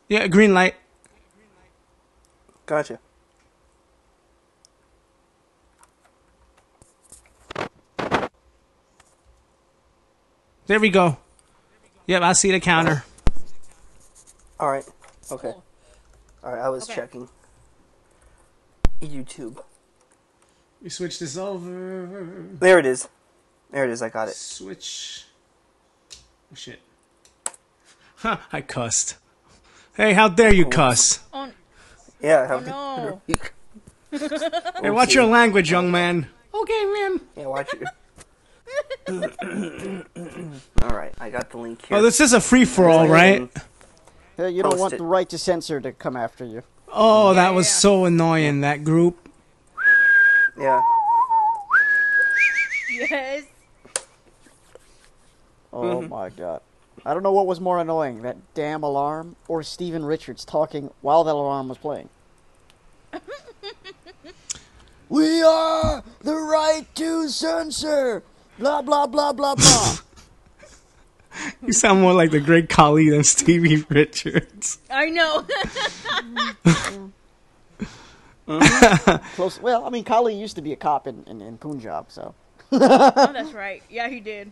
Yeah, green light. Gotcha. There we go. Yep, I see the counter. All right. Okay. Cool. All right. I was Okay. checking YouTube. We switch this over. There it is. There it is. I got it. Switch. Oh, shit. Huh, I cussed. Hey, how dare you cuss? Oh, Yeah. I oh have no. Hey, watch your language, young man. Okay, man. Yeah. Watch it. All right. I got the link here. Oh, this is a free-for-all, right? Yeah, you don't Post want it. the right to censor to come after you. Oh, that was Yeah. so annoying, that group. Yeah. Yes. Oh my god. I don't know what was more annoying, that damn alarm or Steven Richards talking while that alarm was playing. We are the right to censor! Blah, blah, blah, blah, blah. You sound more like the great Khali than Stevie Richards. I know. Close. Well, I mean, Kali used to be a cop in Punjab, so. Oh, that's right. Yeah, he did.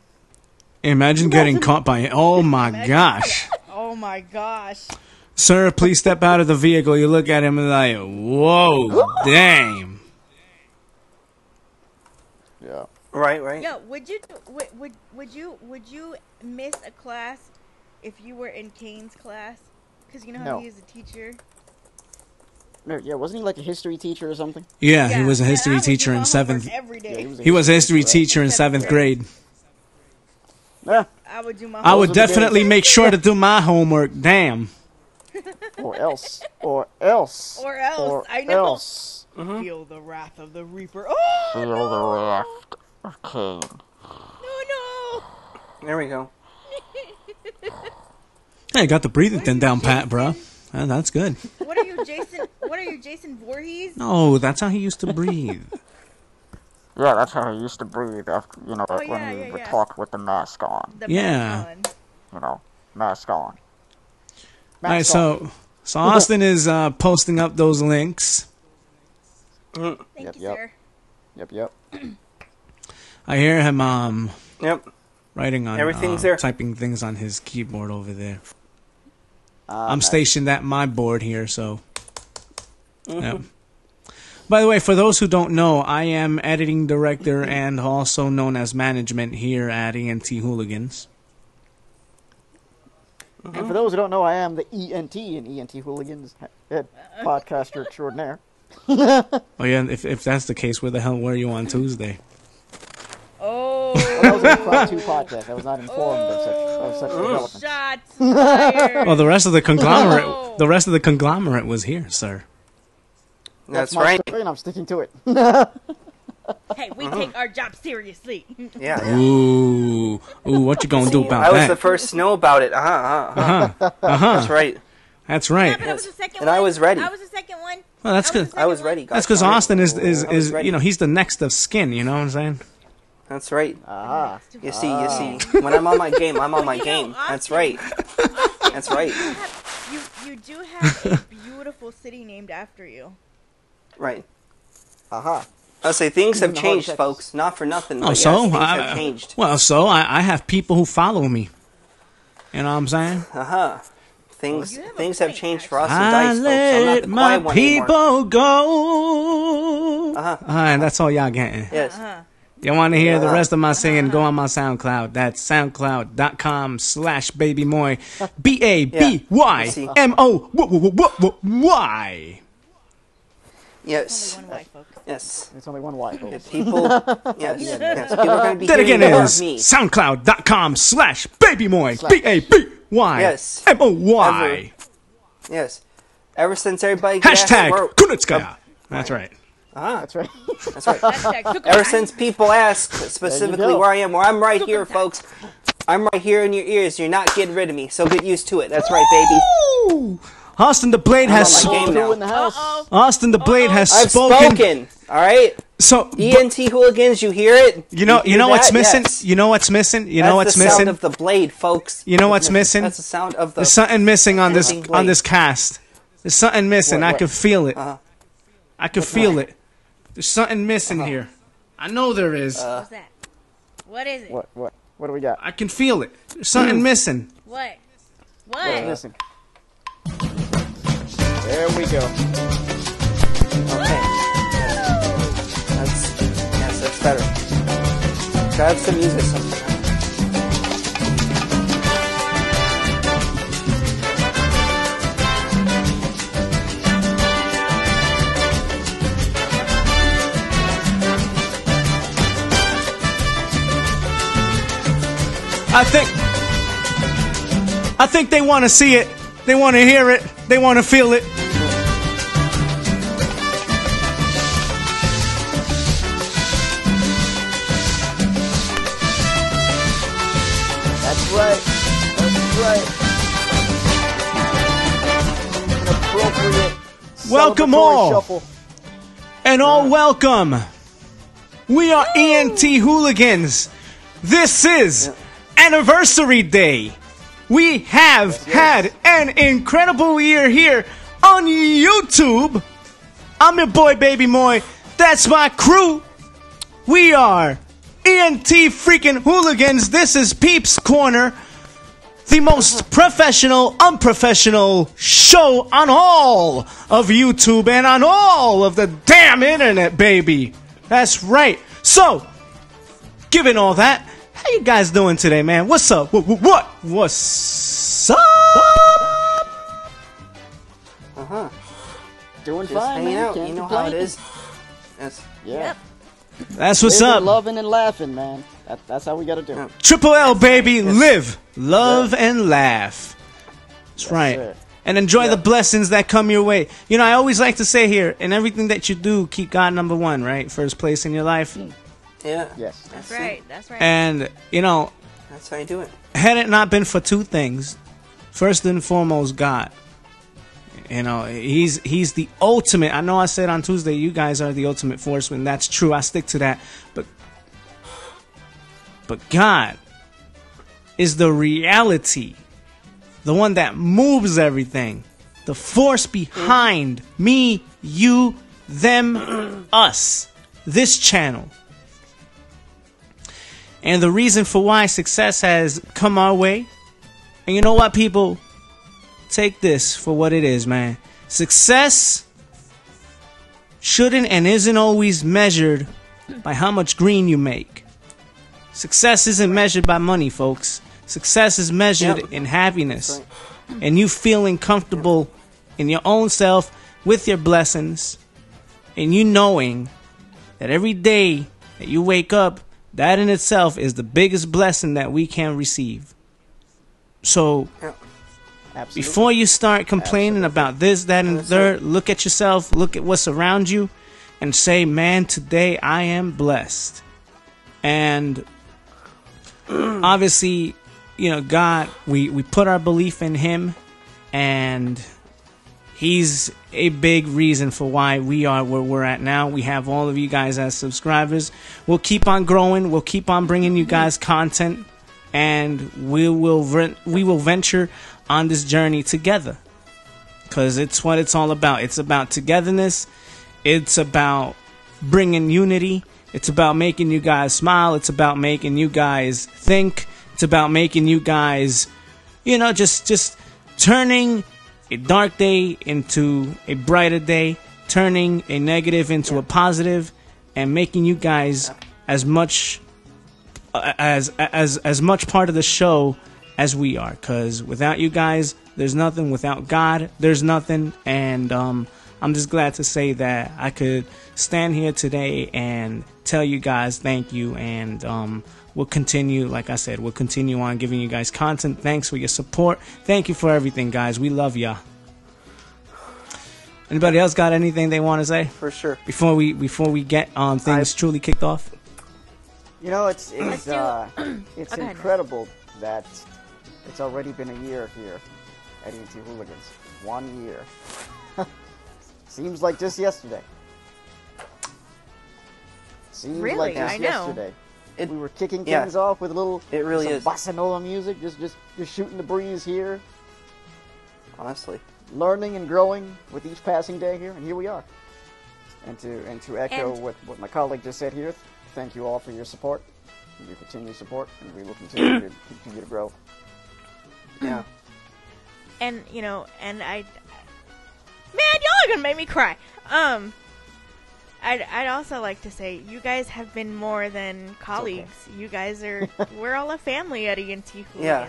Imagine getting caught by it. Oh my gosh. Oh my gosh. Sir, please step out of the vehicle. You look at him and like, whoa, damn. Yeah. Right. Right. Yeah, would you miss a class if you were in Kane's class? Because you know how No. he is a teacher. No, yeah, wasn't he like a history teacher or something? Yeah, he was a history I would teacher do my in seventh. homework every day. was He was a history teacher. teacher in seventh grade. Yeah. I would do my I would Those are the definitely days. make sure to do my homework. Damn. Or else. Or else. Or else, Or I know. else. Feel the wrath of the Reaper. Oh, Feel the wrath of Cain. no. There we go. Hey, got the breathing thing down pat, bro. That's good. What are you, Jason? What are you, Jason Voorhees? No, that's how he used to breathe. Yeah, that's how he used to breathe after, you know, Oh, when yeah, he yeah, would yeah. talk with the mask on. The Yeah. best one. You know, mask on. All right, Mask on. so Austin is posting up those links. Thank Yep, you, yep. sir. Yep. I hear him Yep. writing on Everything's there. typing things on his keyboard over there. Ah, I'm nice. stationed at my board here, so. Yep. By the way, for those who don't know, I am editing director and also known as management here at ENT Hooligans. And for those who don't know, I am the ENT in ENT Hooligans, head podcaster extraordinaire. Oh yeah, if that's the case, where the hell were you on Tuesday? Oh, Well, that was an impromptu podcast. I was not informed of such developments. shots fired. Well, the rest of the conglomerate, Oh. the rest of the conglomerate was here, sir. That's my right. story, and I'm sticking to it. Hey, we take our job seriously. Yeah. Yeah. Ooh, what you gonna do about I was the that? first to know about it. That's right. That's Yeah, right. but I was the second And one. I was ready. I was the second one. Well, that's I good. was the I was second ready. one. That's because All right. Austin is I was ready. you know, he's the next of skin. You know what I'm saying? That's right. Ah. You see. When I'm on my game, I'm on my You know, game. That's right. That's right. You do have a beautiful city named after you. Right. Aha. I'll say things have Even the hard changed, Texas. folks. Not for nothing. Oh, But so yes, things have changed. I have people who follow me. You know what I'm saying? Things You have a things have point, changed for us and I Dice, folks. I'm not let the my quiet one anymore. people go. And that's all y'all getting. Yes. You want to hear the rest of my singing? Go on my SoundCloud. That's soundcloud.com/babymoy. BABYMOY. Yes. Only one wife, folks. Yes. It's only one wife. If people. Yes. Yes. People are going to be That hearing again more of is me. soundcloud.com/babymoy. BABYMOY. Yes. Yes. Ever since everybody got asked Hashtag where- Kunitskaya. That's right. That's right. That's right. Hashtag Ever since people ask specifically go. where I am, where I'm right here, folks. I'm right here in your ears. You're not getting rid of me, so get used to it. That's right, baby. Ooh. Austin the Blade has I'm on my game now. in the house. Austin the Blade has I've spoken. All right. So ENT hooligans, you hear it? you know hear what's that? missing? Yes. You know what's missing? You That's know what's the missing? sound of the blade, folks. You know what's missing? That's the sound of the. There's something missing on this blade. cast. There's something missing. What? I can feel it. Uh-huh. I can feel it. There's something missing here. I know there is. What's that? What is it? What do we got? I can feel it. There's something missing. What? What's What? missing? There we go. Okay. That's better. Grab some music sometime. I think they want to see it. They want to hear it. They want to feel it. That's right. That's right. An appropriate Welcome celebratory all. shuffle. And all welcome. We are ENT Hooligans. This is Anniversary Day. We have had an incredible year here on YouTube. I'm your boy, Baby Moy. That's my crew. We are ENT freaking Hooligans. This is Peeps Corner, the most professional, unprofessional show on all of YouTube and on all of the damn internet, baby. That's right. So, given all that, how you guys doing today, man? What's up? What's up? Doing Just fine, hanging man. out. Can't You know how it complain. is. Yes. Yeah. Yep. That's what's Living, up. loving and laughing, man. That's how we got to do it. Triple L, baby. Live, love, and laugh. That's right. sir. And enjoy the blessings that come your way. You know, I always like to say here, in everything that you do, keep God number one, right? First place in your life. Yeah. Yes. That's right. That's right. And, you know, That's how you do it. had it not been for two things, first and foremost, God. You know, he's the ultimate. I know I said on Tuesday, you guys are the ultimate force, and that's true. I stick to that. But God is the reality, the one that moves everything, the force behind me, you, them, us, this channel. And the reason for why success has come our way. And you know what, people? Take this for what it is, man. Success shouldn't and isn't always measured by how much green you make. Success isn't measured by money, folks. Success is measured in happiness. And you feeling comfortable in your own self with your blessings. And you knowing that every day that you wake up, that in itself is the biggest blessing that we can receive. So, Absolutely. before you start complaining about this, that, and the third, look at yourself, look at what's around you, and say, man, today I am blessed. And obviously, you know, God, we put our belief in Him, and He's a big reason for why we are where we're at now. We have all of you guys as subscribers. We'll keep on growing. We'll keep on bringing you guys content, and we will venture on this journey together, because it's what it's all about. It's about togetherness. It's about bringing unity. It's about making you guys smile. It's about making you guys think. It's about making you guys, you know, just turning a dark day into a brighter day, turning a negative into a positive, and making you guys as much as much part of the show as we are. Because without you guys, there's nothing. Without God, there's nothing. And I'm just glad to say that I could stand here today and tell you guys thank you. And we'll continue, like I said, we'll continue on giving you guys content. Thanks for your support. Thank you for everything, guys. We love ya. Anybody else got anything they want to say For sure. before we get things truly kicked off? You know, it's Okay. incredible that it's already been a year here, AT&T Hooligans. 1 year. Seems like just yesterday. Seems Really? like just I know. yesterday. It- We were kicking yeah. things off with a little It really some is. bossa nova music, just shooting the breeze here, Honestly. learning and growing with each passing day here, and here we are. And to echo And- what my colleague just said here, thank you all for your support, your continued support, and we will continue to grow. Yeah. And and man, y'all are gonna make me cry. I'd also like to say you guys have been more than colleagues. You guys are we're all a family at ENT Hooligans. Yeah.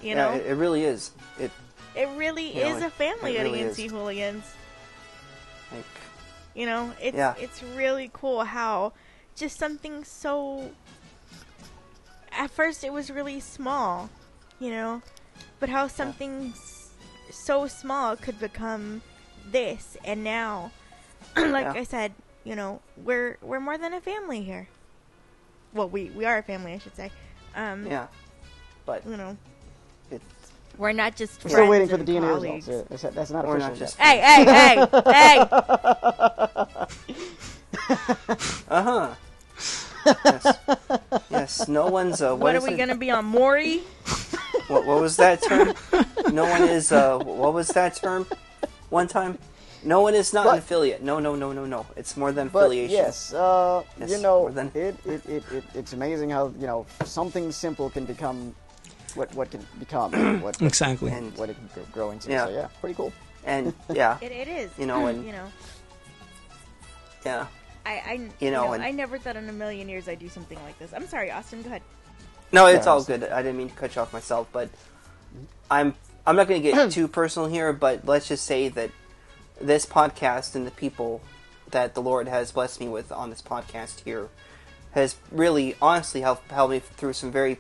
You know, Yeah, it really is. It it really you know, is a family it at really ENT is. Hooligans. like You know, it's Yeah. it's really cool how just something so. At first, it was really small, but how something so small could become this, and now, like Yeah. I said, we're more than a family here. Well, we are a family, I should say. yeah. But it We're not just We're friends still waiting for the and DNA colleagues. results. Yeah, that's not We're official not yet. just Hey! Uh-huh. Yes. Yes, no one's What are is we it? gonna be on, Maury? What was that term? No one is what was that term? One time? No one is not an But- affiliate. No. It's more than But affiliation. yes, Yes, more than- it's amazing how something simple can become what can become what Exactly. And what it can grow into. Yeah. So yeah, pretty cool. and yeah, It is. You know, and- yeah. I and- I never thought in a million years I'd do something like this. I'm sorry, Austin. Go ahead. No, it's Yeah, all good. I didn't mean to cut you off myself, but I'm not going to get too personal here, but let's just say that this podcast and the people that the Lord has blessed me with on this podcast here has really, honestly, helped me through some very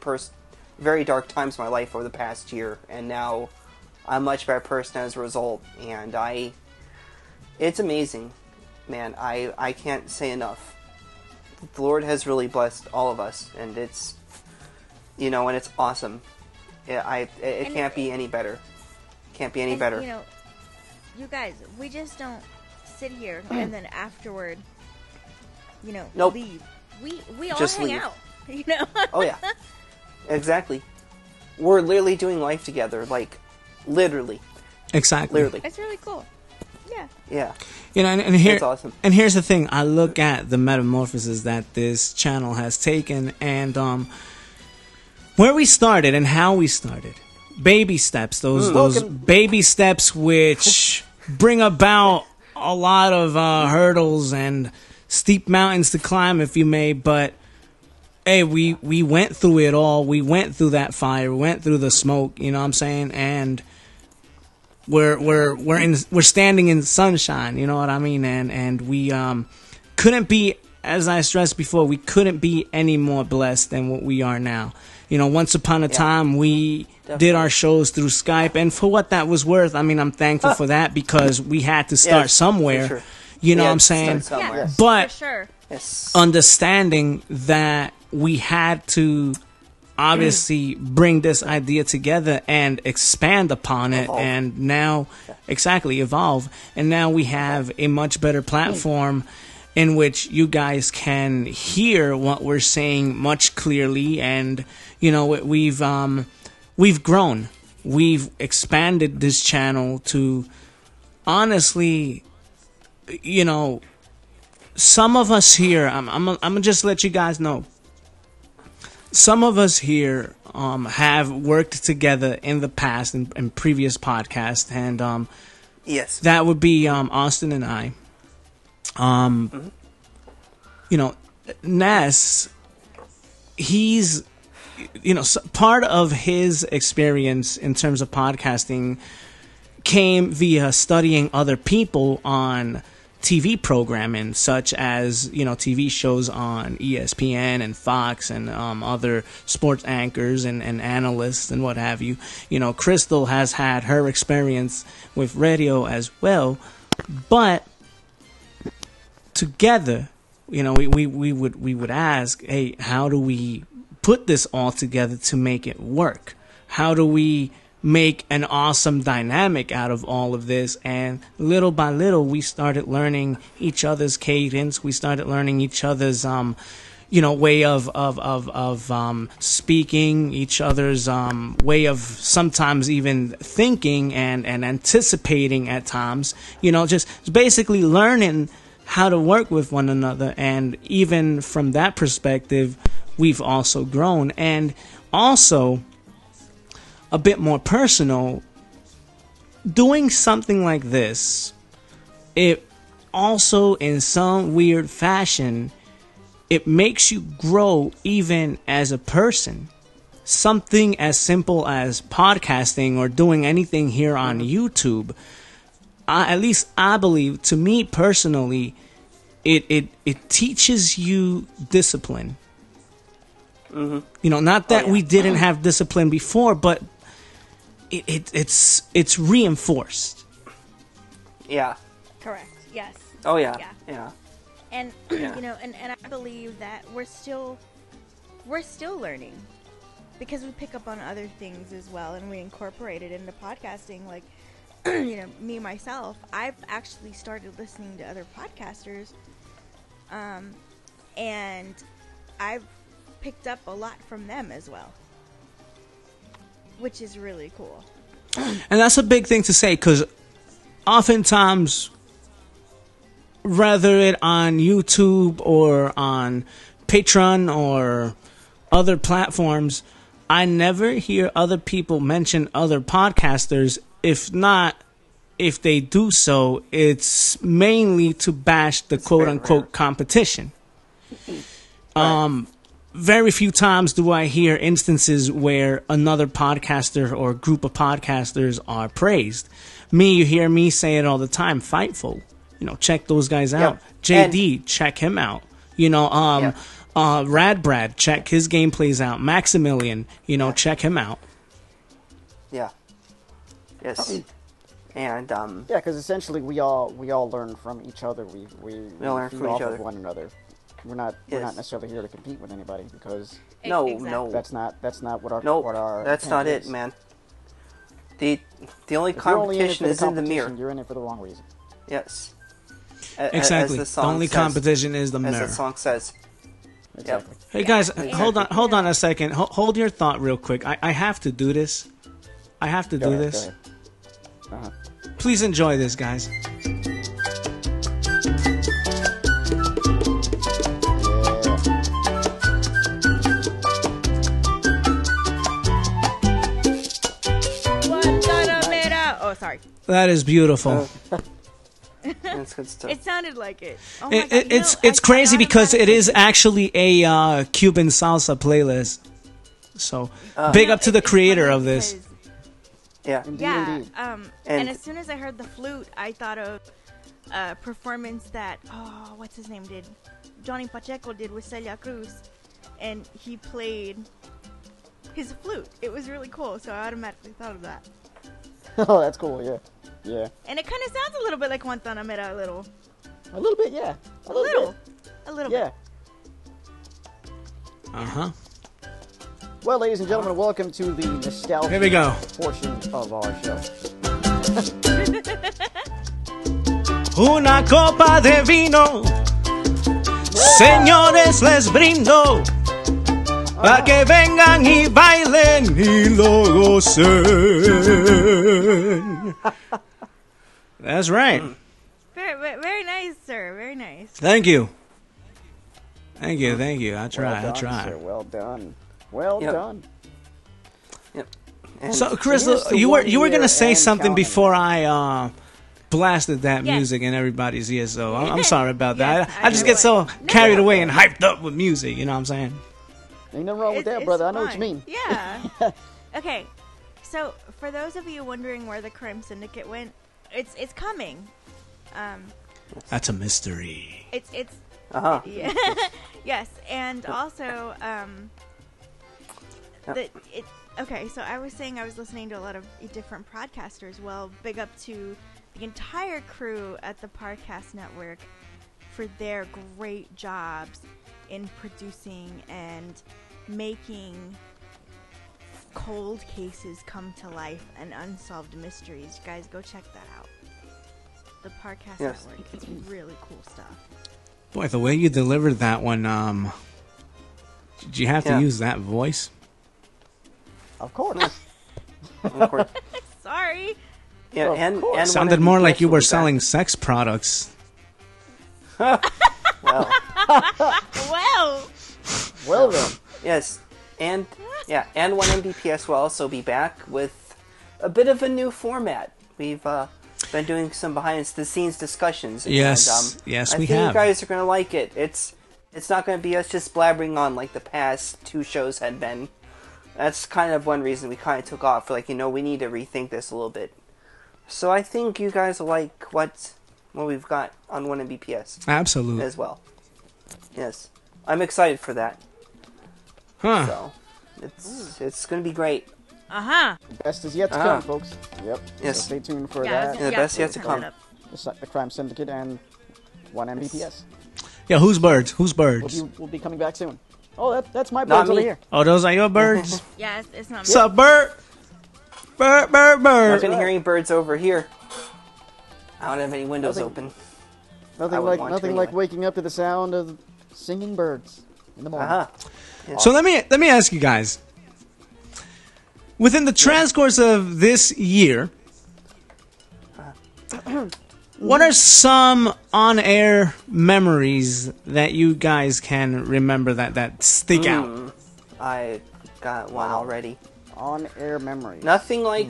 dark times in my life over the past year, and now I'm a much better person as a result, and it's amazing, man. I can't say enough. The Lord has really blessed all of us, and it's, and it's awesome. It And can't be any better. Can't be any And, better. You guys, we just don't sit here and then afterward, Nope. leave. We all Just hang leave. out. Oh yeah, exactly. We're literally doing life together, like literally, Exactly. literally. It's really cool. Yeah. Yeah, And here, it's awesome. and here's the thing. I look at the metamorphosis that this channel has taken, and where we started and how we started. Baby steps. Those Welcome. baby steps which bring about a lot of hurdles and steep mountains to climb, if you may. But hey, we went through it all. We went through that fire. We went through the smoke. You know what I'm saying? And we're standing in sunshine. You know what I mean? And we couldn't be, as I stressed before, we couldn't be any more blessed than what we are now. Once upon a time, we did our shows through Skype, and for what that was worth, I mean, I'm thankful for that, because we had to start Yes, somewhere. for sure. You know We what had I'm to start saying? somewhere. Yes, But for sure. Yes. understanding that we had to obviously bring this idea together and expand upon it, Evolve. and now exactly evolve, and now we have a much better platform in which you guys can hear what we're saying much clearly, and we've grown, we've expanded this channel to, honestly, some of us here, I'm gonna just let you guys know, some of us here have worked together in the past in previous podcasts, and Yes. that would be Austin and I. Ness, he's, part of his experience in terms of podcasting came via studying other people on TV programming, such as TV shows on ESPN and Fox and other sports anchors and analysts and what have you. Crystal has had her experience with radio as well, but together, we would ask, hey, how do we put this all together to make it work? How do we make an awesome dynamic out of all of this. And little by little, we started learning each other's cadence. We started learning each other's, way of speaking, each other's way of sometimes even thinking and anticipating at times. Just basically learning how to work with one another. And even from that perspective, we've also grown. And also, a bit more personal, doing something like this, it also, in some weird fashion, it makes you grow even as a person. Something as simple as podcasting or doing anything here on YouTube, at least I believe, to me personally, it teaches you discipline. Not that we didn't have discipline before, but it's reinforced. Yeah. Correct. Yes. Oh yeah. Yeah. And and I believe that we're still learning, because we pick up on other things as well, and we incorporate it into podcasting. Like, me myself, I've actually started listening to other podcasters, and I've picked up a lot from them as well, which is really cool. And that's a big thing to say, because oftentimes, whether it on YouTube or on Patreon or other platforms, I never hear other people mention other podcasters. If they do so, it's mainly to bash the quote-unquote competition. Very few times do I hear instances where another podcaster or group of podcasters are praised. You hear me say it all the time, Fightful. Check those guys out. JD, check him out. Rad Brad, check his gameplays out. Maximilian, check him out. Yeah. Yes. And because essentially we all learn from each other. We learn feed from off each other. of one another. We're not necessarily here to compete with anybody, because no, that's not what our that's intent not is. it, man. The only If you're only in it competition for the is in the mirror. competition, you're in it for the wrong reason. Yes. Exactly. As The only competition is the as mirror. the song says. Exactly. Hey guys, hold on a second. Hold your thought real quick. I have to do this. I have to Go do ahead, this. go ahead. Uh-huh. Please enjoy this, guys. Oh, sorry. That is beautiful. That's good stuff. It sounded like it. Oh my God. It's crazy because it is actually a Cuban salsa playlist. So big up to the creator of this. Yeah. Yeah. Indeed. And as soon as I heard the flute, I thought of a performance that what's his name did, Johnny Pacheco did with Celia Cruz, and he played his flute. It was really cool, so I automatically thought of that. Oh, that's cool. Yeah. Yeah. And it kind of sounds a little bit like Guantanamera, a little. A little bit, yeah. A little Yeah. bit. Uh-huh. Well, ladies and gentlemen, welcome to the nostalgia Here we go. portion of our show. Una copa de vino, señores, les brindo, para que vengan y bailen y lo gocen. That's right. Very, very nice, sir. Very nice. Thank you. I try. Well done, sir. Well done. Well Yep. done. Yep. And So, Chris, Here's to you were 1 year gonna say and something counting. before I blasted that Yes. music in everybody's ears. So I'm sorry about that. Yes, I just I get so know. carried away and hyped up with music. You know what I'm saying? Ain't nothing wrong with that, It's brother. I know what you fine. mean. Yeah. Okay. So, for those of you wondering where the crime syndicate went, it's coming. That's a mystery. It's Uh-huh. yeah. Yes, and also okay, so I was saying I was listening to a lot of different podcasters. Well, big up to the entire crew at the Podcast Network for their great jobs in producing and making cold cases come to life and unsolved mysteries. Guys, go check that out. The Podcast Yes. Network. It's really cool stuff. Boy, the way you delivered that one, did you have to Yeah. use that voice? Of course. Of course. Sorry. Yeah, Of and course. one Sounded of more BTS like you will were be back. selling sex products. Well, Well, Well then. yes, and one MBPS will also be back with a bit of a new format. We've been doing some behind the scenes discussions. Yes, and, yes, I we think have. you guys are gonna like it. It's not gonna be us just blabbering on like the past 2 shows had been. That's kind of one reason we kind of took off. Like, we need to rethink this a little bit. So I think you guys will like what we've got on 1MBPS Absolutely. as well. Yes, I'm excited for that. Huh. So it's gonna be great. Best is yet to Ah. come, folks. Yep. Yes. So stay tuned for yeah, that. the best yet to coming come. up. The Crime Syndicate and 1MBPS. Yeah, who's birds? Who's birds? We'll be coming back soon. Oh, that's my Not birds over me. here. Oh, those are your birds? Yeah, it's not me. Sup, bird? Bird, bird, I've bird. been hearing birds over here. I don't have any windows Nothing- open. Nothing would like want to nothing like anyway. waking up to the sound of singing birds in the morning. Uh-huh. So let me ask you guys. Within the transcourse of this year, what are some on-air memories that you guys can remember that stick out? I got one already. On-air memories. Nothing like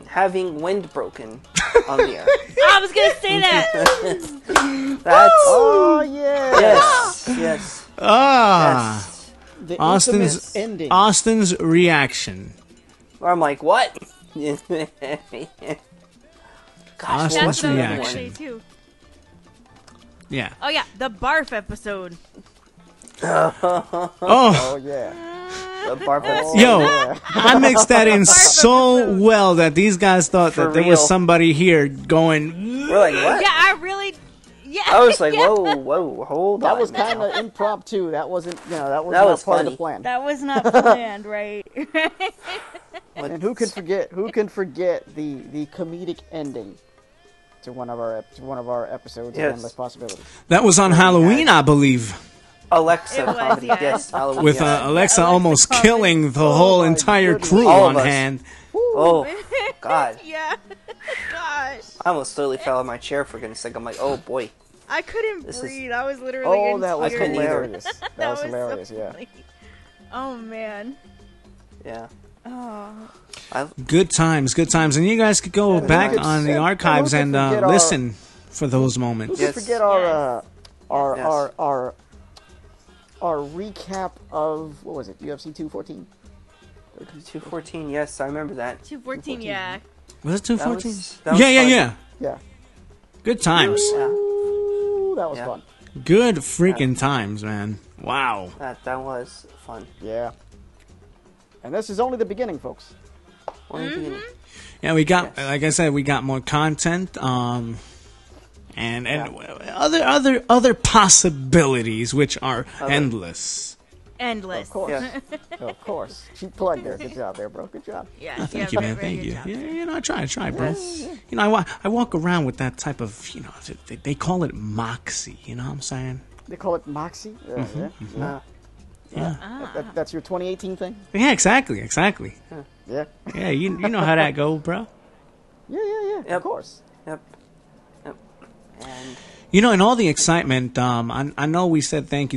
having wind broken on the air. I was gonna say that. That's Oh yeah. yes. Ah, Yes. The Austin's infamous ending. Austin's reaction. Where I'm like, what? Gosh, Austin's what That's was what I was the other gonna reaction. say one? too. Yeah. Oh yeah, the barf episode. Oh, Oh yeah. The barf episode. yo, Yeah. I mixed that in Barf so episode. well that these guys thought For that there real. was somebody here going. We're like, what? Yeah, I really. Yeah. I was like, yeah. whoa, hold on. That was now. kind of impromptu. That wasn't, that was That not was part of funny. the plan. That was not planned, right? And who can forget? Who can forget the comedic ending to one of our episodes Yes. of Endless Possibilities? That was on Halloween, I believe, Alexa It was, comedy. yeah. Yes, Halloween. with yes. Alexa Alexa almost comedy. killing the Oh whole my entire goodness. crew All on of us. hand. Oh, God. yeah. Gosh. I almost totally fell out of my chair for goodness sake. I'm like, oh, boy. I couldn't This is- breathe. I was literally Oh, in that was tears. couldn't either. hilarious. That was hilarious. so Yeah. funny. Oh man. Yeah. Oh. Good times, good times, and you guys could go back could- on the and archives who could and forget our- listen for those Who moments. can Yes. forget our Yes. our recap of what was it? UFC 214. 214, yes, I remember that. 214, yeah. Was it 214? that was Yeah. fun. Yeah. Good times. Yeah, Ooh, that was Yeah. fun. Good freaking times, man. Wow. that was fun. Yeah. And this is only the beginning, folks. Only the beginning. Yeah, we got, Yes. like I said, we got more content, and other possibilities which are endless. Endless. Of course. Yeah. Of course. Cheap plug there. Good job there, bro. Good job. Yeah. Thank yeah, you, man. very, Thank very you. good job. Yeah, I try, bro. You know, I walk around with that type of, they call it moxie. You know what I'm saying? They call it Moxie. Yeah, yeah. Yeah. That's your 2018 thing. Yeah, exactly. Yeah. Yeah, you know how that go, bro. Yeah. Yep. Of course. Yep. And You know, in all the excitement, I know we said thank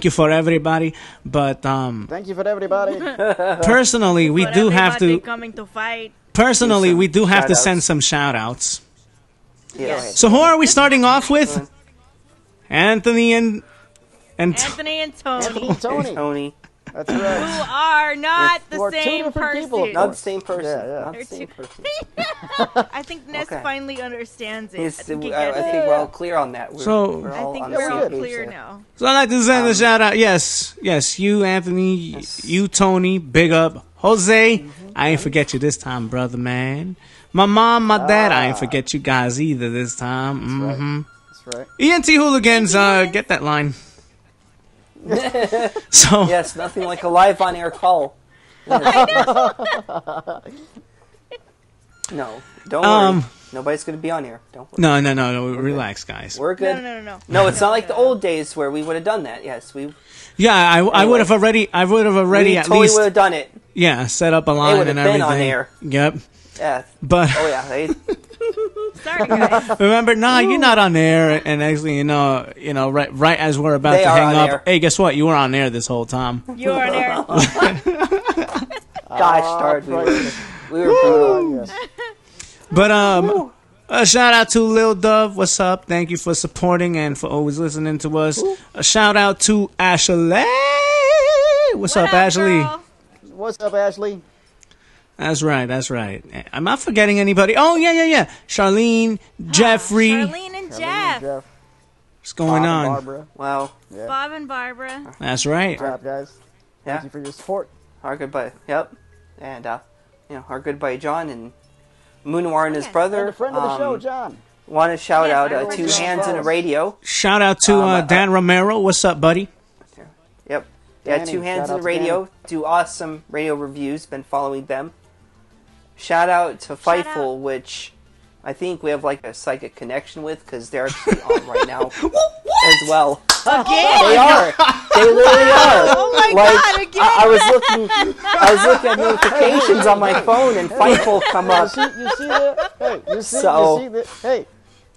you for everybody, but Thank you for everybody. personally, we But do have everybody to. coming to fight. Personally, some we do have to shout-outs. send some shout outs. yes. So who are we starting off with? Anthony and Anthony and Tony, Anthony and Tony. Tony. That's who right. are not the Who are two same different person. people, of Not the course. same person. Yeah. Not They're the same two- person. I think Ness Okay. finally understands it. Yes, I think, he I gets it. think we're all clear on that. So- we're I all think on the we're same all page clear there. now. so I'd like to send a shout out. Yes, you Anthony, Yes. you Tony, big up. Jose, I ain't forget you this time, brother man. My mom, my dad, I ain't forget you guys either this time. right. Mm-hmm. That's right. ENT hooligans, get that line. So Yes, nothing like a live on air call. No, don't worry. Nobody's going to be on here. Don't worry. No. Relax, guys. We're good. No. No, it's not like the old days where we would have done that. Yes, we. Yeah, I would have already. I would have already We at totally least. would have done it. Yeah, set up a line would have and been everything. on air. Yep. Yeah. But Oh yeah. Sorry, guys. remember, you're not on air. And actually, right as we're about They to are hang on up, air. hey, guess what? You were on air this whole time. You are there. Gosh darn, we were brutal. Yes. But a shout out to Lil Dove. What's up? Thank you for supporting and for always listening to us. A shout out to Ashley. What's up, Ashley? Girl? What's up, Ashley? That's right. I'm not forgetting anybody. Oh yeah. Charlene, Jeffrey. Charlene and Jeff. Jeff. What's going Bob and on? Barbara. Wow. Yeah. Bob and Barbara. That's right. Good job, guys. Yeah. Thank you for your support. Our good buddy. Yep. And our good buddy John and Moonwar and his brother. And a friend of the show, John. Want to shout Yes, out I will Two do. Hands in a Radio. Shout out to Dan Romero. What's up, buddy? Yep. Yeah, Danny, Two Hands shout in out the to Radio. Do awesome radio reviews. Been following them. Shout out to Fightful, which I think we have like a psychic connection with because they're actually on right now as well. Again? They are. They literally are. Oh my Like, God, again? I was looking at notifications on my phone and Fightful come You up. see that? Hey, you see that? Hey,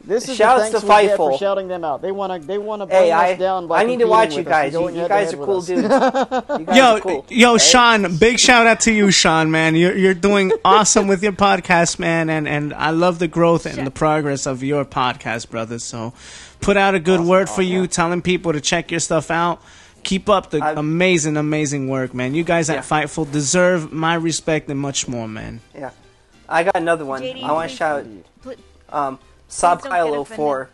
this is Shouts the to thanks we get Fightful. for shouting them out. They want to bring Hey, us down by I need to competing watch you with us guys. and going You guys head-to-head are with cool us. dudes. You guys are cool. Yo, Right? Sean, big shout out to you, Sean, man. You're doing awesome with your podcast, man, and I love the growth and the progress of your podcast, brother. So put out a good word for you, telling people to check your stuff out. Keep up the amazing work, man. You guys at Fightful deserve my respect and much more, man. Yeah. I got another one. JD, I want to shout Pl- Sob don't Kyle get 04.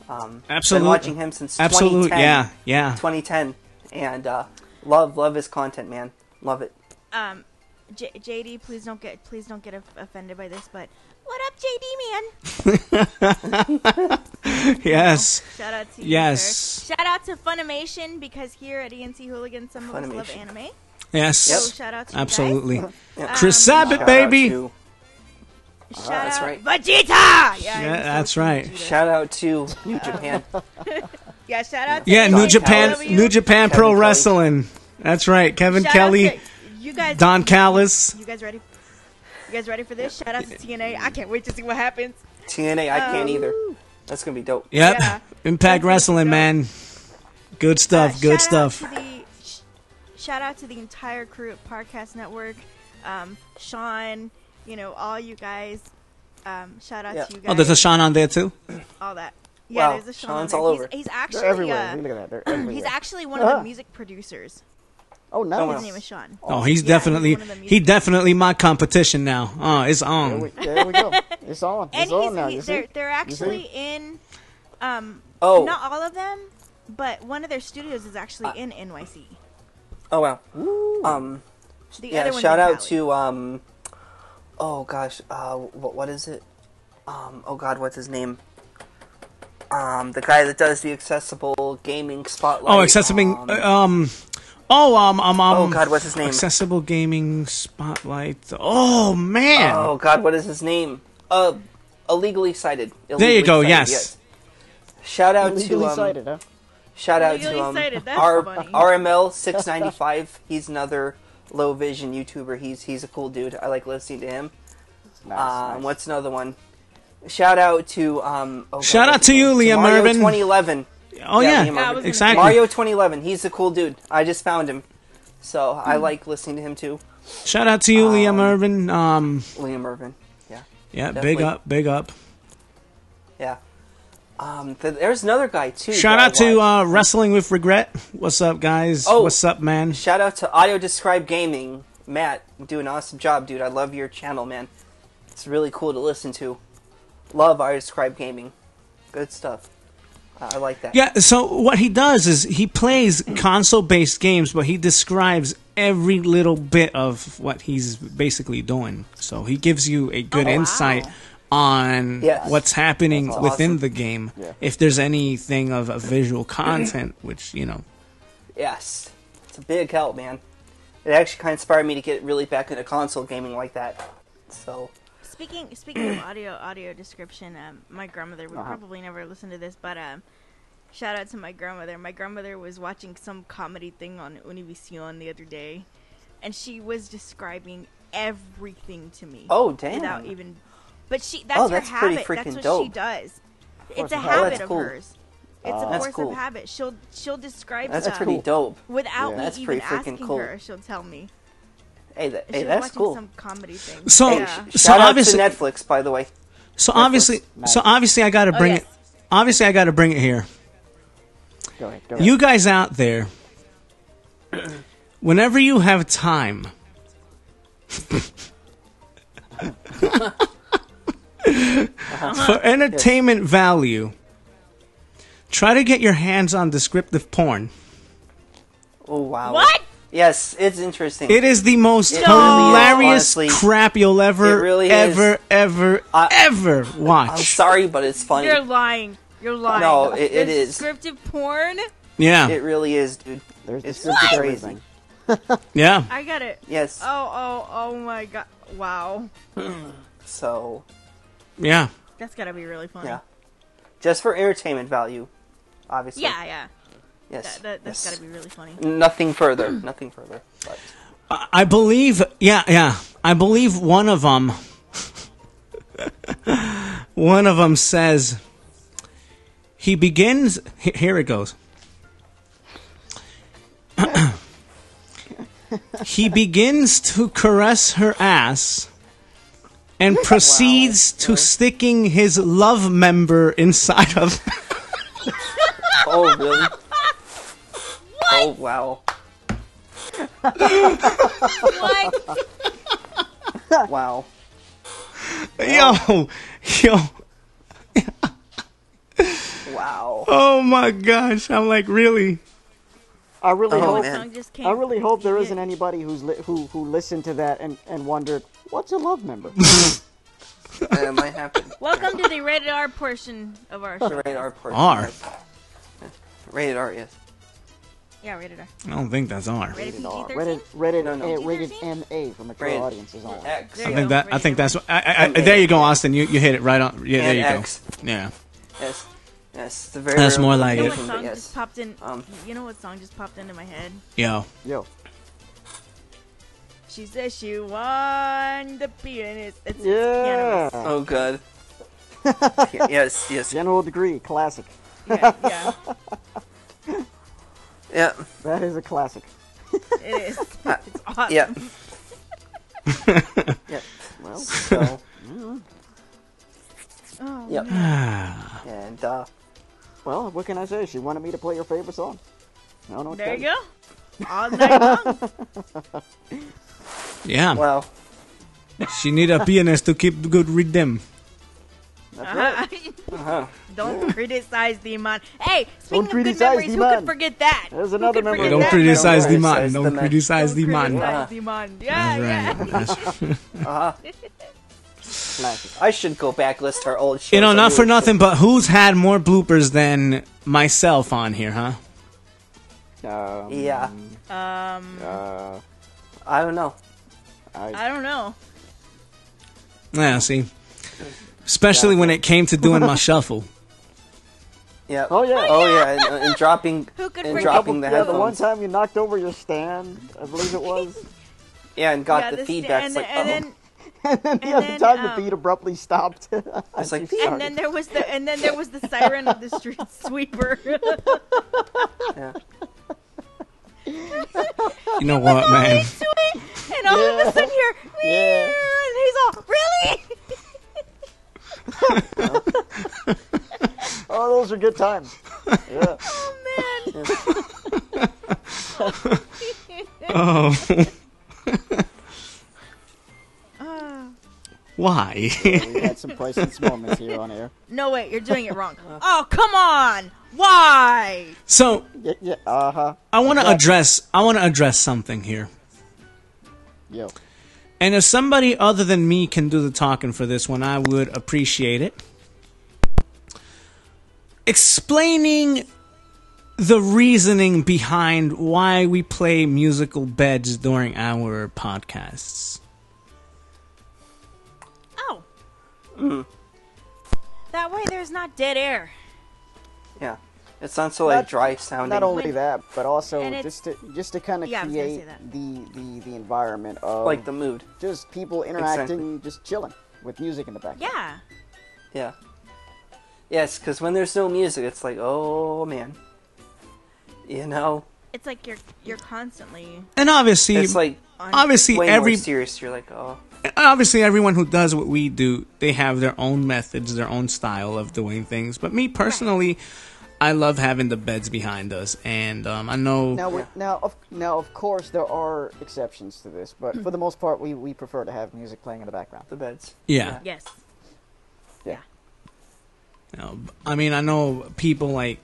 Absolutely. Been watching him since Absolute, 2010. yeah. 2010. And love his content, man. Love it. JD, please don't get offended by this, but what up, JD man? Yes. Shout out to you, Yes. sir. Shout out to Funimation because here at ENC Hooligans, some of us love Funimation. anime. Yes. So shout out to Absolutely. you guys. Chris Sabat, Shout baby. out to- Shout that's out right. Vegeta. Yeah, that's right. Shout out to New Japan. Yeah, shout out to Yeah, New Don Japan, Callis. New Japan Kevin Pro Kelly. Wrestling. That's right. Kevin Shout out Kelly, to you guys. Don Callis. You guys ready? You guys ready for this? Shout out to TNA. I can't wait to see what happens. TNA, I can't either. That's going to be dope. Yep. Yeah. Impact Wrestling, man. Good stuff. Good stuff. Shout out to the entire crew at Podcast Network. Sean, all you guys. Shout out to you guys. Oh, there's a Sean on there too. all that. Yeah, Wow, there's a Sean. Sean's on there. all over. He's They're actually everywhere. Look at that. They're everywhere. he's actually one of the music producers. Oh, nice. wow. His name is Sean. Oh, he's Yeah, definitely he's one of the music- definitely my competition now. Oh, it's on. There we go. It's on. And It's on now. You see? they're actually in. Oh. Not all of them, but one of their studios is actually in NYC. Oh, wow. The Yeah, other one's shout in out Cali. to, oh gosh, what is it? Oh god, what's his name? The guy that does the accessible gaming spotlight. Oh, accessible. oh god, what's his name? Accessible gaming spotlight. Oh man. Oh god, what is his name? Illegally cited. There you go. Illegally cited, Yes. Shout out Legally to cited, huh? shout out Illegally to cited, that's funny. RML 695. He's another low vision YouTuber. He's a cool dude. I like listening to him. Nice. What's another one? Shout out to Shout out to you, Liam Mario Urban. 2011. Oh Yeah, yeah. Liam I Urban. was Exactly. Mario 2011. He's a cool dude. I just found him, so I like listening to him too. Shout out to you, Liam Urban. Liam Urban. Yeah, Yeah, definitely. big up. yeah. There's another guy too. Shout that I out to watch. Wrestling with Regret. What's up, guys? Oh. What's up, man? Shout out to Audio Describe Gaming. Matt, you do an awesome job, dude. I love your channel, man. It's really cool to listen to. Love Audio Describe Gaming. Good stuff. I like that. Yeah, so what he does is he plays console-based games, but he describes every little bit of what he's basically doing. So he gives you a good insight on Yes. what's happening That's within awesome. the game. Yeah. If there's anything of a visual content, which, Yes. It's a big help, man. it actually kind of inspired me to get really back into console gaming like that. So, Speaking of audio description, my grandmother would probably never listen to this, but shout out to my grandmother. My grandmother was watching some comedy thing on Univision the other day, and she was describing everything to me. oh damn! Without even, but that's her that's habit. pretty That's freaking what she dope. does. It's a Oh, habit that's of cool. hers. It's a That's force cool. of habit. She'll describe That's stuff pretty dope. without Yeah. me That's even pretty freaking asking cool. her. She'll tell me. Hey, She was that's watching cool. some comedy thing. So, yeah. so Shout out to obviously, Netflix, by the way. so obviously, Nice. so obviously, I got to bring yes. it. Obviously, I got to bring it here. Go ahead. Go ahead. You guys out there, whenever you have time, for entertainment value, try to get your hands on descriptive porn. Oh wow! What? Yes, it's interesting. It is the most It really is, hilarious honestly. crap you'll ever, It really is. ever, ever, ever I'm watch. sorry, but it's funny. You're lying. You're lying. No, it is. Descriptive porn? Yeah, It really is, dude. There's It's descriptive crazy. everything. yeah. I got it. Yes. Oh my god. Wow. So, Yeah. That's gotta be really funny. yeah. Just for entertainment value, obviously. Yeah. Yes. That's yes. gotta be really funny. Nothing further. Nothing further. But I believe, yeah. I believe one of them says, he begins, here it goes. He begins to caress her ass and proceeds to sticking his love member inside of. oh really? Oh wow! What? Wow! Yo. Wow! Oh my gosh. I'm like, really? I really Oh, hope. man. Song just came. I really hope there isn't anybody who listened to that and wondered what's a love member. That might happen. Welcome to the rated R portion of our show. Rated R portion. R. Yes. Rated R. Yes. Yeah, rated R. I don't think that's R. Rated R. PG-13? Rated No, no. rated PG-13? MA for mature Rated audiences only. X. There I you think go. that. I think that's. And there you go, A. Austin. You hit it right on. Yeah, there And you X. go. Yeah. Yes. Yes. It's a very. That's rare more like You know it. what but song yes. just popped in? Um, You know what song just popped into my head? Yo. Yo. She says she won the pianist. It's Yeah. piano. Oh good. Yes. Yes. General degree, classic. Yeah, Yeah. That is a classic. it is. It's awesome. Yeah. Yeah. Well, So. Oh, Yep. man. And well, what can I say? She wanted me to play your favorite song. I don't know what to There tell you go. All night long. Yeah. well. She need a pianist to keep the good rhythm. That's right. Uh-huh. Don't criticize the man. Hey, speaking of good criticize memories, the who man. could forget that? There's Who another could memory. forget Don't that criticize the Don't man. criticize Don't the man. criticize the Don't man. criticize the man. Yeah, yeah. That's right. Uh-huh. Classic. I should go back list our old shows. You know, I not for really nothing, but who's had more bloopers than myself on here, huh? should. Yeah. I don't know. I don't know. Yeah, see. Especially when it came to doing my shuffle. Yeah. Oh, yeah. Oh yeah. And dropping. Who could And forget? dropping the Yeah, the one headphones. time you knocked over your stand, I believe it was. Yeah, and got Yeah, the this- feedback. and, It's like, and oh. then And then the And other then, time the beat abruptly stopped. It's like, Sorry. and then there was the siren of the street sweeper. Yeah. You know what, man? And all of a sudden you're Yeah. and he's all really. Oh, those are good times. Yeah. Oh man. Oh. Ah. Why? We had some priceless moments here on air. No wait, you're doing it wrong. Oh come on! Why? So, Yeah, uh-huh. I want to address something here. Yo. And if somebody other than me can do the talking for this one, I would appreciate it. Explaining the reasoning behind why we play musical beds during our podcasts. Oh. That way there's not dead air. Yeah. It's not so like dry sounding. Not only that, but also And just to kind of Yeah, I was gonna say create that. the environment of like the mood. just people interacting, Exactly. just chilling with music in the background. Yeah. Yeah. Yes, because when there's no music, it's like, oh man. You know, It's like you're constantly And obviously, it's like obviously way every more serious. You're like, oh, obviously everyone who does what we do, they have their own methods, their own style of doing things. But me personally, I love having the beds behind us, and I know. Now, of course, there are exceptions to this, but for the most part, we prefer to have music playing in the background. the beds. Yeah. yes. Yeah. I mean, I know people like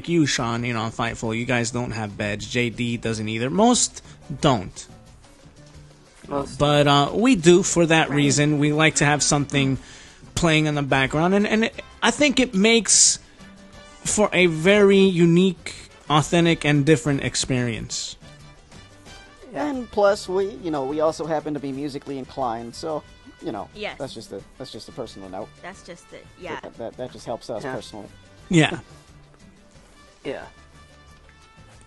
you, Sean. You know, on Fightful, you guys don't have beds. JD doesn't either. Most don't. Most. But we do for that reason. We like to have something playing in the background, and I think it makes for a very unique, authentic, and different experience. Yeah. And plus, we also happen to be musically inclined, so Yes. that's just a personal note. That's just it. Yeah. That just helps us Yeah. personally. Yeah. Yeah.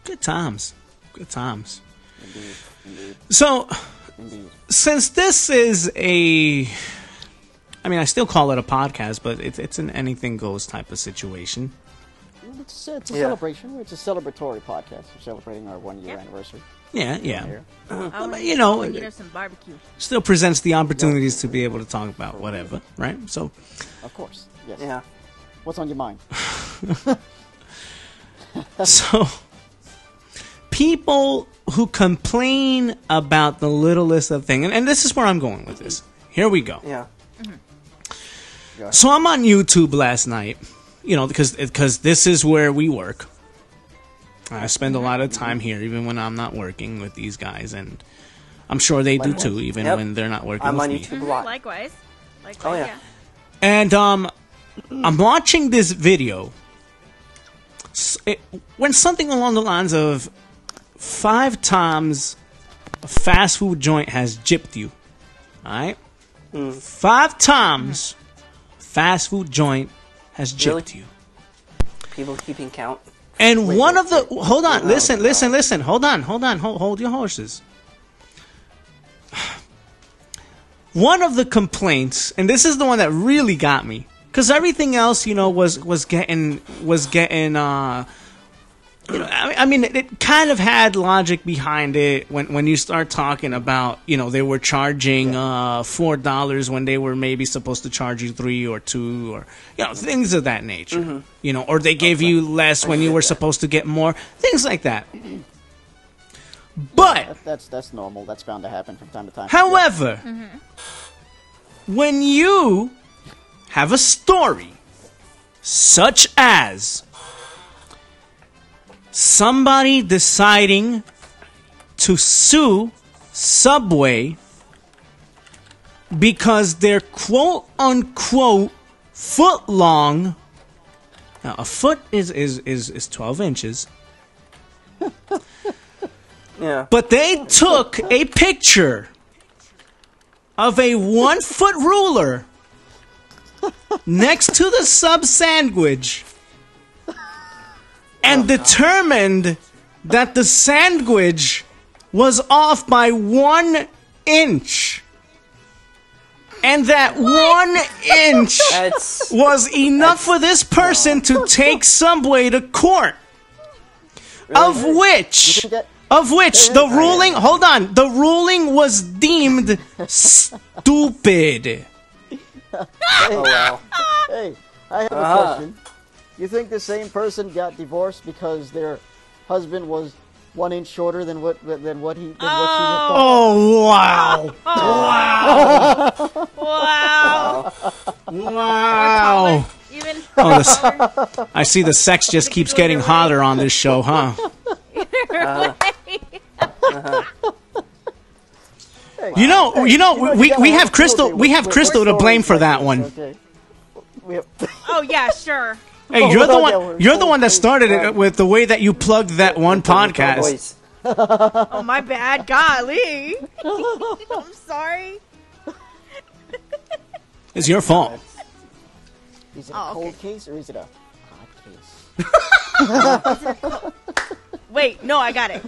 Good times. Good times. Indeed. So, Indeed. since this is I mean, I still call it a podcast, but it's an anything goes type of situation. It's a Yeah. celebration. It's a celebratory podcast. We're celebrating our 1-year anniversary. Yeah. Here. I want you know, some barbecue. still presents the opportunities to be able to talk about whatever, right? So, Of course. Yes. Yeah. What's on your mind? so people who complain about the littlest of things, and this is where I'm going with this. Here we go. Yeah. So I'm on YouTube last night, because this is where we work. I spend a lot of time here, even when I'm not working with these guys, and I'm sure they do too, even Yep. when they're not working I'm with on me. YouTube a lot. Likewise. Oh, yeah. And I'm watching this video. When something along the lines of 5 times a fast food joint has gypped you, all right? 5 times fast food joint has Really? gypped you. People keeping count. And hold on, listen, hold your horses. One of the complaints, and this is the one that really got me, because everything else, was getting, I mean, it kind of had logic behind it when you start talking about, they were charging $4 when they were maybe supposed to charge you $3 or $2, or things of that nature. Or they gave you less when you were supposed to get more, things like that. But That's normal. That's bound to happen from time to time. however, when you have a story such as somebody deciding to sue Subway because their quote-unquote foot long, now a foot is 12 inches, Yeah. but they took a picture of a 1 foot ruler next to the sub sandwich and determined that the sandwich was off by 1 inch. And that 1 inch That's was enough for this person to take Subway to court. Of which think that- the ruling, hold on, the ruling was deemed stupid. oh wow. Hey, I have a question. You think the same person got divorced because their husband was 1 inch shorter than what she had thought? Oh, wow. Wow. Wow. Even I see the sex just keeps getting hotter on this show, huh? We have Crystal to blame for that one. Okay. We have, Oh yeah, sure. Hey, you're the yeah, one. we're You're the one that totally started it fine. with the way that you plugged that one podcast. Boys. Oh, my bad. Golly. I'm sorry. It's your fault. Is it a Oh, cold okay. case or is it a hot case? Wait, no, I got it.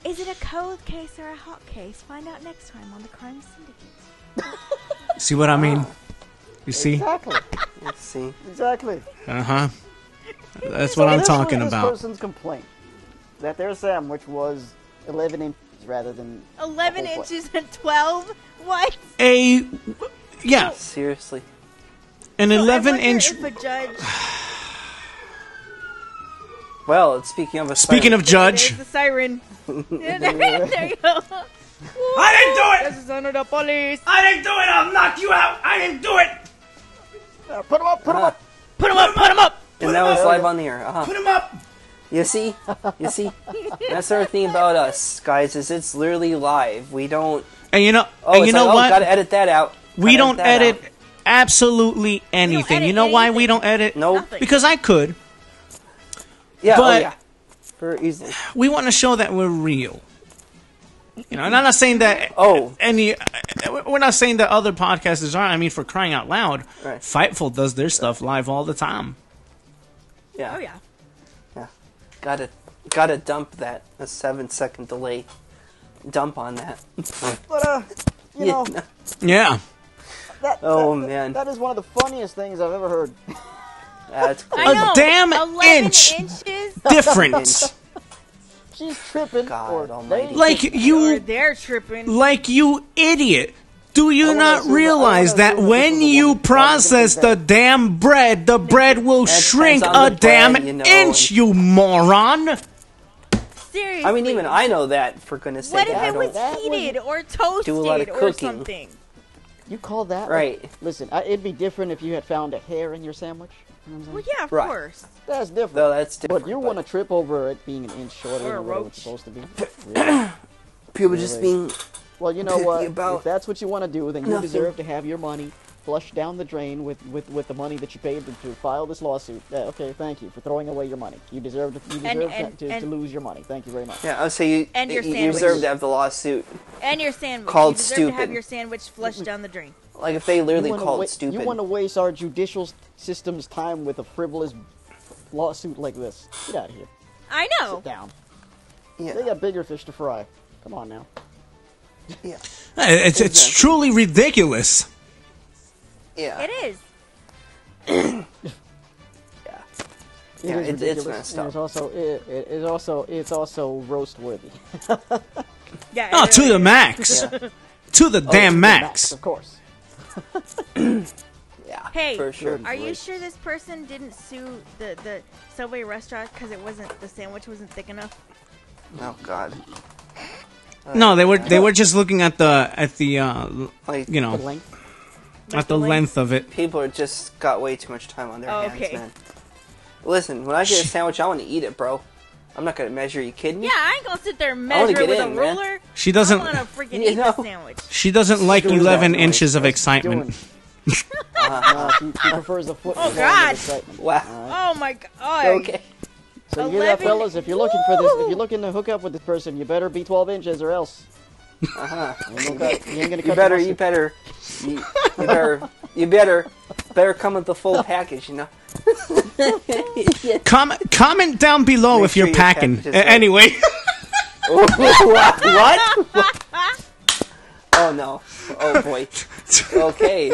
Is it a cold case or a hot case? Find out next time on the Crime Syndicate. See what I mean? You see? Exactly. Let's see. Exactly. Uh huh. That's what I'm This talking was about. This person's complaint that their sandwich was 11 inches rather than 11 a whole foot. inches and 12? What? Yeah, Seriously. an So I 11-inch. wonder if a judge... Well, speaking of a Speaking of judge, There's the siren. there you go. I didn't do it. This is under the police. I didn't do it. I'll knock you out. I didn't do it. Put him up! Put him up! Put him up, put him up. And that was live on the air. Put him up. You see? That's the thing about us, guys, is it's literally live. We don't... And you know, Oh, and it's you know like, what? Oh, gotta edit that out. We Gotta don't that edit out. absolutely anything. edit You know why we anything. don't edit? Nope. Nothing. Because I could. Yeah, But- oh yeah. Very easily. We want to show that we're real. You know, and I'm not saying that Oh. we're not saying that other podcasters aren't. I mean, for crying out loud, Right. Fightful does their stuff live all the time. Yeah. Oh, yeah. Gotta dump that. A 7-second delay. Dump on that. But, you know, Yeah. Oh, man. That is one of the funniest things I've ever heard. That's I crazy. know. damn 11 inch. inches? Difference. She's tripping. God or almighty. they- Like Or you, they're tripping. like you idiot. Do you wanna not assume- I realize wanna that assume that when this was a you woman. process Why would you the think damn bread, the bread will depends shrink on a the damn bread, you know, inch, and- you moron? Seriously. I mean, even I know that, for goodness What sake. if I it was don't... That heated or toasted do a lot of or cooking. something? You call that? Right. Listen, it'd be different if you had found a hair in your sandwich. You know what I'm Well, saying? yeah, of Right. course. That's different. Though that's different. But you want to trip over it being an inch shorter Or a than what it was roach. supposed to be? Really? People just Really? being... Well, you know what? About If that's what you want to do, then you nothing. deserve to have your money flushed down the drain with the money that you paid to file this lawsuit. Okay, thank you for throwing away your money. You deserve to lose your money. Thank you very much. Yeah, I would say you, And your you sandwich. deserve to have the lawsuit. And your sandwich. Called you deserve to have stupid. your sandwich flushed down the drain. Like, if they literally You wanna called wa- it stupid. You want to waste our judicial system's time with a frivolous lawsuit like this? Get out of here. I know. Sit down. Yeah. They got bigger fish to fry. Come on now. Yeah. It's Exactly. truly ridiculous. Yeah. It is. Yeah. It Yeah, is it's ridiculous, messed and up. it's also roast worthy. Yeah. Oh, it to really the is. max. Yeah. To the damn max. Of course. Yeah. Hey, For sure. are you sure this person didn't sue the Subway restaurant because the sandwich wasn't thick enough? Oh, God. No, they were just looking at the Like, you know, The length. at the length of it. people are just got way too much time on their Oh, hands, okay. man. Listen, when I get a sandwich, I want to eat it, bro. I'm not going to measure. You kidding me? Yeah, I ain't gonna sit there and wanna measure get with in, a man. ruler. She I doesn't. want to freaking You eat know. the sandwich. She doesn't like Doing 11 that inches of Doing. excitement. No, she prefers a foot. Oh, with God. excitement. Wow. Oh my god. Okay. So you hear that, 11 fellas? If you're looking for this, if Woo! you're looking to hook up with this person, you better be 12 inches or else. Uh-huh. You ain't gonna cut You the better, mustard. you better, you better come with the full package, you know? Comment down below Make if sure you're your packing. package is right. Anyway, What? Oh, no. Oh, boy. Okay.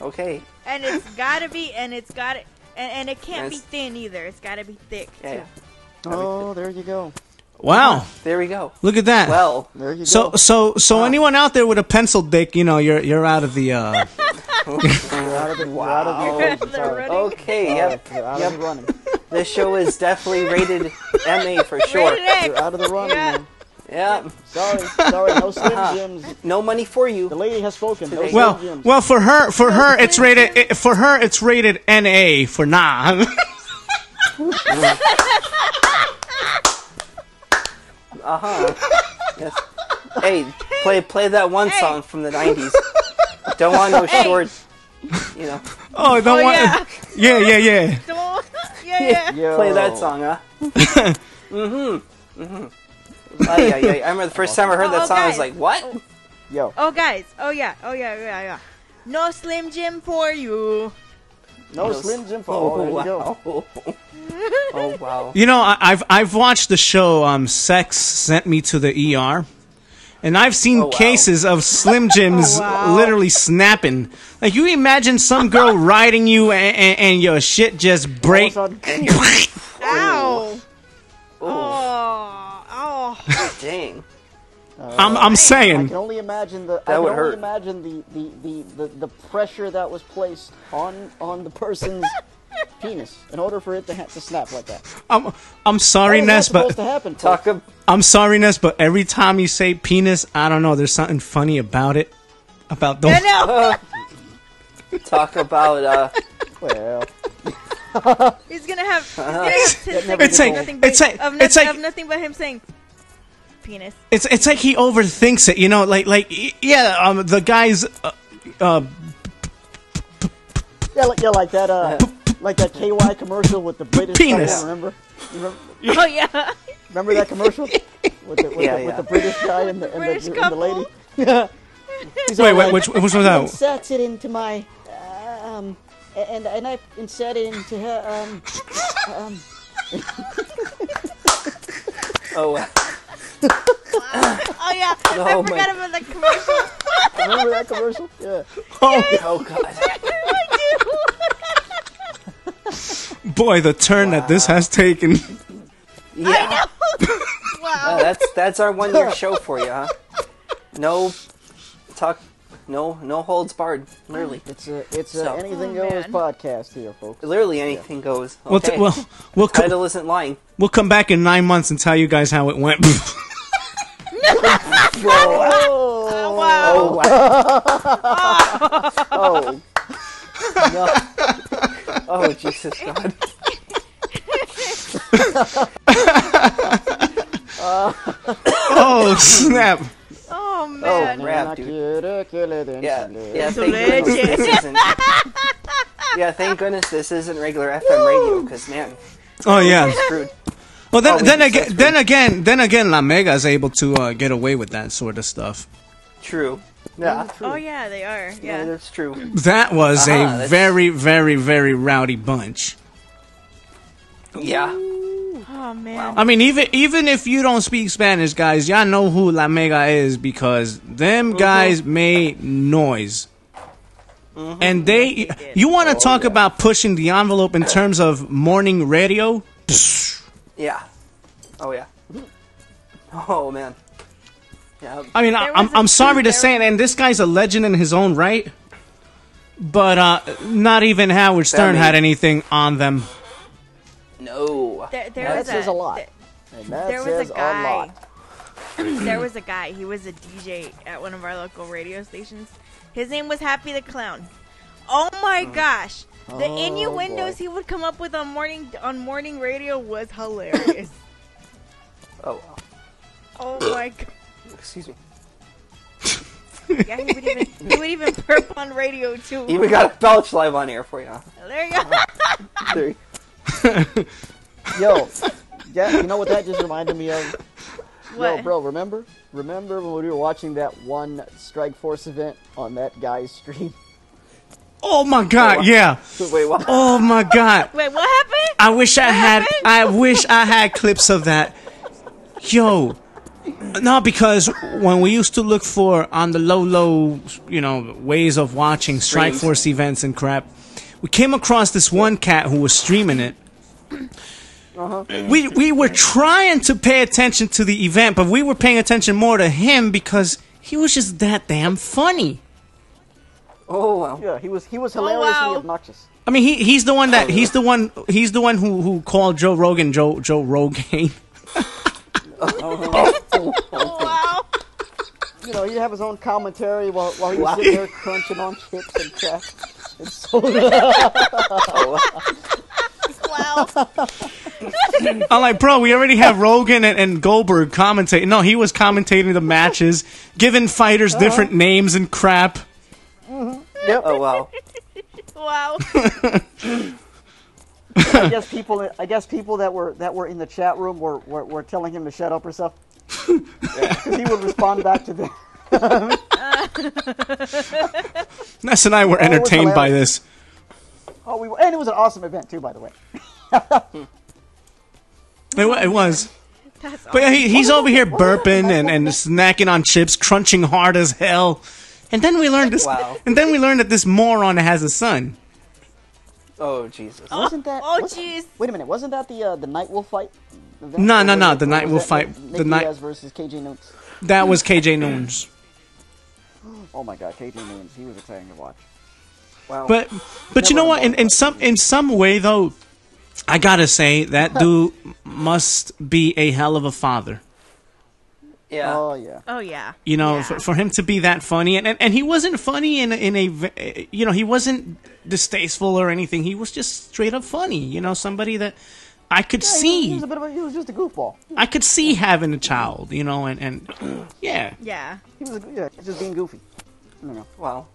Okay. And it's gotta be, and it can't be Yes. thin either. It's gotta be thick too. Yeah. Oh, there you go. wow, There we go. look at that. Well, There you So go. anyone out there with a pencil dick, you know, you're out of the. You're out of the, you're out of the equation. They're Sorry. running. okay, yep. You're out Yep. of the running. This show is definitely rated MA for sure. Rated X. You're out of the running, Yeah. man. Yeah. Sorry, no Slim Jims. No money for you. The lady has spoken. No Slim Well, Jims. well, for her, it's rated. For her, it's rated NA for nah. Yes. Hey, play that one Hey. song from the 90s. Don't want no short, you know. Oh, don't Oh want. yeah. Yeah, yeah, yeah. Don't. Yeah. Yo. Play that song, huh? I remember the first time I heard that song, I was guys. like, what? Yo. Oh, guys. Oh, yeah. No Slim Jim for you. No Slim Jim for there you go. Oh, wow. You know, I've watched the show Sex Sent Me to the ER, and I've seen cases of Slim Jims literally snapping. Like, you imagine some girl riding you and your shit just break. All of a sudden- Ow. Oh. Dang. I'm I saying. can only imagine the. That I would can only hurt. imagine the pressure that was placed on the person's penis in order for it to snap like that. I'm sorry, How is that Ness, supposed but to happen, folks? I'm sorry, Ness, but every time you say penis, I don't know. There's something funny about it. About those. I know. Talk about, Well, He's gonna have 10 It's seconds like- of nothing but, it's like- of, it's like- of nothing but him saying penis. It's like he overthinks it, you know. Like the guy's. like that KY commercial with the British Penis. guy, remember? Oh yeah. Remember that commercial with the British guy and the British and the couple. lady? Yeah. He's Wait, all like, which was I that? inserted it into my and I inserted it into her oh, wow. Oh yeah. Oh, I forgot about the commercial. remember that commercial? Yeah. Oh, God. Boy, the turn that this has taken. Yeah. Wow. That's our 1 year show for you, huh? No talk, no holds barred. Literally, It's a So- anything Oh, goes man. podcast here, folks. literally anything goes. Okay. We'll Title isn't lying. we'll come back in 9 months and tell you guys how it went. Oh, wow. Oh, wow. Oh, No. Oh, Jesus God. Oh snap! Oh man. Crap, dude. Yeah, It's a thank goodness legend. this isn't. Yeah, thank goodness this isn't regular FM radio, because man, Oh yeah. screwed. Well Oh, then we again, La Mega is able to get away with that sort of stuff. True. Yeah, Oh yeah, they are. yeah, Yeah. that's true. That was a that's- very, very, very rowdy bunch. Yeah. Oh man. I mean, even if you don't speak Spanish, guys, y'all know who La Mega is because them guys made noise. And you want to talk about pushing the envelope in terms of morning radio? Psh, Yeah. Oh yeah. Oh man. Yeah. I mean, There was I'm a- sorry to there- say it, and this guy's a legend in his own right. But not even Howard Stern had anything on them. No. There that was says a lot. And that There says was a a guy. lot. There was a guy. He was a DJ at one of our local radio stations. His name was Happy the Clown. Oh my gosh! The Oh, innuendos boy. he would come up with on morning radio was hilarious. Oh. Wow. Oh my god! Excuse me. Yeah, he would even burp on radio too. Even got a belch live on air for you. Huh? There you go. There you- Yo, yeah, you know what that just reminded me of? What? Yo, bro, remember when we were watching that one Strike Force event on that guy's stream? Oh my God! Yeah. Wait, what? Oh my God! Wait, what happened? I wish I had. happened? I wish I had clips of that. Yo, no, because when we used to look for on the low, ways of watching Strike Streams. Force events and crap, we came across this one cat who was streaming it. We were trying to pay attention to the event, but we were paying attention more to him because he was just that damn funny. Oh wow. Yeah, he was hilariously wow. obnoxious. I mean, he's the one that he's the one who called Joe Rogan Joe Rogan. Oh wow! You know, he'd have his own commentary while he was sitting there crunching on chips and crap. And so, Wow! I'm like, bro, we already have Rogan and Goldberg commentating. No, he was commentating the matches, giving fighters different names and crap. Oh wow. Wow! I guess people that were in the chat room were telling him to shut up or something. Because he would respond back to them. Ness and I were entertained by this. Oh, and it was an awesome event too, by the way. It was. That's But yeah, he's over here burping and snacking on chips, crunching hard as hell. And then we learned this. Wow. And then we learned that this moron has a son. Oh Jesus! Wasn't that? Oh, jeez. Wait a minute. Wasn't that the Night Wolf fight? No. The Night Wolf fight. Nick The night Diaz versus KJ Noons. that was KJ Noons. Oh my God, KJ Noons. He was exciting to watch. Wow. But you know what? In some way though, I gotta say that dude must be a hell of a father. yeah. Oh yeah. Oh, yeah. You know, Yeah. for him to be that funny, and he wasn't funny in a you know, he wasn't distasteful or anything. He was just straight up funny. You know, somebody that I could He see. was just a goofball. I could see having a child. You know, and yeah. Yeah. He was just being goofy. You know. Wow.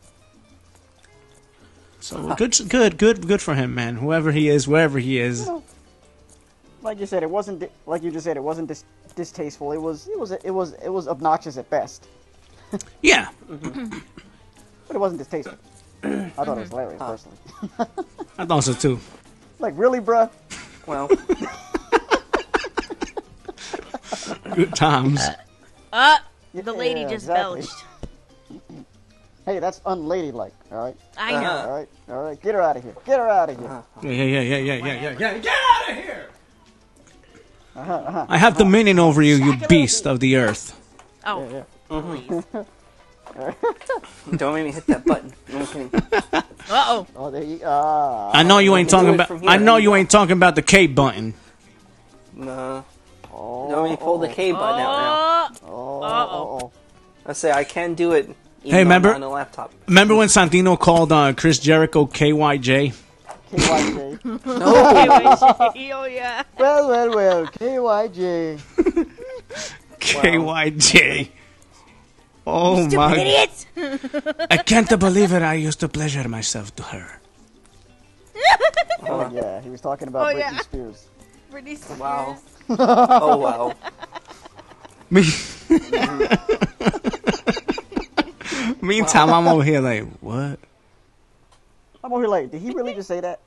So good for him, man. Whoever he is, wherever he is. Like you said, it wasn't like you just said. It wasn't distasteful. It was obnoxious at best, Yeah. but it wasn't distasteful. I thought it was hilarious personally. I thought so too. Like really, bruh? Well. Good times. The lady just exactly. belched. Hey, that's unladylike. All right. I know. All right. Get her out of here. Get her out of here. Yeah. Get out of here! I have dominion over you, you beast of the earth. Oh, Yeah. please. Don't make me hit that button. No kidding. Uh-oh. Oh, there you. I know you ain't talking do it about. from here. I know you ain't talking about the K button. No. Don't make me pull the K button out now. Oh. I say I can do it. Even Hey, remember- on the laptop. Remember when Santino called Chris Jericho KYJ? KYJ. Oh, yeah. well. KYJ. KYJ. Oh my! Idiot! I can't believe it. I used to pleasure myself to her. Oh yeah, he was talking about Oh, Britney yeah. Spears. Britney Spears. Wow. Oh wow. Meantime, I'm over here like, what? I'm over here like, did he really just say that?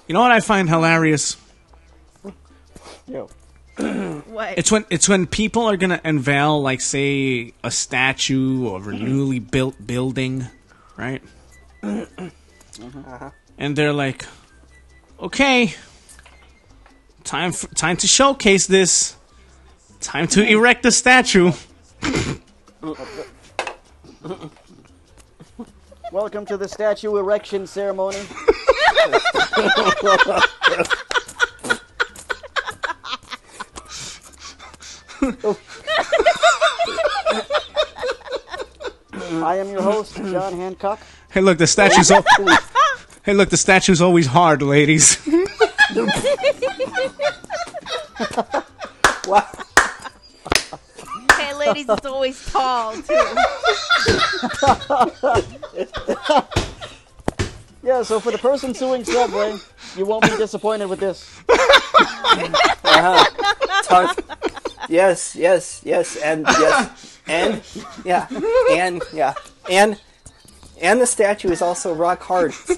You know what I find hilarious? Yo. What? It's when people are gonna unveil, like, say, a statue of a newly built building, right? And they're like, okay, time to showcase this. Time to erect a statue. Welcome to the statue erection ceremony. I am your host, John Hancock. Hey, look, the statue's always hard, ladies. Wow. Hey, ladies, it's always tall, too. Yeah, so for the person suing Subway, you won't be disappointed with this. Yes, and the statue is also rock hard. So.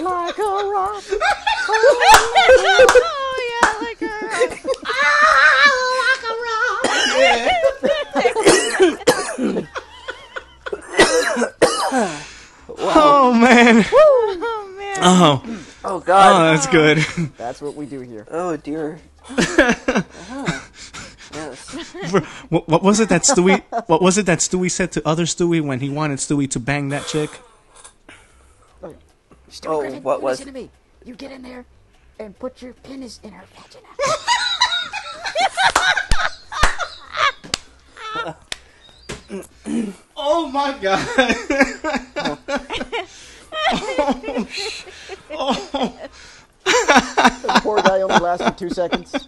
Like a rock. Oh, yeah, like a Oh, man. Oh, man. Oh, Oh God. that's good. That's what we do here. Oh dear. Yes. What was it that Stewie? What was it that Stewie said to other Stewie when he wanted Stewie to bang that chick? Oh, what was? Listen to me. You get in there and put your penis in her vagina. Oh my god! The poor guy only lasted 2 seconds.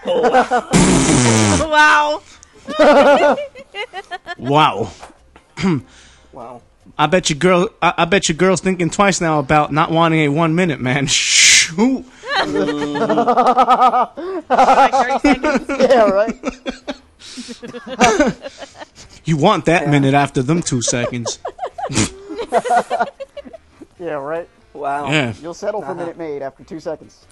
Wow. Wow. Wow. I bet you girls thinking twice now about not wanting a 1 minute, man. Shoot. Like 30 seconds. Yeah, right. You want that minute after them 2 seconds. Yeah, right. Wow. Yeah. You'll settle for Minute Maid after 2 seconds.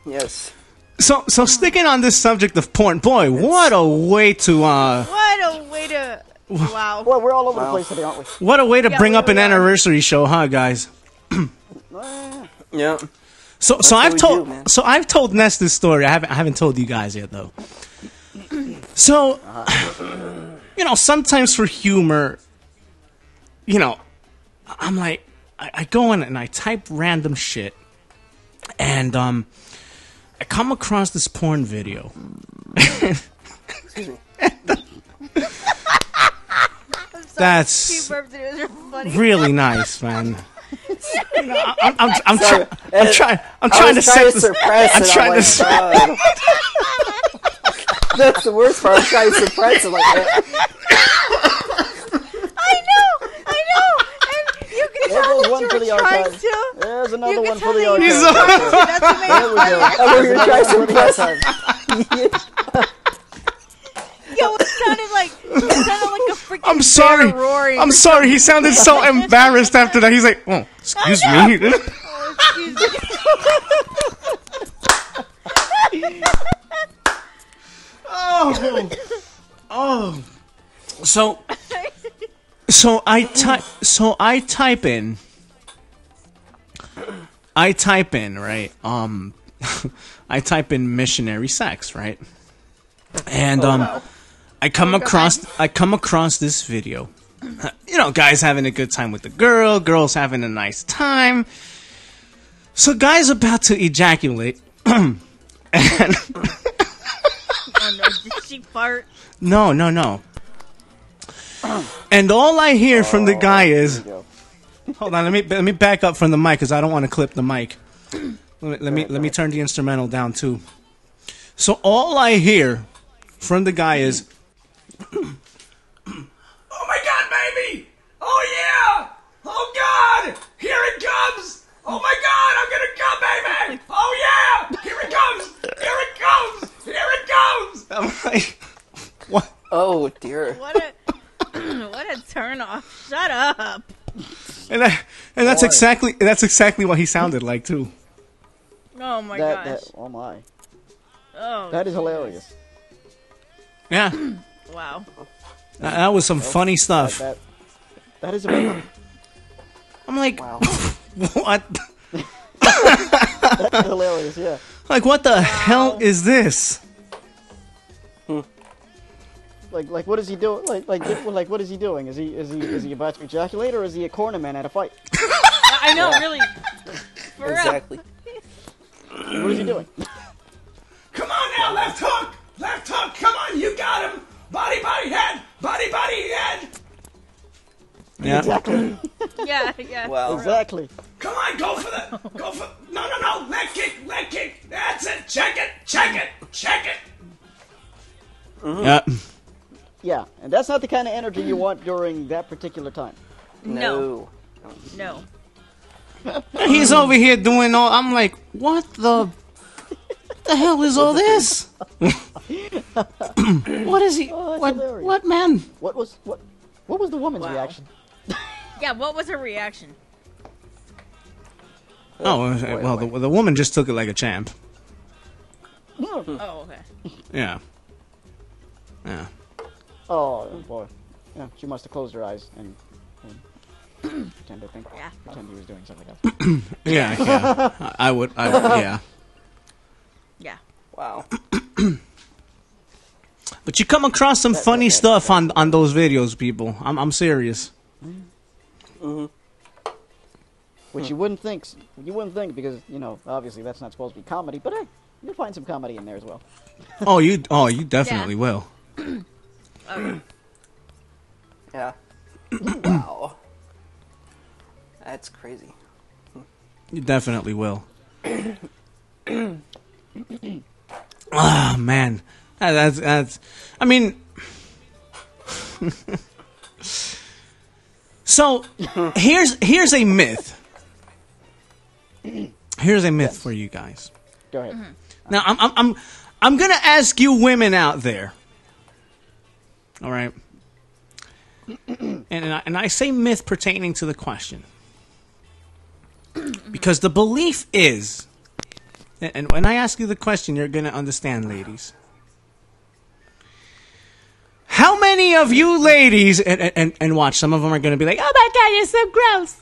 Yes. So sticking on this subject of porn, boy, what a way to What a way to. Wow. Boy, we're all over the place today, aren't we? what a way to Yeah, bring we up an really are. anniversary show, huh, guys? Yeah. So what I've we told do, man. so I've told Ness this story. I haven't told you guys yet though. So sometimes for humor, I'm like I go in and I type random shit, and I come across this porn video. Excuse me. That's Two burps and it was really funny. really nice, man. I'm Sorry. trying I to was set trying to this. suppress I'm it. trying to God. That's the worst part. I'm trying to suppress it. Like, I know. And you can There tell goes that one you for were the trying archives. to. There's another You can one for tell the that you were He's archives. trying to. That's There we amazing. go. I'm over here trying to For the suppress archives. Yo, it sounded like a freaking I'm sorry. bear roaring. I'm sorry. He sounded so embarrassed after that. He's like, "Oh, excuse me." Oh, excuse me. Oh. So I type in right. I type in missionary sex, right? And I come across this video. Guys having a good time with the girls having a nice time. So guy's about to ejaculate. And Oh no, did she fart? no. And all I hear from the guy is, There we go. hold on, let me back up from the mic because I don't want to clip the mic. Let me turn the instrumental down too. So all I hear from the guy is, "Oh my God, baby! Oh yeah! Oh God! Here it comes! Oh my God, I'm gonna come, baby! Oh yeah! Here it comes! Here it comes! Here it comes!" I'm like, what? Oh dear. What a turn off. Shut up. And that's exactly what he sounded like too. Oh my That, gosh. oh my. Oh. That is hilarious. Yeah, Wow. that was some funny stuff. That is amazing. I'm like, Wow. what? That's hilarious, yeah. Like, what the hell is this? Like what is he doing? Like what is he doing? Is he about to ejaculate, or is he a cornerman at a fight? I know, really. For real. Exactly. What is he doing? Come on now, left hook! Left hook! Come on, you got him! Body, head! Body, head! Yeah. Exactly. Yeah. Wow. Exactly. Come on, go for no, leg kick! That's it! Check it! Yeah. Yeah, and that's not the kind of energy you want during that particular time. No. He's over here doing all. I'm like, what the hell is all this? What is he? Oh, that's hilarious. What man? What was the woman's Wow. reaction? Yeah, what was her reaction? Oh, well, the woman just took it like a champ. Oh, okay. Yeah. Oh boy. Yeah, she must have closed her eyes and pretend he was doing something else. Yeah. I would. Yeah. Yeah. Wow. But you come across some funny stuff on those videos, people. I'm serious. Which you wouldn't think because obviously that's not supposed to be comedy, but hey, you'll find some comedy in there as well. Oh, you definitely will. Okay. Yeah. Wow. That's crazy. You definitely will. Ah, man. That's. I mean, So here's a myth. Here's a myth for you guys. Go ahead. Now I'm gonna ask you women out there. All right. And I say myth pertaining to the question. Because the belief is, and when I ask you the question, you're going to understand, ladies. How many of you ladies, and watch, some of them are going to be like, oh my God, you're so gross.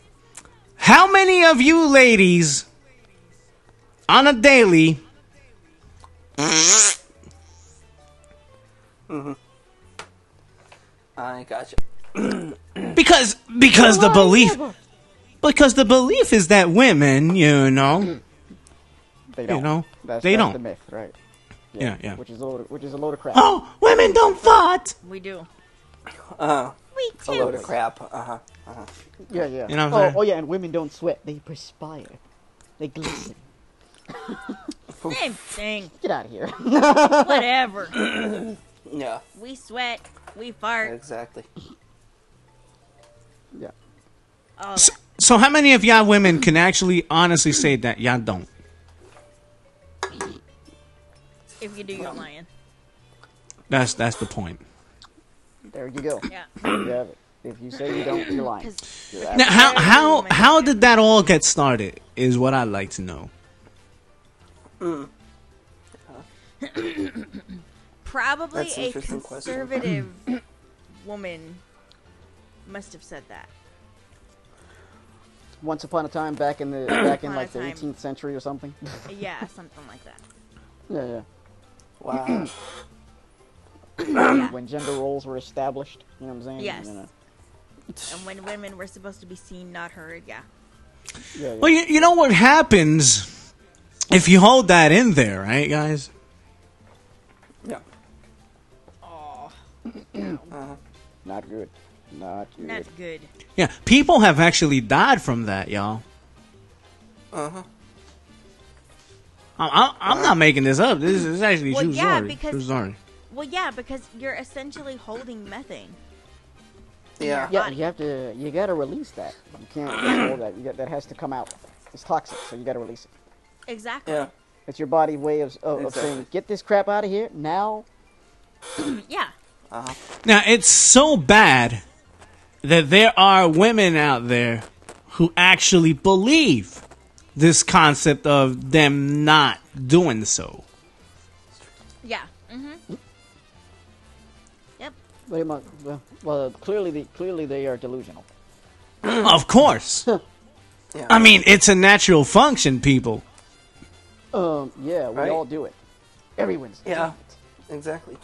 How many of you ladies on a daily I gotcha. because the belief is that women, They don't. You know, that's they don't. the myth, right? Yeah. Which is a load of crap. Oh, women don't fart. We do. We We a too. load of crap. Yeah. You know what I'm saying? Oh, yeah, and women don't sweat. They perspire. They glisten. Same thing. Get out of here. Whatever. Yeah, We sweat. We fart. exactly. Yeah. All that. So how many of y'all women can actually honestly say that y'all don't? If you do, you're lying. That's the point. There you go. Yeah. You have it. If you say you don't, you're lying. 'Cause You're Now, absolutely- how did that all get started? Is what I'd like to know. probably That's an a interesting question. conservative woman must have said that. Once upon a time, back in the upon a like the time. 18th century or something. Yeah, something like that. Yeah. Wow. Yeah. When gender roles were established, you know what I'm saying? Yes. You know. And when women were supposed to be seen, not heard. Yeah. Yeah. Well, you know what happens if you hold that in there, right, guys? Yeah. Oh, Not good. Not good. not good. Yeah, people have actually died from that, y'all. I'm not making this up. This is actually Well, true yeah, story. because- True story. Well, yeah, because you're essentially holding methane. Yeah. Yeah, you gotta release that. You can't control that. That has to come out. It's toxic, so you gotta release it. Exactly. Yeah. It's your body way of Exactly. saying, get this crap out of here now. Yeah. Now, it's so bad that there are women out there who actually believe this concept of them not doing so. Yeah. Mm-hmm. Yep. Well, clearly they are delusional. Of course. Yeah. I mean, it's a natural function, people. Yeah, we Right? all do it. Everyone's doing Yeah. it. Exactly.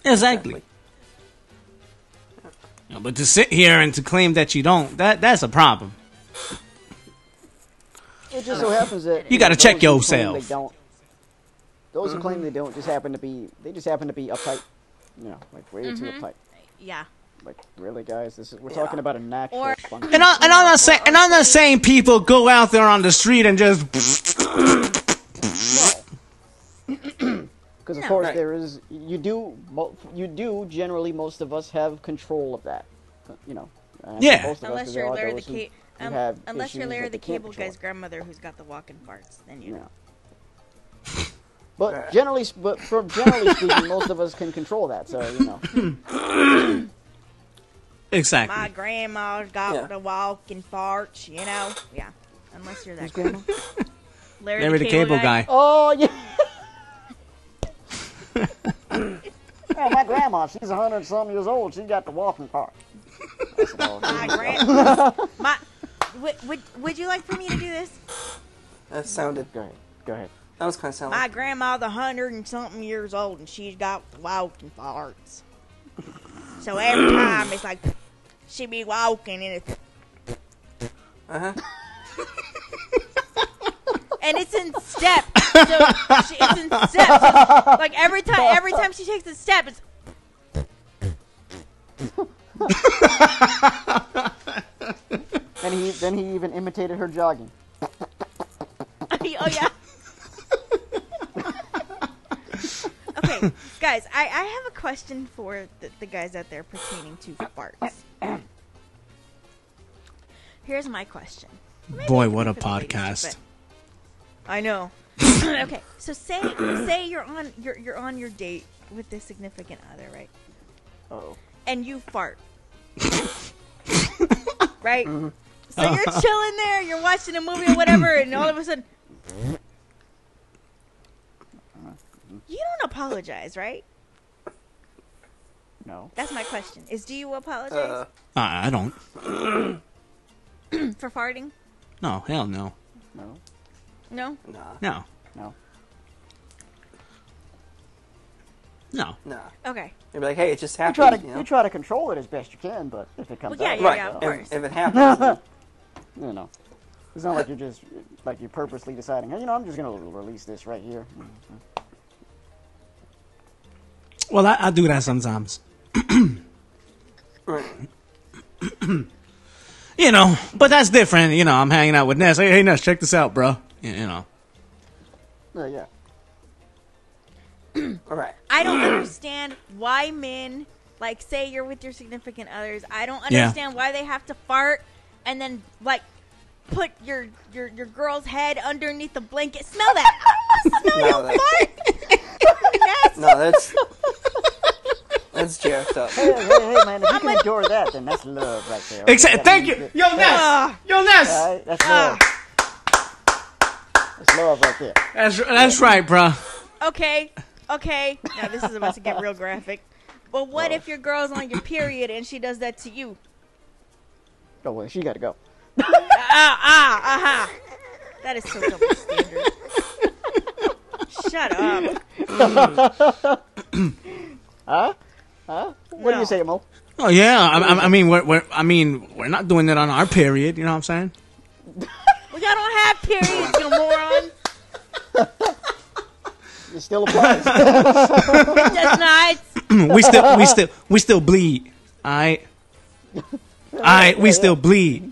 Exactly. Yeah, but to sit here and to claim that you don't, that's a problem. It just so happens that You gotta those check who claim yourself. They don't. Those who claim they don't just happen to be uptight. You know, like way too uptight. Yeah. Like, really, guys, we're talking about a natural Or- function. And I'm not saying people go out there on the street and just. Because of No. course Right. there is, you do generally, most of us have control of that. You know. And Yeah. most of us, Unless there you're are Larry the those who Cable. have Unless you're issues Larry that the they can't Cable control. Guy's grandmother who's got the walking farts, then you know. But generally speaking, most of us can control that. So you know. Exactly. My grandma's got Yeah. the walking farts, you know. Yeah. Unless you're that Who's guy. grandma? Larry the Cable Guy. Oh yeah. Yeah, my grandma, she's 100-some years old. She got the walking part. My grandma. Would you like for me to do this? That sounded. Go ahead. That was kind of sound. My grandma's 100-something years old, and she's got the walking farts. So every time it's like she be walking and it's and it's in step. So it's in step. So like every time she takes a step, it's Then he even imitated her jogging. oh yeah. Okay, guys, I have a question for the guys out there pertaining to farts. Here's my question. Maybe Boy, it could what be a for the ladies, podcast. but- I know. Okay, so say you're on your date with this significant other, right? Oh. And you fart. Right? So you're chilling there, you're watching a movie or whatever, and all of a sudden you don't apologize, right? No. That's my question. Do you apologize I don't. for farting? No, hell no. No. No? Nah. No. No. No. Nah. Okay. You'd be like, hey, it just You happened. try to control it as best you can, but if it comes Well, yeah, out, yeah, Right. yeah, of well, course. If it happens, you know, it's not like you're just like you're purposely deciding, hey, I'm just gonna release this right here. Well, I do that sometimes. right. But that's different. I'm hanging out with Ness. Hey, Ness, check this out, bro. Yeah. All right. I don't understand why men, like, say you're with your significant others. I don't Yeah. understand why they have to fart and then, like, put your girl's head underneath the blanket. Smell that. Smell your fart. Nasty. No, that's jacked up. Hey, man, if you can endure that, then that's love right there. Okay? Thank you. Yo, Ness. Yo, Ness. All right, that's love. That's love right there. That's right, bro. Okay. Now this is about to get real graphic. But what if your girl's on your period and she does that to you? Oh, well, she got to go. That is so double standard. Shut up. Huh? What do No. you say, Mo? Oh yeah. I mean, we're not doing it on our period. You know what I'm saying? Well, y'all don't have periods, you moron. It still applies. It does not. we still bleed. All right. We still bleed.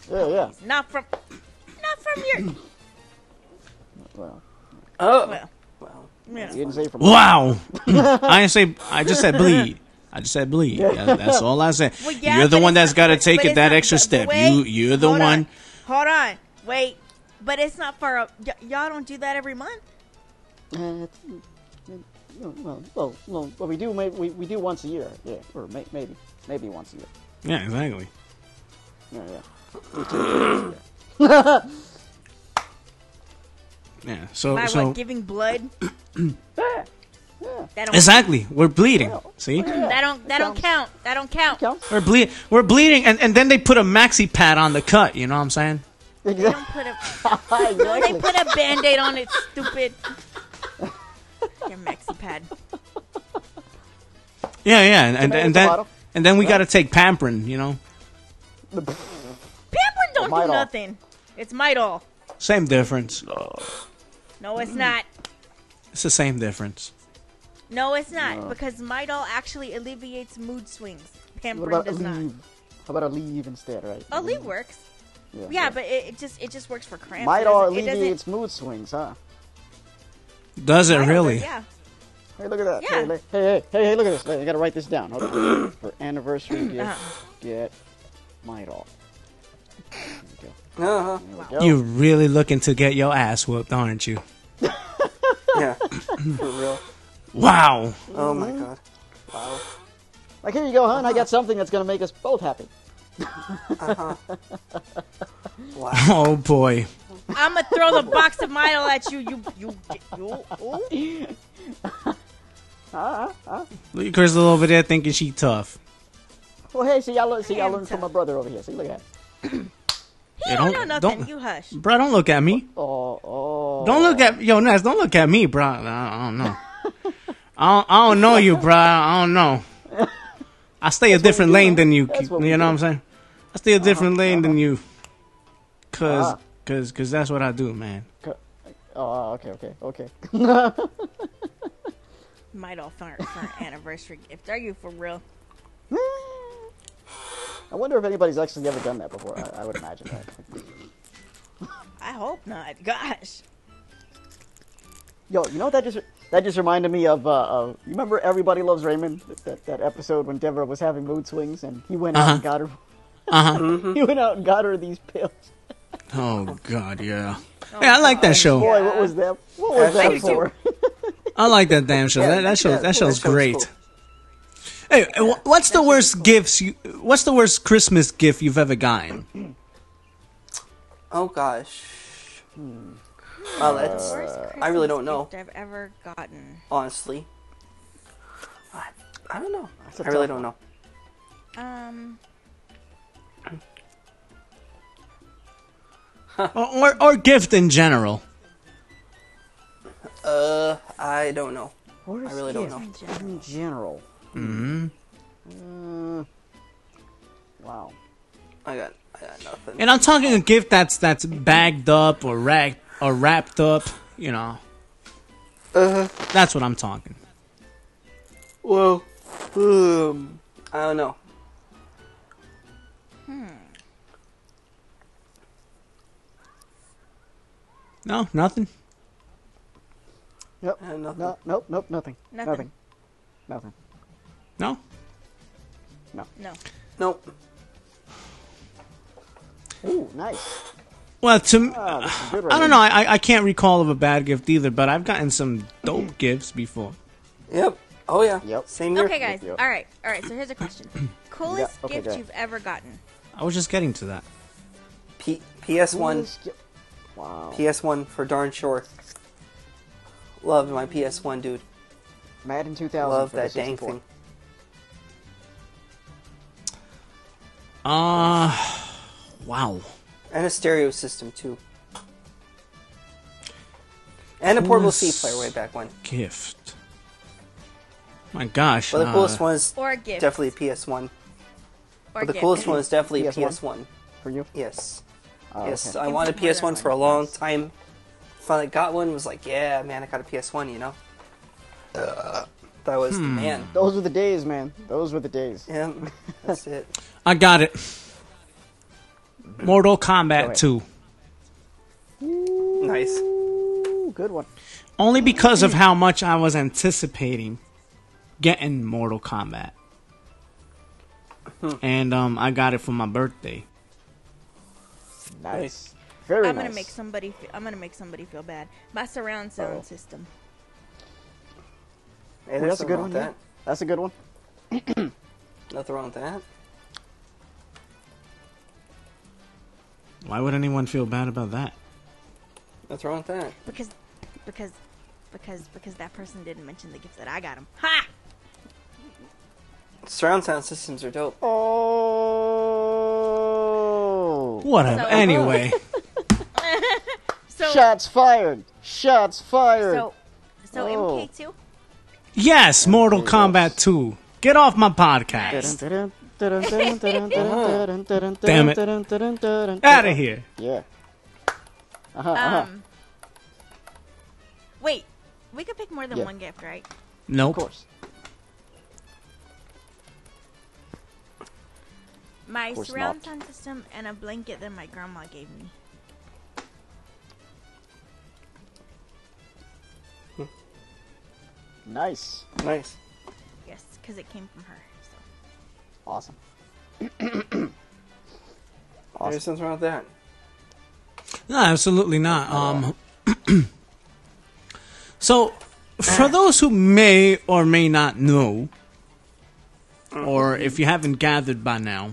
yeah. Not from your. Oh. Well, Well. yeah. You didn't say from. Wow. I just said bleed. I just said bleed. That's all I said. Well, yeah, You're the but one it's that's not- got to but take it it's that not- extra but step. wait, You're the hold one. on. Hold on. Wait. But it's not for y'all don't do that every month? Well, we do. We do once a year. Yeah, or maybe once a year. Yeah, exactly. Yeah. Yeah. So By what, giving blood? Yeah. That don't exactly. We're bleeding. See? that don't count. That don't count. Counts. We're bleeding, and then they put a maxi pad on the cut. You know what I'm saying? They don't put a Exactly. they put a band-aid on it, stupid. Your maxi pad. Yeah, and then we Yeah. got to take Pamprin. Pamprin don't do Midol. nothing. It's Midol. Same difference. No, it's not. It's the same difference. No, it's not. Because Midol actually alleviates mood swings. What Pamprin about does not. Aleve? How about Aleve instead, right? Aleve works. Yeah, but it just works for cramps. Midol It doesn't- alleviates mood swings, huh? Does it Midol really? does, yeah. Hey, look at that. Yeah. Hey, look at this. I gotta write this down. Hold on. For anniversary gift, get Midol. Uh-huh. There we go. You really looking to get your ass whooped, aren't you? Yeah. For real. Wow. Oh my god. Wow. Like, here you go, hon. I got something that's gonna make us both happy. Wow. Oh boy. I'm gonna throw the box of Midol at you. You. Look at Crystal over there thinking she tough. Well, hey, see, y'all learned from my brother over here. See, look at that. He don't know nothing. You hush. Bro, don't look at me. Oh. Don't look at Ness. Don't look at me, bro. I don't know. I don't know you, bro. I don't know. I stay a different lane than you. That's what You we know what do. I'm saying? I stay a different lane than you. Cause that's what I do, man. Oh, okay. Midol for an anniversary gift. Are you for real? I wonder if anybody's actually ever done that before. I would imagine that. I hope not. Gosh. Yo, you know what that just That just reminded me of you remember Everybody Loves Raymond? That episode when Deborah was having mood swings and he went out and got her. He went out and got her these pills. Oh God, yeah. Yeah, I like that show. Boy, what was that? What was that for? I like that damn show. That show's great. Cool. Hey, what's the worst What's the worst Christmas gift you've ever gotten? Oh gosh. Well, that's Worst I really don't Christmas know. gift I've ever gotten. honestly. I don't know. That's a I really tough don't know. Or gift in general. I don't know. Worst I really don't gift know. in general. Wow. I got nothing. And I'm talking a gift that's bagged up or wrapped up. You know. That's what I'm talking. Well, I don't know. No, nothing. Yep. Nothing. No, nope. Nothing. Nothing. Nothing. No. No. Nope. Ooh, nice. Well, This is good right I don't here. know. I can't recall of a bad gift either, but I've gotten some dope gifts before. Yep. Oh yeah. Yep. Same here. Okay, guys. Yep. All right. So here's a question: coolest okay, gift go ahead. you've ever gotten? I was just getting to that. PS1. Coolest gi- Wow. PS1 for darn sure. Love my PS1, dude. Madden 2000. Love for the that dang 64. thing. Wow. And a stereo system too. And a portable C Coolest player way back when. Gift. My gosh. But the coolest one is Or a gift? definitely a PS1. Or But the gift. coolest one is definitely a PS1? PS1. For you? Yes. Oh, Yes, okay. I wanted a More than PS1 for a one, long yes. time. Finally got one. Was like, yeah, man, I got a PS1. You know. That was the man. Those were the days, man. Those were the days. Yeah, that's it. I got it. Mortal Go Kombat ahead. 2. Nice. Ooh, good one. Only because of how much I was anticipating getting Mortal Kombat. And I got it for my birthday. Nice. Very I'm nice. gonna make somebody. I'm gonna make somebody feel bad. My surround sound system. Hey, Ooh, there's that's a good nothing one. wrong Yeah. with That's a good one. that. Nothing wrong with that. Why would anyone feel bad about that? Nothing wrong with that. Because that person didn't mention the gift that I got him. Ha! Surround sound systems are dope. Oh. Whatever. So- Anyway. So Shots fired. Shots fired. so Oh. MK2. Yes, Mortal Kombat 2. Get off my podcast. Damn it. Out of here. Yeah. Wait, we could pick more than Yeah. one gift, right? Of Nope. course. My course surround not. sound system and a blanket that my grandma gave me. Nice. Nice. Yes, because it came from her. So. Awesome. There's nothing wrong with that. No, absolutely not. So, for those who may or may not know, or if you haven't gathered by now,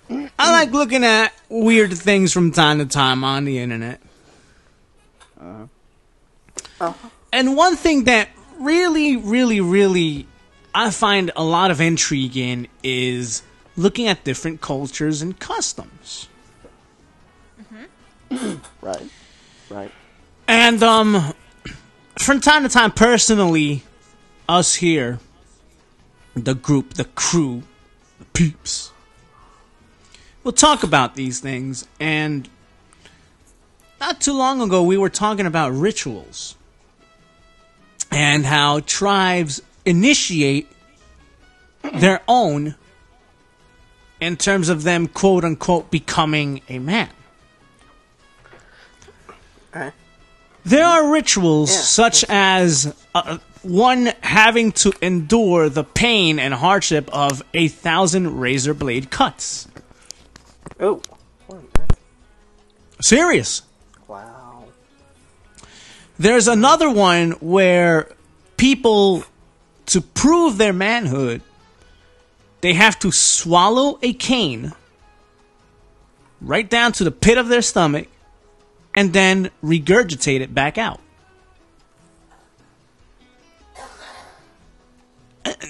I like looking at weird things from time to time on the internet. And one thing that really, I find a lot of intrigue in is looking at different cultures and customs. Right. Right. And from time to time, personally, us here, the group, the crew, the Peeps, we'll talk about these things. And not too long ago, we were talking about rituals and how tribes initiate their own in terms of them, quote unquote, becoming a man. Okay. There are rituals Yeah. such as one having to endure the pain and hardship of 1,000 razor blade cuts. Oh. What on earth? Serious. Wow. There's another one where people, to prove their manhood, they have to swallow a cane right down to the pit of their stomach and then regurgitate it back out.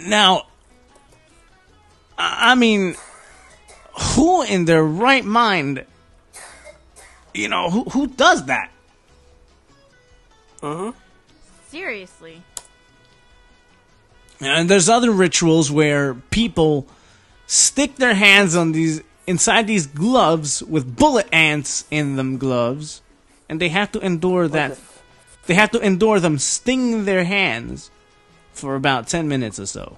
Now, I mean, who in their right mind, who does that? Seriously. And there's other rituals where people stick their hands inside these gloves with bullet ants in them gloves, and they have to endure that. They have to endure them sting their hands for about 10 minutes or so.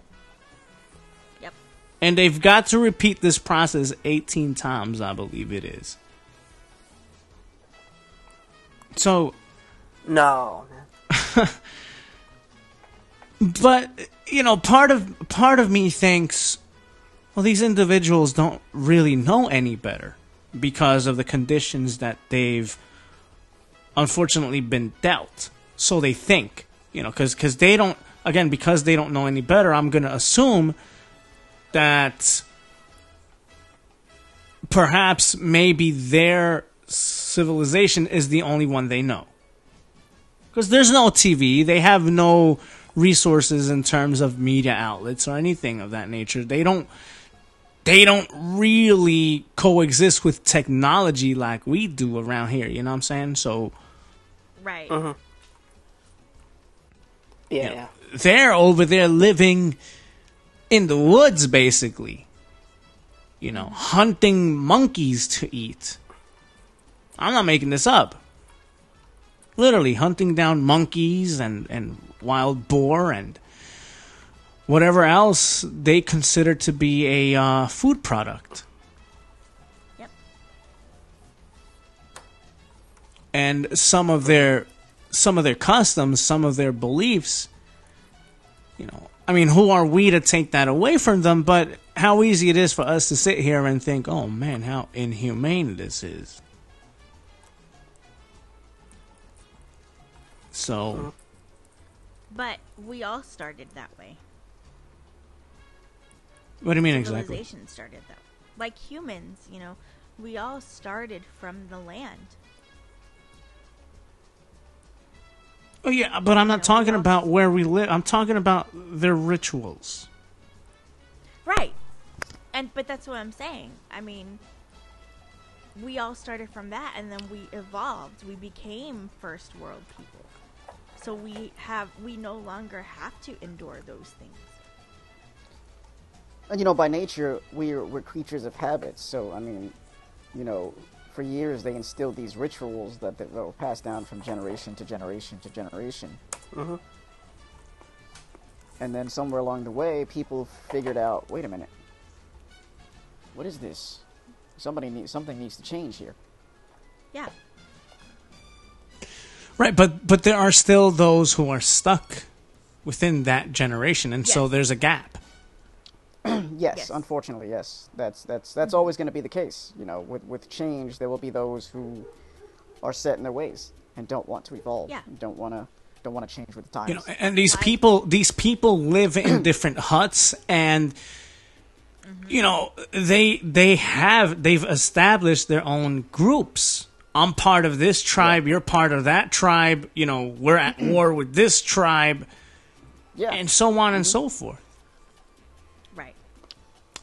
Yep. And they've got to repeat this process 18 times, I believe it is. So, No. but part of me thinks, well, these individuals don't really know any better because of the conditions that they've unfortunately been dealt. So they think, because they don't, again, because they don't know any better, I'm going to assume that perhaps maybe their civilization is the only one they know. Because there's no TV, they have no resources in terms of media outlets or anything of that nature. They don't really coexist with technology like we do around here, you know what I'm saying? So Right. Yeah. they're over there living in the woods, basically. Hunting monkeys to eat. I'm not making this up. Literally hunting down monkeys and wild boar and whatever else they consider to be a food product. Yep. And some of their customs, some of their beliefs, I mean, who are we to take that away from them? But how easy it is for us to sit here and think, oh man, how inhumane this is. So, But we all started that way. what do you mean exactly? Civilization started that way. Like humans, we all started from the land. Oh yeah, but I'm not talking about where we live. I'm talking about their rituals. Right. But that's what I'm saying. I mean, we all started from that, and then we evolved. We became first world people. So we no longer have to endure those things. And by nature, we're creatures of habits. So I mean, for years they instilled these rituals that were passed down from generation to generation to generation. And then somewhere along the way, people figured out, wait a minute, what is this? Something needs to change here. Yeah. Right, but there are still those who are stuck within that generation, and so Yes. there's a gap. Yes, unfortunately, yes. That's always going to be the case. With change, there will be those who are set in their ways and don't want to evolve. Yeah. And don't want to change with the times. And these people live in different huts, and they've established their own groups. I'm part of this tribe, you're part of that tribe, we're at war with this tribe, and so on and so forth. Right.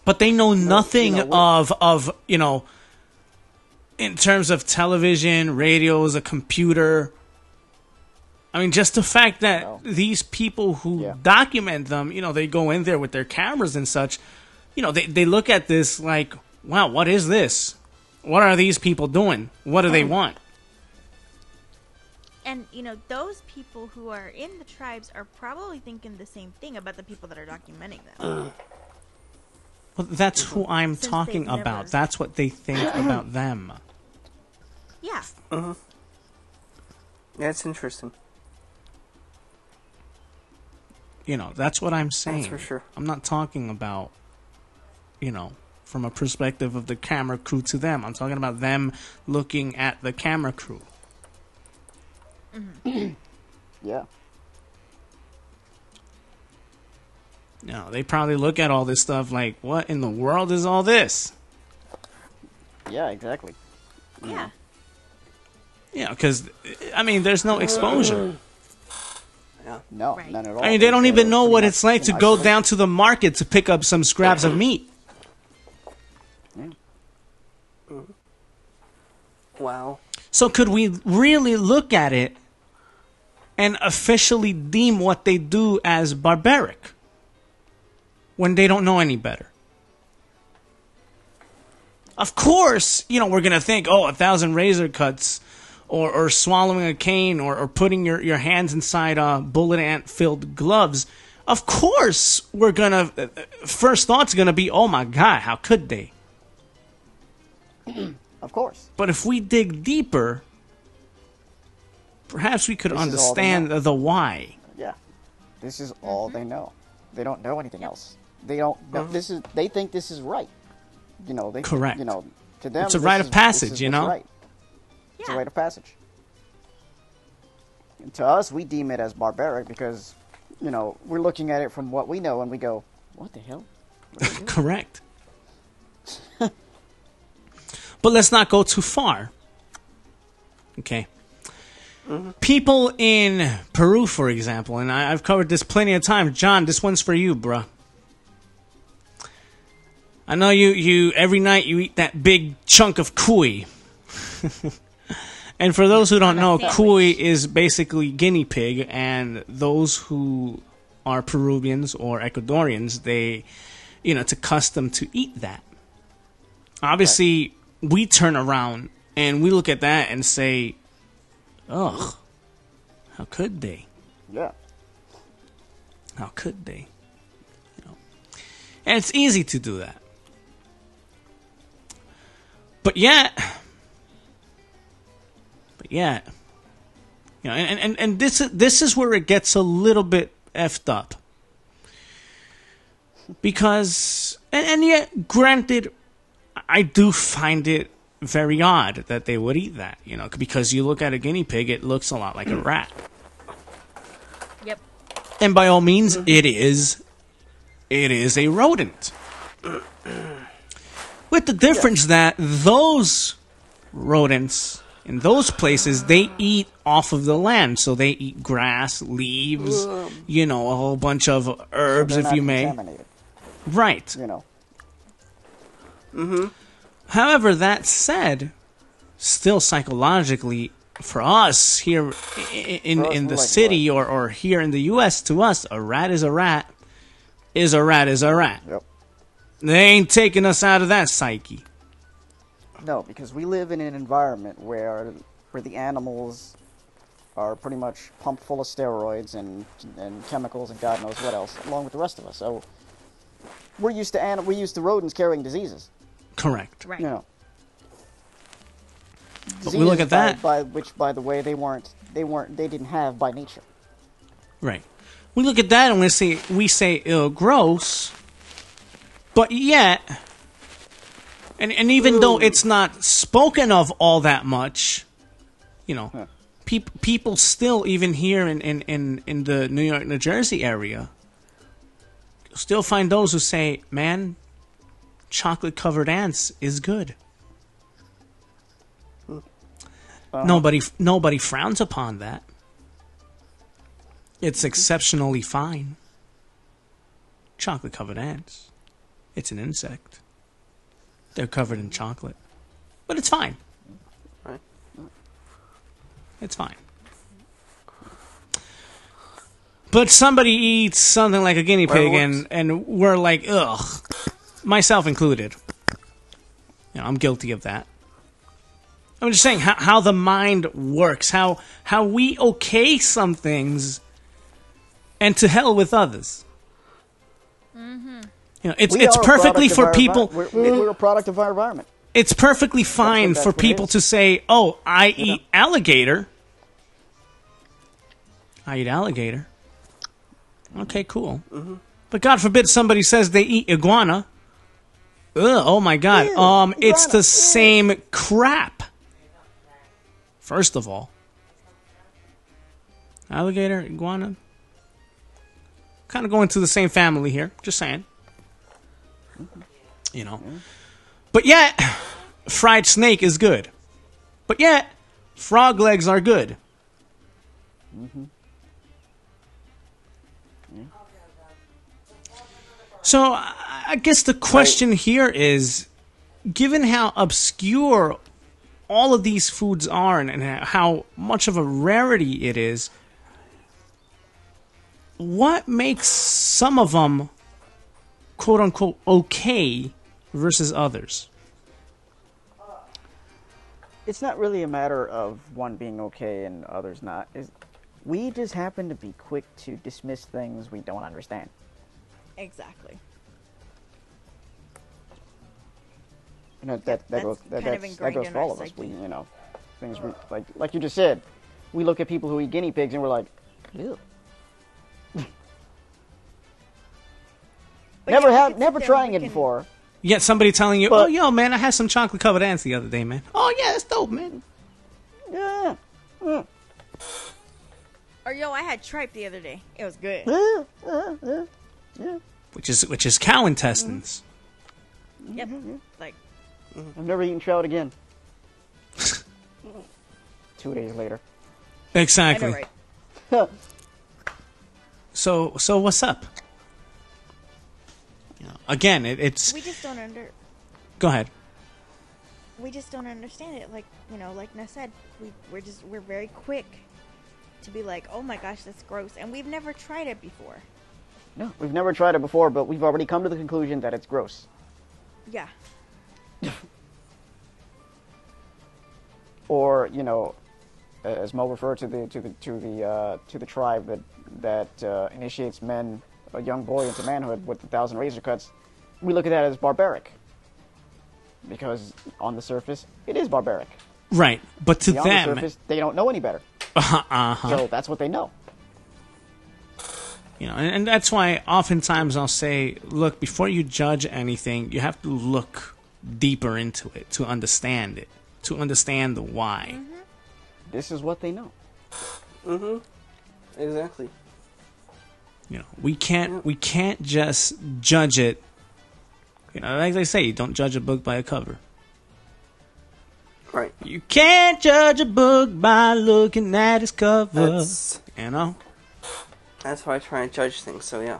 But they know nothing of in terms of television, radios, a computer. I mean, just the fact that these people who document them, they go in there with their cameras and such, they look at this like, wow, what is this? What are these people doing? What do they want? And, those people who are in the tribes are probably thinking the same thing about the people that are documenting them. Well, that's who I'm Since talking they've about. never- That's what they think about them. Yeah. Yeah, it's interesting. You know, that's what I'm saying. That's for sure. I'm not talking about, you know, from a perspective of the camera crew to them. I'm talking about them looking at the camera crew. Yeah. You know, they probably look at all this stuff like, what in the world is all this? Yeah, exactly. Yeah. You know, because, I mean, there's no exposure. No, Right. none at all. I mean, they don't even know Pretty what much it's like to in go isolation. down to the market to pick up some scraps of meat. Wow. So could we really look at it and officially deem what they do as barbaric when they don't know any better? Of course, you know, we're going to think, 1,000 razor cuts or swallowing a cane or putting your hands inside bullet ant-filled gloves. Of course, we're going to... first thought's going to be, oh my God, how could they? Of course. But if we dig deeper, perhaps we could This is all they understand the why. Yeah. This is all they know. They don't know anything else. They don't know. They think this is right. You know, Correct. You know, to them It's a this rite of is- passage, this is you what's know? Right. It's a Yeah. rite of passage. And to us, we deem it as barbaric because, you know, we're looking at it from what we know and we go, what the hell? Correct. But let's not go too far. Okay. People in Peru, for example, and I've covered this plenty of times. John, this one's for you, bruh. I know you every night you eat that big chunk of cuy. And for those who don't know, cuy is basically guinea pig, and those who are Peruvians or Ecuadorians, they, you know, it's a custom to eat that. Obviously, we turn around and we look at that and say, ugh, how could they? Yeah. How could they? You know, and it's easy to do that. But yet, you know, and this is where it gets a little bit effed up. Because, and yet, granted, I do find it very odd that they would eat that, you know, because you look at a guinea pig, it looks a lot like a rat. Yep. And by all means, it is a rodent. With the difference that those rodents in those places, they eat off of the land. So they eat grass, leaves, you know, a whole bunch of herbs, They're if not you may. contaminated, Right. you know. However, that said, still psychologically, for us here in For us, the we're like, city or here in the U.S., to us, a rat is a rat is a rat is a rat. Yep. They ain't taking us out of that psyche. No, because we live in an environment where the animals are pretty much pumped full of steroids and chemicals and God knows what else, along with the rest of us. So we're used to rodents carrying diseases. Correct. Right. You know. But we look at that. which, by the way, they didn't have by nature. Right. We look at that and we say, ew, gross. But yet, and even though it's not spoken of all that much, you know, people still, even here in the New York, New Jersey area, still find those who say, man, chocolate-covered ants is good. Nobody frowns upon that. It's exceptionally fine. Chocolate-covered ants. It's an insect. They're covered in chocolate. But it's fine. Right. It's fine. But somebody eats something like a guinea pig and we're like, ugh. Myself included. You know, I'm guilty of that. I'm just saying how the mind works, how we okay some things, and to hell with others. You know, it's We are a perfectly product of for our people. we're a product of our environment. It's perfectly fine that's for what it people is. to say, "Oh, I eat alligator," I eat alligator. Okay, cool. But God forbid somebody says they eat iguana. Ugh, oh my God. It's the same crap. First of all. Alligator, iguana. Kind of going to the same family here. Just saying. You know. But yet, fried snake is good. But yet, frog legs are good. So, I guess the question here is, given how obscure all of these foods are and how much of a rarity it is, what makes some of them, quote-unquote, okay versus others? It's not really a matter of one being okay and others not. We just happen to be quick to dismiss things we don't understand. Exactly. You know, that goes ingrained in for all our of us. psyche. We, things like you just said. We look at people who eat guinea pigs and we're like, ew. But yeah, we could sit never there trying and it before. You get somebody telling you, But- oh, yo, man, I had some chocolate-covered ants the other day, man. Oh, yeah, that's dope, man. Yeah. Or yo, I had tripe the other day. It was good. Yeah. Which is cow intestines. Yep. Like, I've never eaten trout again. 2 days later. Exactly. I know, right? So what's up? Again, it's... We just don't Go ahead. we just don't understand it. Like, like Ness said, we're very quick to be like, oh my gosh, that's gross, and we've never tried it before. No, we've never tried it before, but we've already come to the conclusion that it's gross. Yeah. Or, as Mo referred to the tribe that initiates a young boy into manhood with 1,000 razor cuts, we look at that as barbaric. Because on the surface, it is barbaric. Right, but to Beyond them... the surface, they don't know any better. So that's what they know. And that's why oftentimes I'll say, look, before you judge anything, you have to look deeper into it to understand it, to understand the why. Mm-hmm. This is what they know. Exactly. We can't just judge it. Like they say, don't judge a book by a cover. Right. You can't judge a book by looking at its cover. That's why I try and judge things. So yeah.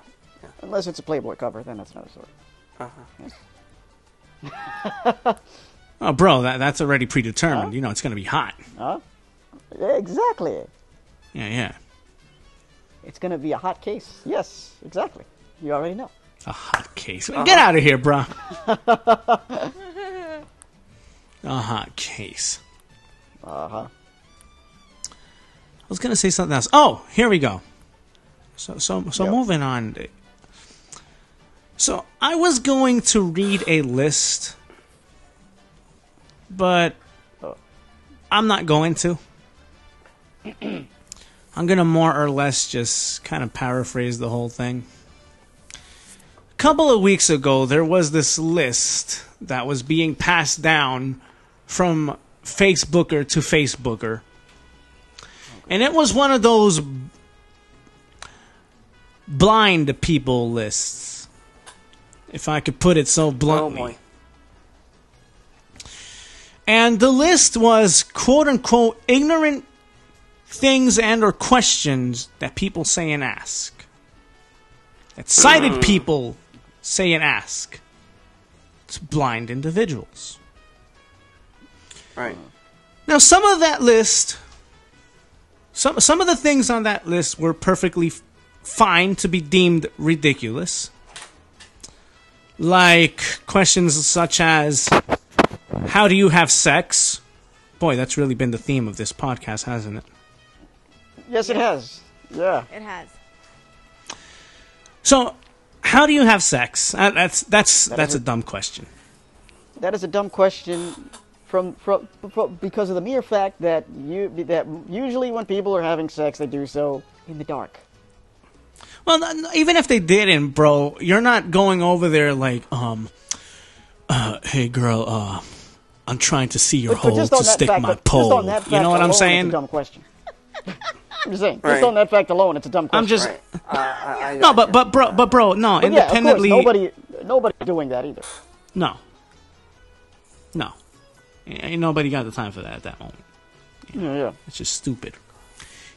Unless it's a Playboy cover, then that's another story. Oh, bro, that's already predetermined. It's going to be hot. Huh? Yeah, exactly. Yeah. It's going to be a hot case. Yes, exactly. You already know. A hot case. Get out of here, bro. A hot case. Uh-huh. I was going to say something else. Oh, here we go. So moving on. So I was going to read a list, but I'm not going to. I'm going to more or less just kind of paraphrase the whole thing. A couple of weeks ago, there was this list that was being passed down from Facebooker to Facebooker. And it was one of those blind people lists, if I could put it so bluntly. Oh boy. And the list was quote-unquote ignorant things and or questions that people say and ask. That sighted people say and ask. It's blind individuals. Right. Now, some of that list, some of the things on that list were perfectly fine to be deemed ridiculous. Like questions such as, how do you have sex? Boy, that's really been the theme of this podcast, hasn't it? Yes, it has. Yeah. It has. So, how do you have sex? That's a dumb question. That is a dumb question because of the mere fact that usually when people are having sex, they do so in the dark. Well, even if they didn't, bro, you're not going over there like, hey girl, I'm trying to see your hole to stick my pole. You know what I'm saying? It's a dumb question. I'm just saying. Just on that fact alone, it's a dumb question. I'm just I no, but bro, no, But independently, yeah, of course, nobody doing that either. no, ain't nobody got the time for that at that moment. Yeah. It's just stupid.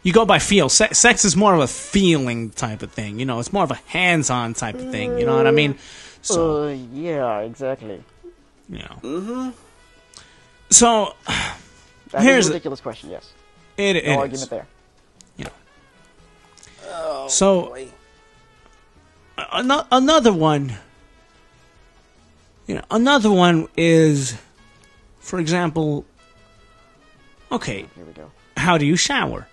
You go by feel. Sex is more of a feeling type of thing. You know, it's more of a hands-on type of thing. You know what I mean? So yeah, exactly. you know. Mm-hmm. So That here's is a ridiculous question. Yes. it No is. argument there. You know. Oh, So boy. another one. You know, another one is, for example. Okay, Here we go. how do you shower?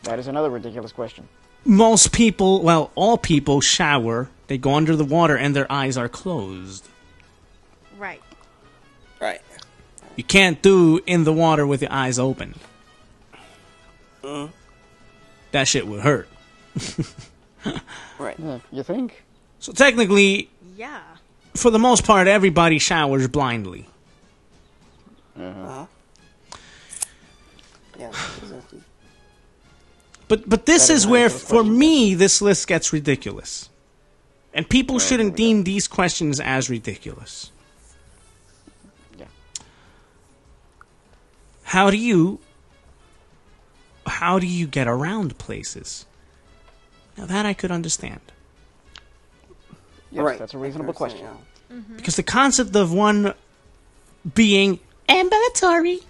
That is another ridiculous question. Most people, well, all people shower. They go under the water and their eyes are closed. Right. Right. You can't do in the water with your eyes open. That shit would hurt. Right. Yeah, you think? So technically, Yeah. for the most part, everybody showers blindly. Yeah. Exactly. But this That is is a where, ridiculous for question. me, this list gets ridiculous. And people shouldn't deem these questions as ridiculous. Yeah. How do you get around places? Now that I could understand. Yes, Right. that's a reasonable question. Yeah. Because the concept of one being ambulatory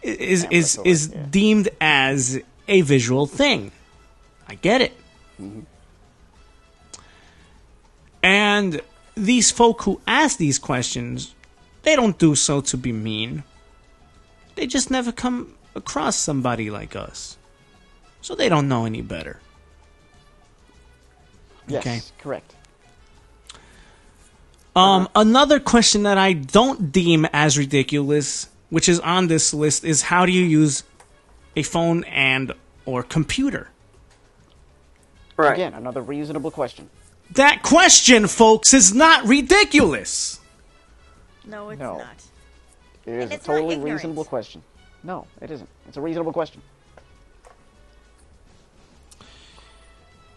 is yeah. deemed as a visual thing. I get it. And these folk who ask these questions, they don't do so to be mean. They just never come across somebody like us. So they don't know any better. Yes, Okay. correct. Another question that I don't deem as ridiculous, which is on this list, is how do you use a phone and or computer? Right. Again, another reasonable question. That question, folks, is not ridiculous. No, it's No. not. It is And a it's not totally ignorant. reasonable question. No, it isn't. It's a reasonable question.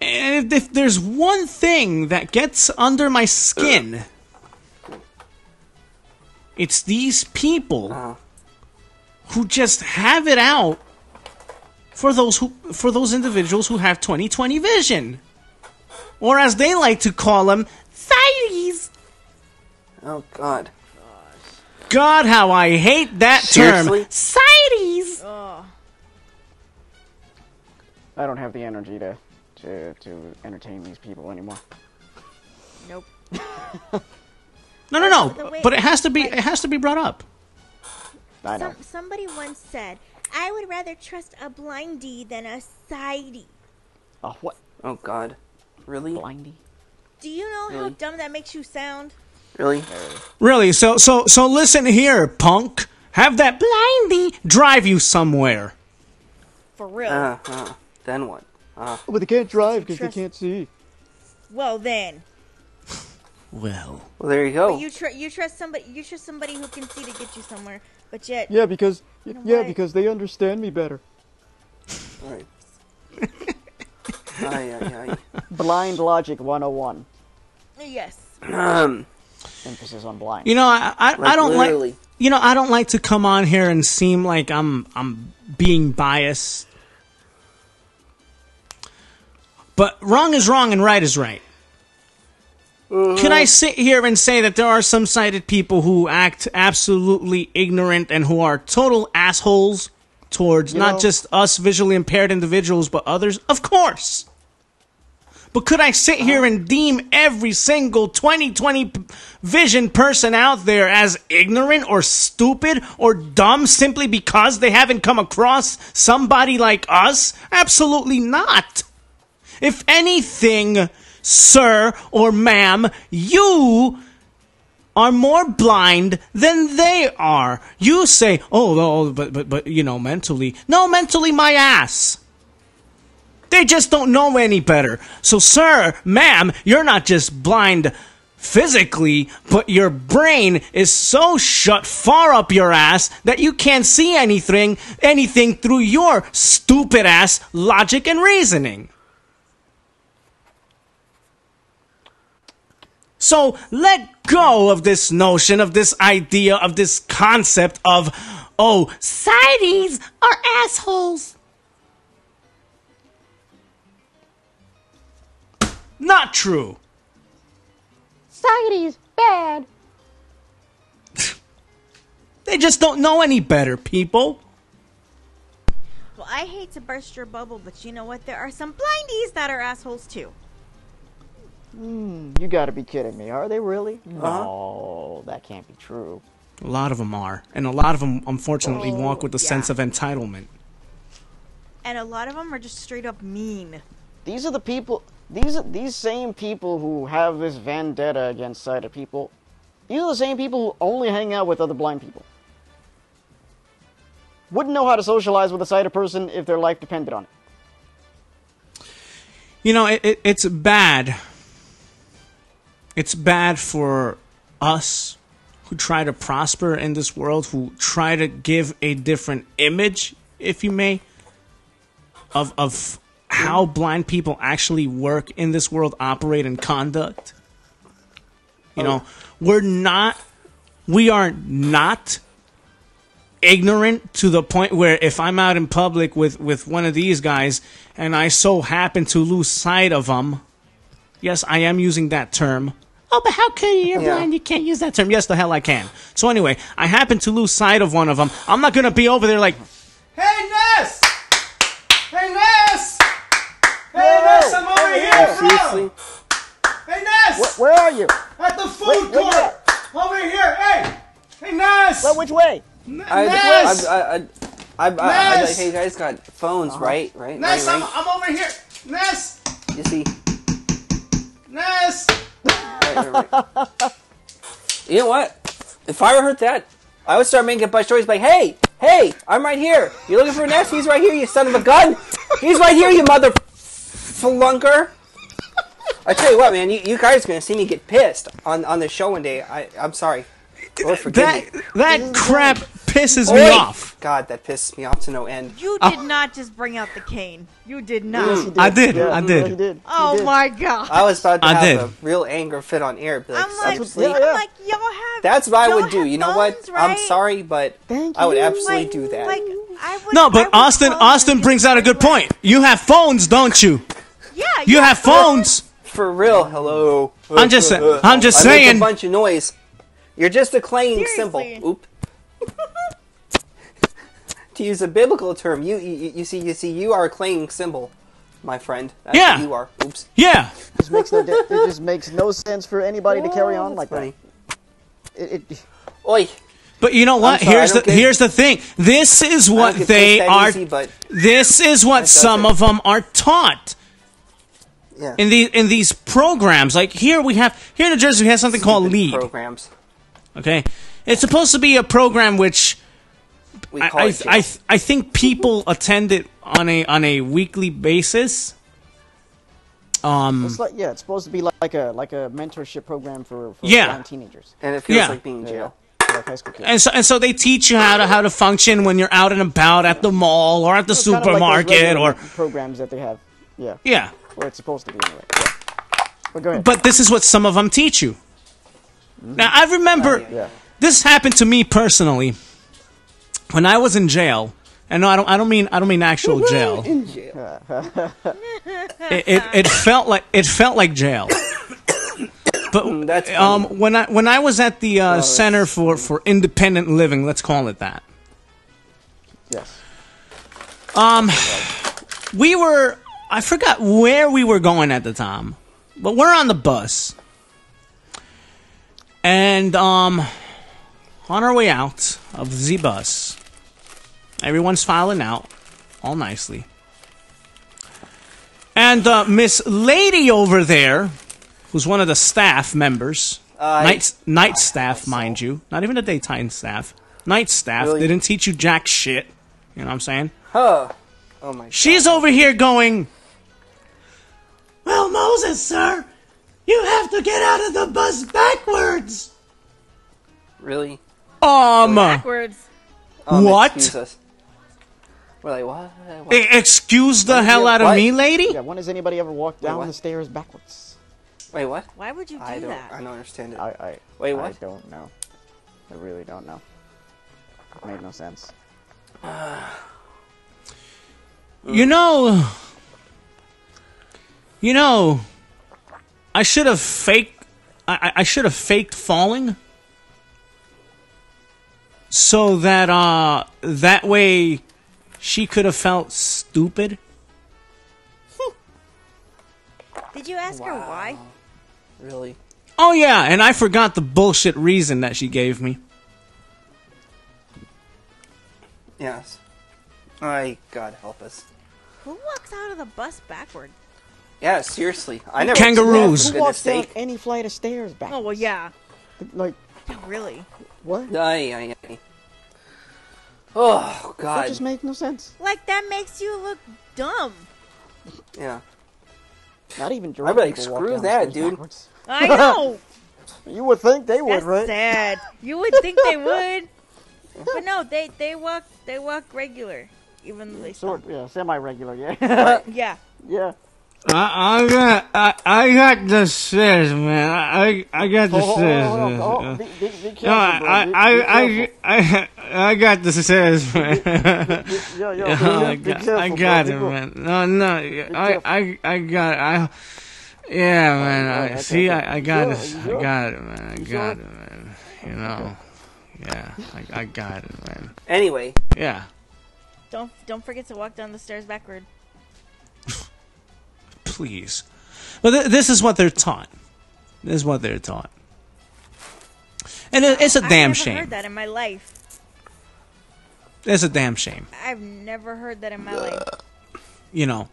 And if there's one thing that gets under my skin, it's these people who just have it out for those individuals who have 20/20 vision, or as they like to call them, sighties. Oh God. God, how I hate that Seriously? term, sighties. Oh. I don't have the energy to entertain these people anymore. Nope. No, The way- but it has to be brought up. I know. Somebody once said, I would rather trust a blindy than a sighty. Oh, what? Oh God. Really? Blindy? Do you know how Really? dumb that makes you sound? Really? Really? So listen here, punk. Have that blindy drive you somewhere. For real. Then what? But they can't drive because they Trust- can't see. Well then. Well, Well, there you go. But you trust somebody who can see to get you somewhere. But yet Yeah, because know what? they understand me better. Right. Aye. Blind logic 101. yes. Emphasis on blind. you know, I don't literally. like. You know, I don't like to come on here and seem like I'm being biased. But wrong is wrong and right is right. Can I sit here and say that there are some sighted people who act absolutely ignorant and who are total assholes towards You not know- just us visually impaired individuals, but others? Of course. But could I sit here and deem every single 20/20 vision person out there as ignorant or stupid or dumb simply because they haven't come across somebody like us? Absolutely not. If anything, sir or ma'am, you are more blind than they are. You say, oh, but you know, mentally. No, mentally my ass. They just don't know any better. So, sir, ma'am, you're not just blind physically, but your brain is so shut far up your ass that you can't see anything through your stupid ass logic and reasoning. So let go of this notion, of this idea, of this concept of, oh, sighties are assholes. Not true. Society's bad. They just don't know any better, people. Well, I hate to burst your bubble, but you know what? There are some blindies that are assholes too. You gotta be kidding me. Are they really? No, that can't be true. A lot of them are. And a lot of them, unfortunately, walk with a sense of entitlement. And a lot of them are just straight up mean. These are the people, these same people who have this vendetta against sighted people, these are the same people who only hang out with other blind people. Wouldn't know how to socialize with a sighted person if their life depended on it. You know, it's bad. It's bad for us who try to prosper in this world, who try to give a different image, if you may, of how blind people actually work in this world, operate, and conduct. You know, we are not ignorant to the point where if I'm out in public with one of these guys and I so happen to lose sight of them, yes, I am using that term. Oh, but how can you? You're blind. You can't use that term. Yes, the hell I can. So anyway, I happen to lose sight of one of them. I'm not going to be over there like, hey, Ness! Hey, Ness! Hey, Ness, I'm over here, bro! Seriously? Hey, Ness! Where are you? At the food court! Over here! Hey! Hey, Ness! Well, which way? Ness! Hey, you guys got phones, right? Ness, I'm over here! Ness! You see? Ness! Right. You know what? If I heard that, I would start making a bunch of stories like, hey, I'm right here. You looking for Ness? He's right here, you son of a gun. He's right here, you mother flunker. I tell you what, man, you guys are going to see me get pissed on the show one day. I'm sorry. Lord, forgive me. That crap pisses me off. God, that pisses me off to no end. You did not just bring out the cane. You did not. Yes, he did. I did. Yeah, I did. He did. Oh He did. my god. I was about to I have did. a real anger fit on air. Be like, I'm like, seriously? y'all have. That's what I y'all would do. have You know what? phones, I'm right? sorry, but Thank I would you. absolutely Like- do that. Like, I would, No, I but would Austin call you brings out a good point. You have phones, don't you? Yeah, You have phones. For real, hello. I'm just I make saying. a bunch of noise. You're just a clanging Seriously. cymbal. Oop. To use a biblical term, you see, you are a clanging cymbal, my friend. That's Yeah. what you are. Oops. Yeah. It just makes no sense for anybody to carry on like Funny. that. Oi. But you know what? I'm sorry, I don't get- Here's the thing. This is I what don't get they pissed that are. easy, but This is what some of them are taught yeah. in these programs. Like here in New Jersey we have something called Stupid LEAD. programs. Okay, it's supposed to be a program which We call it jail. I think people attend it on a weekly basis. It's like it's supposed to be like a mentorship program for Yeah. blind teenagers. and it feels Yeah. like being in jail. Like high school kids. And so they teach you how to function when you're out and about at the mall or at the It's kind of like those supermarket regular or programs that they have. Yeah. yeah. Or it's supposed to be anyway. Yeah. But go ahead. But this is what some of them teach you. Now I remember yeah. this happened to me personally when I was in jail. And no, I don't mean actual jail. In jail. It felt like jail. But That's funny. when I was at the Center for Independent Living, let's call it that. Yes. I forgot where we were going at the time, but we're on the bus. And on our way out of the bus, everyone's filing out all nicely. And Miss Lady over there, who's one of the staff members, Night staff, mind you. Not even the daytime staff. Night staff. Really? They didn't teach you jack shit. You know what I'm saying? Huh. Oh my god. She's over here going, well, Moses, sir, you have to get out of the bus backwards. Really? Backwards. What? Excuse us. We're like, what? Excuse the hell out of What? me, lady? Yeah, when has anybody ever walked down what? the stairs backwards? Wait, what? Why would you do I that? don't understand it. I Wait, what? don't know. I really don't know. It made no sense. You know, I should have faked. I should have faked falling, so that that way she could have felt stupid. Did you ask her why? Really? Oh yeah, and I forgot the bullshit reason that she gave me. Yes. God help us. Who walks out of the bus backward? Yeah, seriously. I never. Kangaroos. Who walks down any flight of stairs backwards? Oh well, yeah. Like, Really? what? Ay. Oh That god. just makes no sense. Like that makes you look dumb. Yeah. Not even drunk I'd be like, people walk screw down the that, stairs dude. backwards. I know. You would think they would, That's right? sad. You would think they would, but no, they walk regular, even though they Sort, yeah, semi-regular, yeah. Yeah. Yeah. I got the stairs, man. I got the stairs. Hold on. Be careful, No, bro. Be careful. I got the stairs, man. Be careful, I got bro. it, man. No, I got it. Yeah, man. See, I got it. I got it, man. I got it, man. You know. Yeah, I got it, man. Anyway. Yeah. Don't forget to walk down the stairs backward. Please. But this is what they're taught. This is what they're taught. And it's a damn I've never shame. heard that in my life. It's a damn shame. I've never heard that in my life. You know.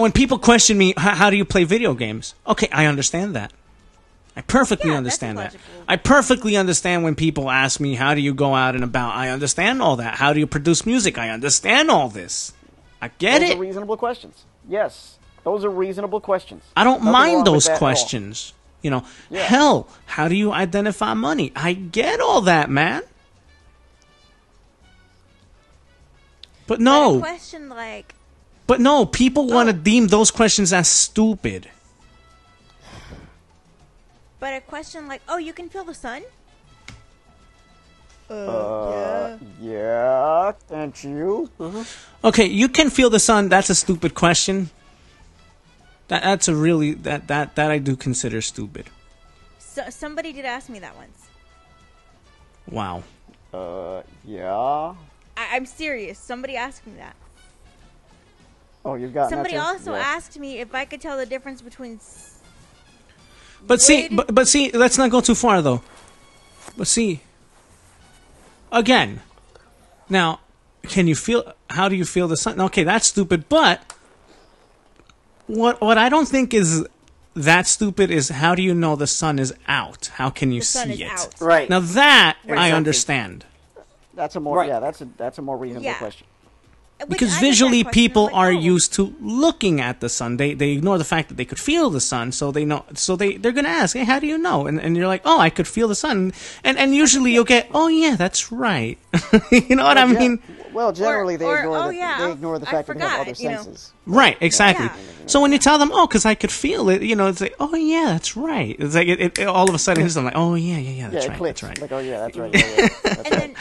When people question me, how do you play video games? Okay, I understand that. I perfectly Yeah, understand that's that. illogical. I perfectly understand when people ask me, how do you go out and about? I understand all that. How do you produce music? I understand all this. I get Those it. are reasonable questions. Yes. Those are reasonable questions. I don't Nothing wrong mind with those that at all. questions. You know, Yeah. hell, how do you identify money? I get all that, man. But But a no, question like, people want to deem those questions as stupid. but a question like, oh, you can feel the sun? Yeah, and you? Okay, you can feel the sun. That's a stupid question. That's a really that I do consider stupid. So, somebody did ask me that once. Wow. Yeah. I'm serious. Somebody asked me that. Oh, you've got Somebody that too? also Yeah. asked me if I could tell the difference between. But see, Would- but see, let's not go too far though. But see, again, now, can you feel? How do you feel the sun? Okay, that's stupid. But what I don't think is that stupid is how do you know the sun is out? How can you The sun see is it? out. Right. Now that I Exactly. understand. That's a more Right. that's a more reasonable Yeah. question. Which Because I get that visually, question, people I'm like, are oh. used to looking at the sun. They ignore the fact that they could feel the sun, so they know. So they're going to ask, "Hey, how do you know?" And you're like, "Oh, I could feel the sun." And usually you'll get, "Oh yeah, that's right." You know what I mean? Well, generally they Or, ignore oh, the yeah, they ignore the I fact that they have forgot, other you know. senses. Right, exactly. Yeah. So when you tell them, "Oh, because I could feel it," you know, it's like, "Oh yeah, that's right." It's like it all of a sudden it's like, "Oh yeah, that's Yeah, it right, clicks. that's right." Like, oh yeah, that's right. Yeah, that's And then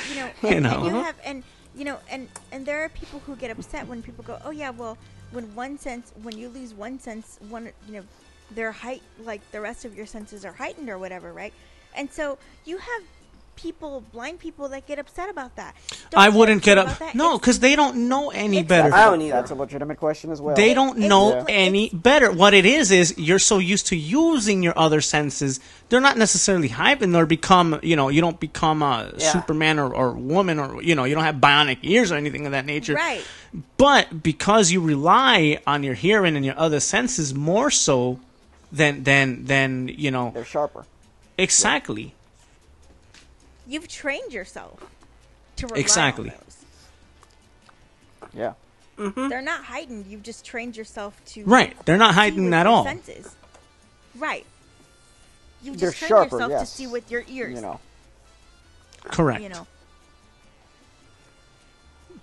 and know. you have and there are people who get upset when people go, oh yeah, well, when you lose one sense, their height, like the rest of your senses are heightened or whatever, right? And so you have blind people that get upset about that. Don't I wouldn't get upset up. about that. No, It's- because they don't know any it's- better. I don't either. That's a legitimate question as well. They don't It's- know Yeah. any better. What it is you're so used to using your other senses, they're not necessarily heightened or become, you don't become a Yeah. Superman or woman or, you don't have bionic ears or anything of that nature. Right. But because you rely on your hearing and your other senses more so, then you know. They're sharper. Exactly. You've trained yourself to rely Exactly. on those. Yeah. They're not heightened. You've just trained yourself to Right. They're not see heightened with at your all. senses. Right. You've They're just trained sharper, yourself yes. to see with your ears. You know. Correct. You know.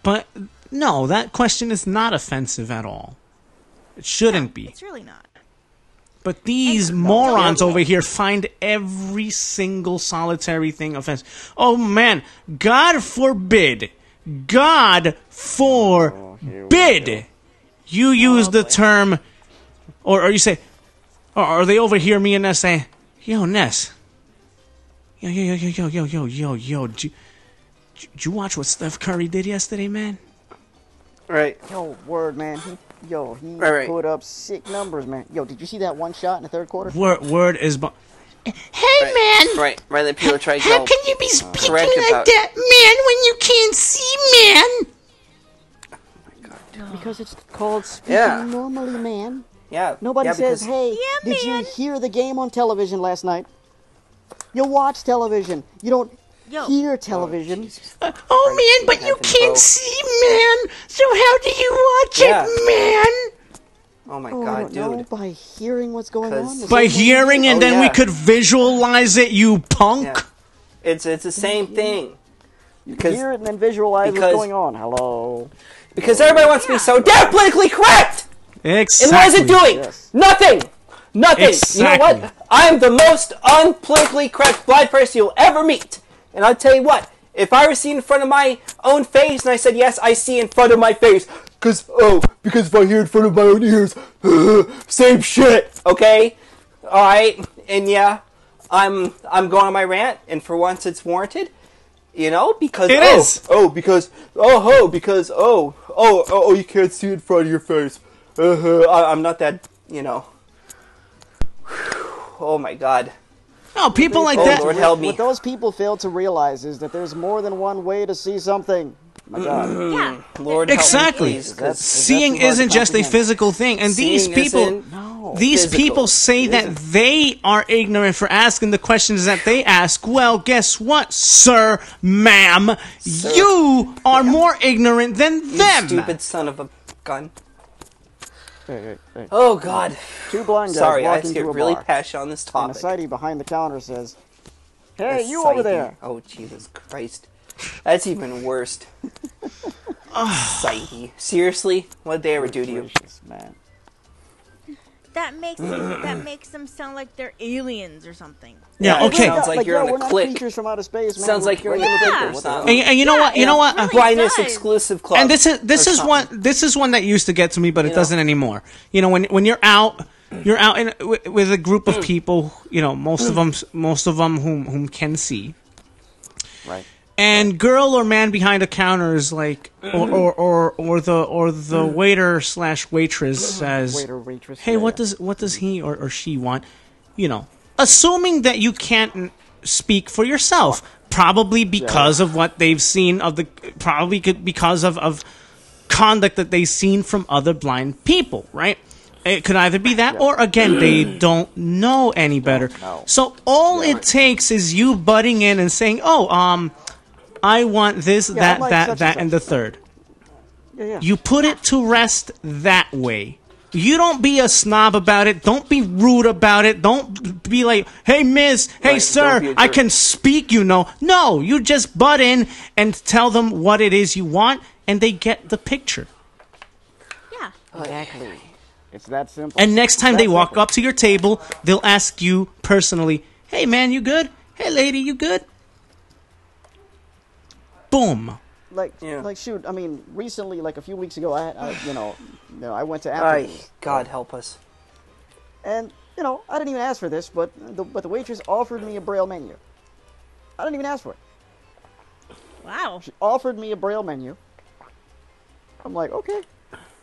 But no, that question is not offensive at all. It shouldn't be. It's really not. But these morons over here find every single solitary thing offensive. Oh man, God forbid. God forbid you use the term, or you say, or they overhear me and Ness say, yo, Ness. Yo. Did you watch what Steph Curry did yesterday, man? Right. Yo, word, man. He Right. put up sick numbers, man. Yo, did you see that one shot in the third quarter? Word is... Hey, Right. man! Right. Right. Then people try to How go can you be speaking correct like about- that, man, when you can't see, man? Because it's called speaking Yeah. normally, man. Yeah. Nobody yeah, says, because- hey, Yeah, did man. you hear the game on television last night? You watch television. You don't Yo. hear television. Oh, man, but you Heaven, can't bro. see, man. So how do you watch Yeah. it, man? Oh my I god, don't know, dude. by hearing what's going 'Cause- on. the By same way you hearing, do. and Oh, then we yeah. could visualize it, you punk. Yeah. It's the same thing. You Because hear it and then visualize because- what's going on. Hello. everybody wants to be so damn politically correct. Exactly. And what is it doing? Yes. Nothing. Nothing. You know Exactly. what? I am the most unpolitically correct blind person you'll ever meet. And I'll tell you what. If I were seen in front of my own face and I said, yes, I see in front of my face. Because if I hear in front of my own ears, same shit. Okay? Alright. And yeah, I'm going on my rant. And for once it's warranted. You know? Because, It is. you can't see in front of your face. I'm not that, you know. Oh my god. No, people like Oh, that. Lord help me. What those people fail to realize is that there's more than one way to see something. My God. Yeah. Lord Exactly. help me, please. 'cause That's- Seeing too hard to isn't just a comprehend. physical thing, and these seeing people, isn't No. these physical. people say It that isn't. they are ignorant for asking the questions that they ask. Well, guess what, sir, ma'am, Sir. you are more ignorant than You them. stupid son of a gun. Hey. Oh god. Two blind guys Sorry, I walk have to into get a really bar, passionate on this and topic. the sighty behind the counter says, "Hey, you Aside- over there." Oh Jesus Christ. That's even worse. Sighty. Seriously? What did they ever do to you? Gracious, man. That makes them sound like they're aliens or something. Yeah, it okay. sounds like you're yo, in we're a not clique. creatures from outer space, man. Sounds We're like you're in a regular clique people. or What the something. And you know what? You know what? really Blindness does. exclusive club. And this or is one something. this is one that used to get to me, but it You know? doesn't anymore. You know, when you're out with a group of people. You know, most of them whom can see. Right. And girl or man behind a counter is like, or the waiter / waitress says, Waiter, waitress. "Hey, yeah, what does he or she want?" You know, assuming that you can't speak for yourself, probably because of what they've seen because of conduct that they've seen from other blind people, right? It could either be that, or again, they don't know any better. know. So all it takes is you butting in and saying, "Oh, I want this, I'd that, like that, such that, and and the third." Yeah. You put it to rest that way. You don't be a snob about it. Don't be rude about it. Don't be like, "Hey, miss, hey, Right, sir, don't be a I jerk. can speak, you know." No, you just butt in and tell them what it is you want, and they get the picture. Yeah. Exactly. It's that simple. And next time It's they that walk simple. up to your table, they'll ask you personally, "Hey, man, you good? Hey, lady, you good?" Boom. Like, Yeah. shoot. I mean, recently, like a few weeks ago, I went to Ay, Applebee's, God help us. and I didn't even ask for this, but the waitress offered me a Braille menu. I didn't even ask for it. Wow. She offered me a Braille menu. I'm like, okay,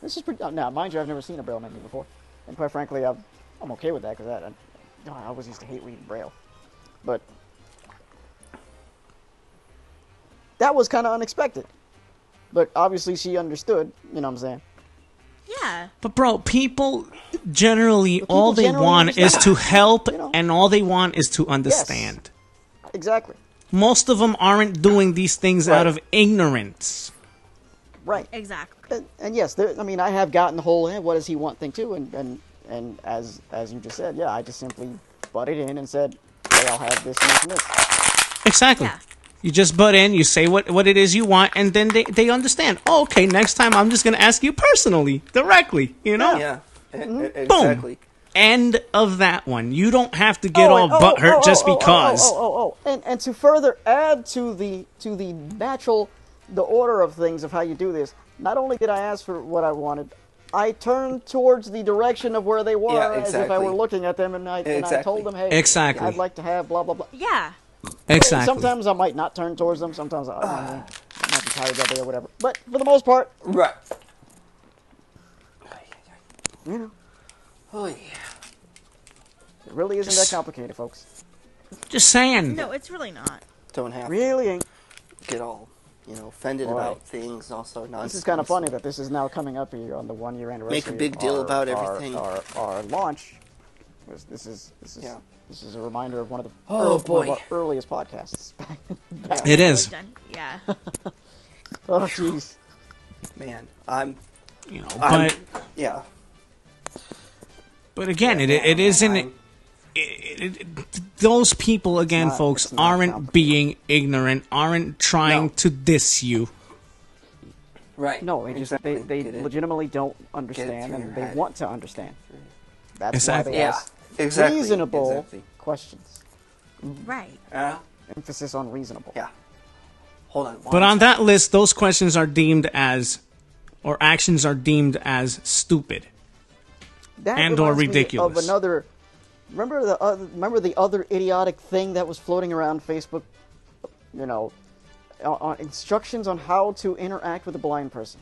this is pretty. Now, mind you, I've never seen a Braille menu before, and quite frankly, I'm okay with that because I always used to hate reading Braille, but that was kind of unexpected. But obviously, she understood. You know what I'm saying? Yeah. But bro, people generally But people all they generally want is understand. to help, You know? and all they want is to understand. Exactly. Most of them aren't doing these things out Right. of ignorance. Right. Exactly. And yes, I mean, I have gotten the whole, hey, what does he want thing too, and as you just said, yeah, I just simply butted in and said, hey, I'll have this and this and this. Exactly. Yeah. You just butt in, you say what it is you want, and then they understand. Oh, okay, next time I'm just going to ask you personally, directly, you know? Yeah, exactly. End of that one. You don't have to get all butthurt just because. And to further add to the natural, the order of things of how you do this, not only did I ask for what I wanted, I turned towards the direction of where they were Yeah, as if I exactly. were looking at them, and I told them, hey, Exactly. I'd like to have blah, blah, blah. Yeah. Exactly. Sometimes I might not turn towards them. Sometimes I might be tired that day or whatever. But for the most part, Right. you know, Oh, yeah. it really isn't that complicated, folks. Just saying. No, it's really not. Don't have Really ain't. to get all, offended Boy. about things. Also, nonsense. This is kind of funny that this is now coming up here on the 1 year anniversary. Make a big of deal our- about our- everything. Our launch. This is Yeah. This is a reminder of one of the Oh, one boy. of our earliest podcasts. It is. Done. Yeah. Oh jeez. Man, I'm. You know, I'm but yeah. again, it isn't. Those people, again, not- folks, it's not aren't complicated. being ignorant, aren't trying No. to diss you. Right. No, they just Exactly. they Get it. legitimately don't understand, through and your they head. want to understand. That's Exactly. why they Yeah. ask Exactly. reasonable Exactly. questions. Right. Emphasis on reasonable. Yeah. Hold on. But on that list, those questions are deemed as, or actions are deemed as stupid. That And or reminds me ridiculous. Of another. Remember the other idiotic thing that was floating around Facebook. You know, on instructions on how to interact with a blind person.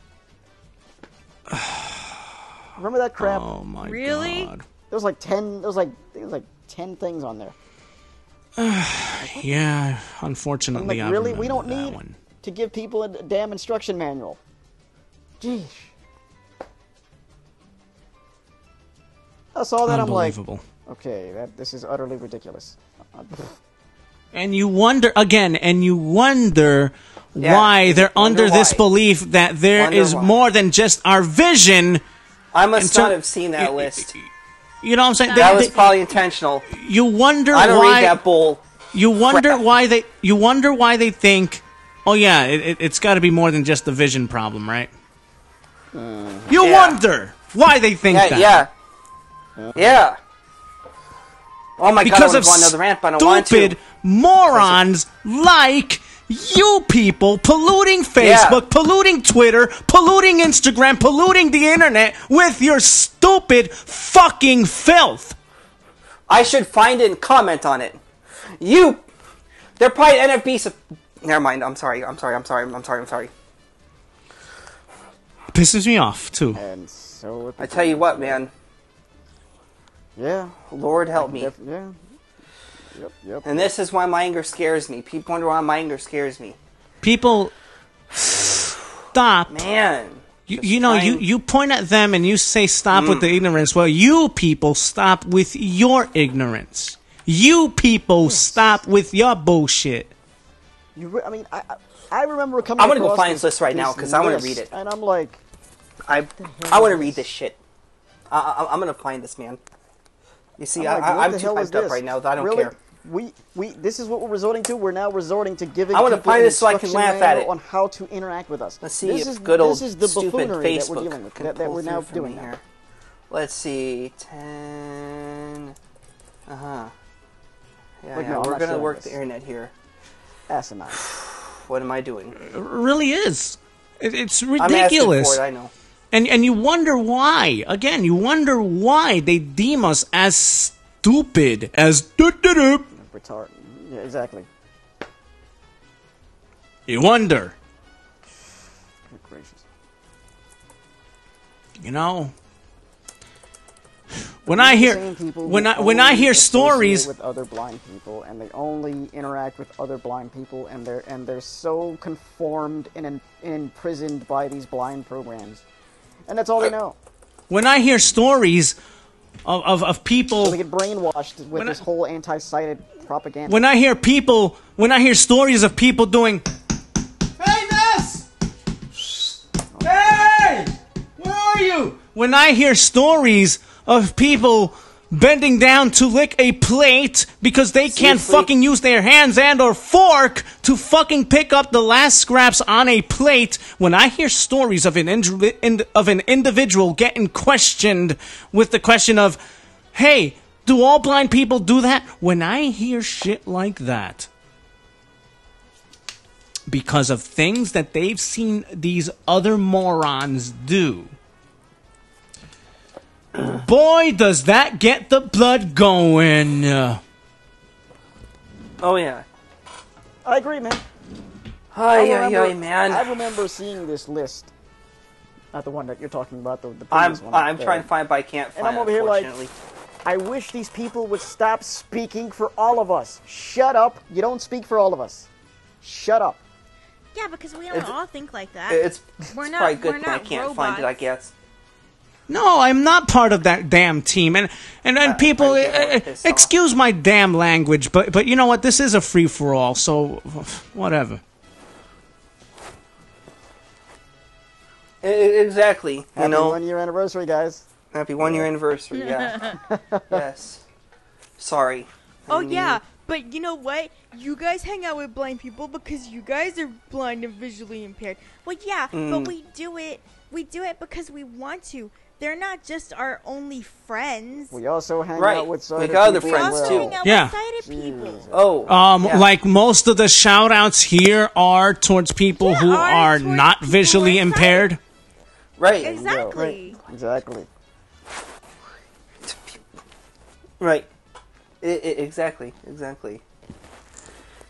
Remember that crap? Oh my Really? god. There was like 10. There was like 10 things on there. Yeah, unfortunately, Like, I really, remember we don't that need one. to give people a damn instruction manual. Jeez. I saw that. I'm like, Unbelievable. okay, this is utterly ridiculous. And you wonder again, Yeah, why they're wonder under this why. belief that there Wonder is why. more than just our vision. I must in not ter- have seen that list. You know what I'm saying? That was probably intentional. You wonder I don't why. read that bull. You wonder crap. why they. You wonder why they think. Oh yeah, it's got to be more than just the vision problem, right? You Yeah. wonder why they think Yeah, that. yeah. Oh my god, I Because would of have gone another rant, but I don't want to. stupid morons like you people polluting Facebook, Yeah. polluting Twitter, polluting Instagram, polluting the internet with your stupid fucking filth. I should find it and comment on it. They're probably NFB. Never mind. I'm sorry. Pisses me off too. And so I tell you what, man. yeah, Lord help me. yeah, yep. And this is why my anger scares me. People wonder why my anger scares me. People, stop. Man. You know, you point at them and you say stop with the ignorance. Well, you people stop with your ignorance. You people stop with your bullshit. I mean, I remember coming. I'm gonna go across find this list right now, 'cause I wanna list, read it. and I'm like, I want to read this shit. I'm gonna find this, man. You see, I'm like, what I'm the too hell is hyped up this? right now that I don't Really? care. We this is what we're resorting to. We're now resorting to giving. I wanna people find an this so I can instruction laugh at manual it. on how to interact with us. Let's see this if is, good old this is the stupid buffoonery that Facebook we're dealing with, can that pull we're now through for doing me now. here. Let's see, 10. Yeah, Like, yeah. no, I'm We're not gonna showing work this. the internet here. Asinine. What am I doing? It really is. It's I'm asking ridiculous. for it, I know. And you wonder why. Again, you wonder why they deem us as stupid, as doo-doo-doo. Retard. Yeah, exactly. You wonder. Good gracious. You know, when I hear Same people when who I hear only stories, associate with other blind people, and they only interact with other blind people, and they're so conformed and imprisoned by these blind programs, and that's all they know. when I hear stories of people, They get brainwashed with this whole anti-sighted propaganda. when I hear stories of people doing, hey Ness, hey, where are you? When I hear stories of people bending down to lick a plate because they can't fucking use their hands and or fork to fucking pick up the last scraps on a plate. When I hear stories of an individual getting questioned with the question of, hey, do all blind people do that? When I hear shit like that, because of things that they've seen these other morons do, boy, does that get the blood going. Oh yeah. I agree, man. Man. I remember seeing this list. Not the one that you're talking about, the I'm previous one. I'm trying to find, but I can't find. I'm over here like, unfortunately. I wish these people would stop speaking for all of us. Shut up. You don't speak for all of us. Shut up. Yeah, because we don't all think like that. It's We're not- probably good we're that I not can't find it. I robots. guess. No, I'm not part of that damn team. And people, I get pissed off. excuse my damn language, but you know what? This is a free for all, so whatever. Exactly. You Happy know, 1 year anniversary, guys. happy 1 year anniversary. Yeah. Yes. Sorry. Oh yeah, but you know what? You guys hang out with blind people because you guys are blind and visually impaired. Well, yeah, but we do it. We do it because we want to. They're not just our only friends. We also hang Right. out with We sighted got other people We friends, as also well. hang out Yeah. with sighted people. Jesus. Oh. yeah. Like most of the shout outs here are towards people Yeah, who are towards not people visually who are impaired. Right. Exactly. Exactly. Right. Exactly. Exactly.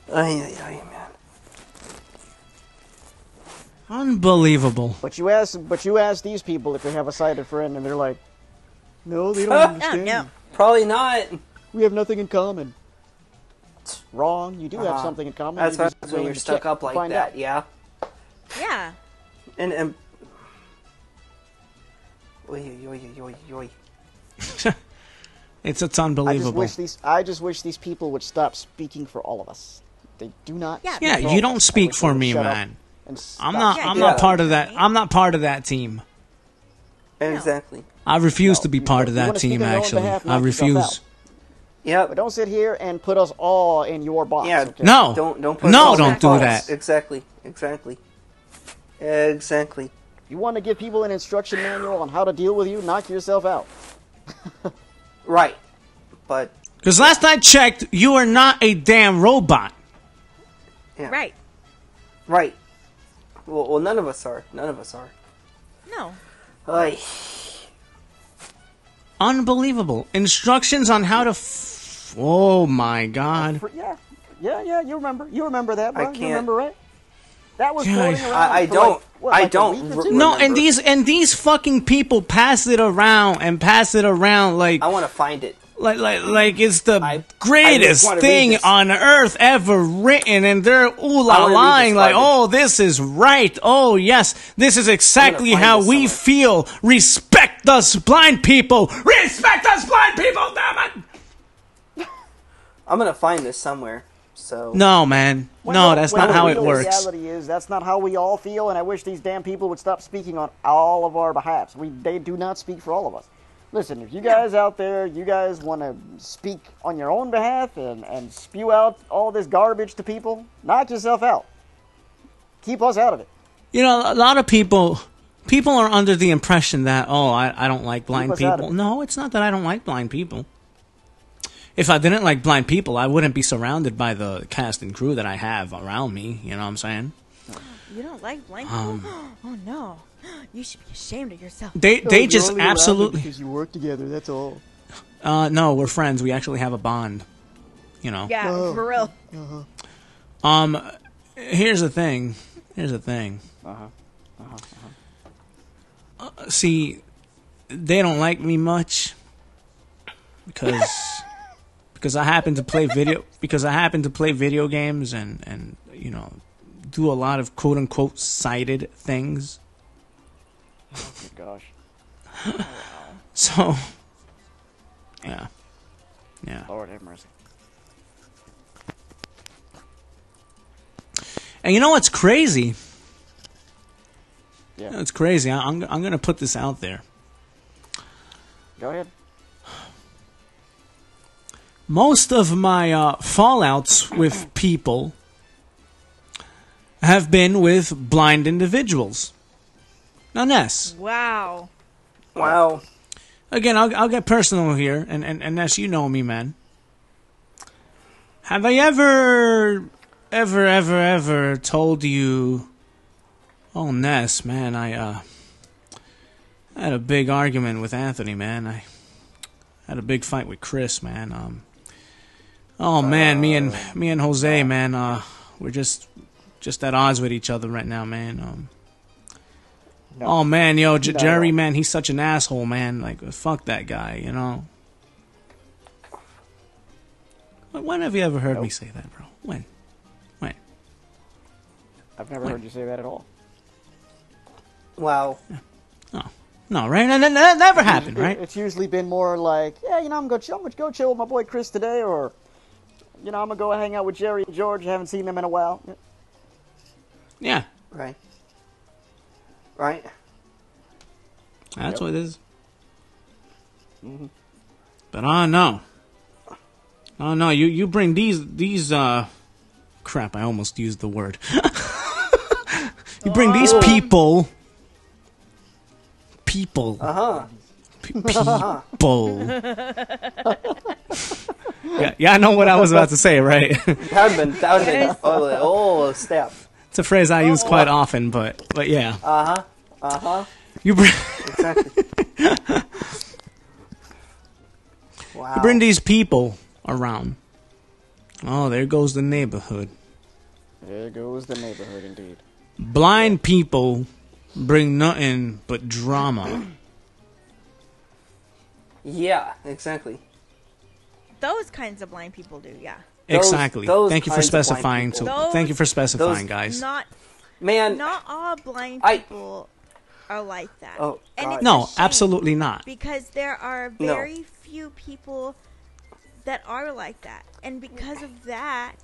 Man. Unbelievable. But you ask these people if they have a sighted friend, and they're like, no, they don't Oh understand. no. Probably not. We have nothing in common. Wrong. You do have something in common. That's You're just when willing you're to stuck check up to like find that. out. Yeah. Yeah. And. Oy. It's I just unbelievable. wish these people would stop speaking for all of us. They do not. Yeah, speak Yeah, for you all of don't us. I speak wish for they would me, shut up man. and I'm stop. not. Yeah, I'm you not don't part of speak that. for me. I'm not part of that team. Exactly. I refuse No, to be you- part of you that wanna speak team. on your own Actually, behalf, I knock yourself refuse. out. Yep. But don't sit here and put us all in your box. Yeah. Okay? No, Don't put no, us don't in do box. that. Exactly. You want to give people an instruction manual on how to deal with you? Knock yourself out. Right. But Because last I checked, you are not a damn robot. yeah. Right. Right. Well, none of us are. No. Ay. Unbelievable. Instructions on how to. Oh my God. Yeah. You remember that, bro? I can't- You remember, right? That was Yeah, floating around. I for don't. Like, what, I like a don't. week or two? No, remember. and these fucking people pass it around like I want to find it. like it's the I greatest just wanna read thing this. on earth ever written, and they're ooh la wanna read lying this like, garbage. oh, this is right. Oh yes, this is exactly find how this we somewhere. feel. Respect us, blind people. Respect us, blind people. Damn it. I'm gonna find this somewhere. So No, man. No, that's not how it The works. reality is that's not how we all feel, and I wish these damn people would stop speaking on all of our behalfs. They do not speak for all of us. Listen, if you guys out there, you guys want to speak on your own behalf and spew out all this garbage to people, knock yourself out. Keep us out of it. You know, a lot of people are under the impression that, oh, I don't like blind us out of people. it. No, it's not that I don't like blind people. If I didn't like blind people, I wouldn't be surrounded by the cast and crew that I have around me. You know what I'm saying? You don't like blind people? Oh no. You should be ashamed of yourself. They just absolutely. because you work together. That's all. No, we're friends. We actually have a bond. You know. Yeah, for real. Here's the thing. See, they don't like me much because I happen to play video games and you know, do a lot of quote unquote sighted things. Oh, gosh. So, yeah. Lord have mercy. And you know what's crazy? Yeah. You know, it's crazy. I'm going to put this out there. Go ahead. Most of my fallouts with people have been with blind individuals. Now, Ness. Wow. Wow. Again, I'll get personal here, and Ness, you know me, man. Have I ever told you, oh, Ness, man, I had a big argument with Anthony, man. I had a big fight with Chris, man. Oh man, me and Jose, man, we're just at odds with each other right now, man. No. Oh man, yo, No. Jerry, man, he's such an asshole, man. Like, fuck that guy, you know. When have you ever heard me say that, bro? When? I've never heard you say that at all. Wow. No, right? That never happened, right? It's usually been more like, yeah, you know, I'm gonna go chill with my boy Chris today, or, you know, I'm gonna go hang out with Jerry and George. I haven't seen them in a while. Yeah, Right. Right. that's what it is. Mm-hmm. But no, you bring these crap. I almost used the word. You bring these people. People. Yeah, I know what I was about to say, right? That would have been oh step. It's a phrase I use quite often, but yeah. You bring Exactly. Wow. you bring these people around. Oh, there goes the neighborhood. There goes the neighborhood, indeed. Blind people bring nothing but drama. Yeah, exactly. Those kinds of blind people do, yeah. Exactly. those Thank you for kinds of blind specifying. people. So, thank you for specifying, those- guys. Not Man, all blind I- people are like that. Oh, And God. it's a No, shame absolutely not. because there are No. very few people that are like that. And because of that,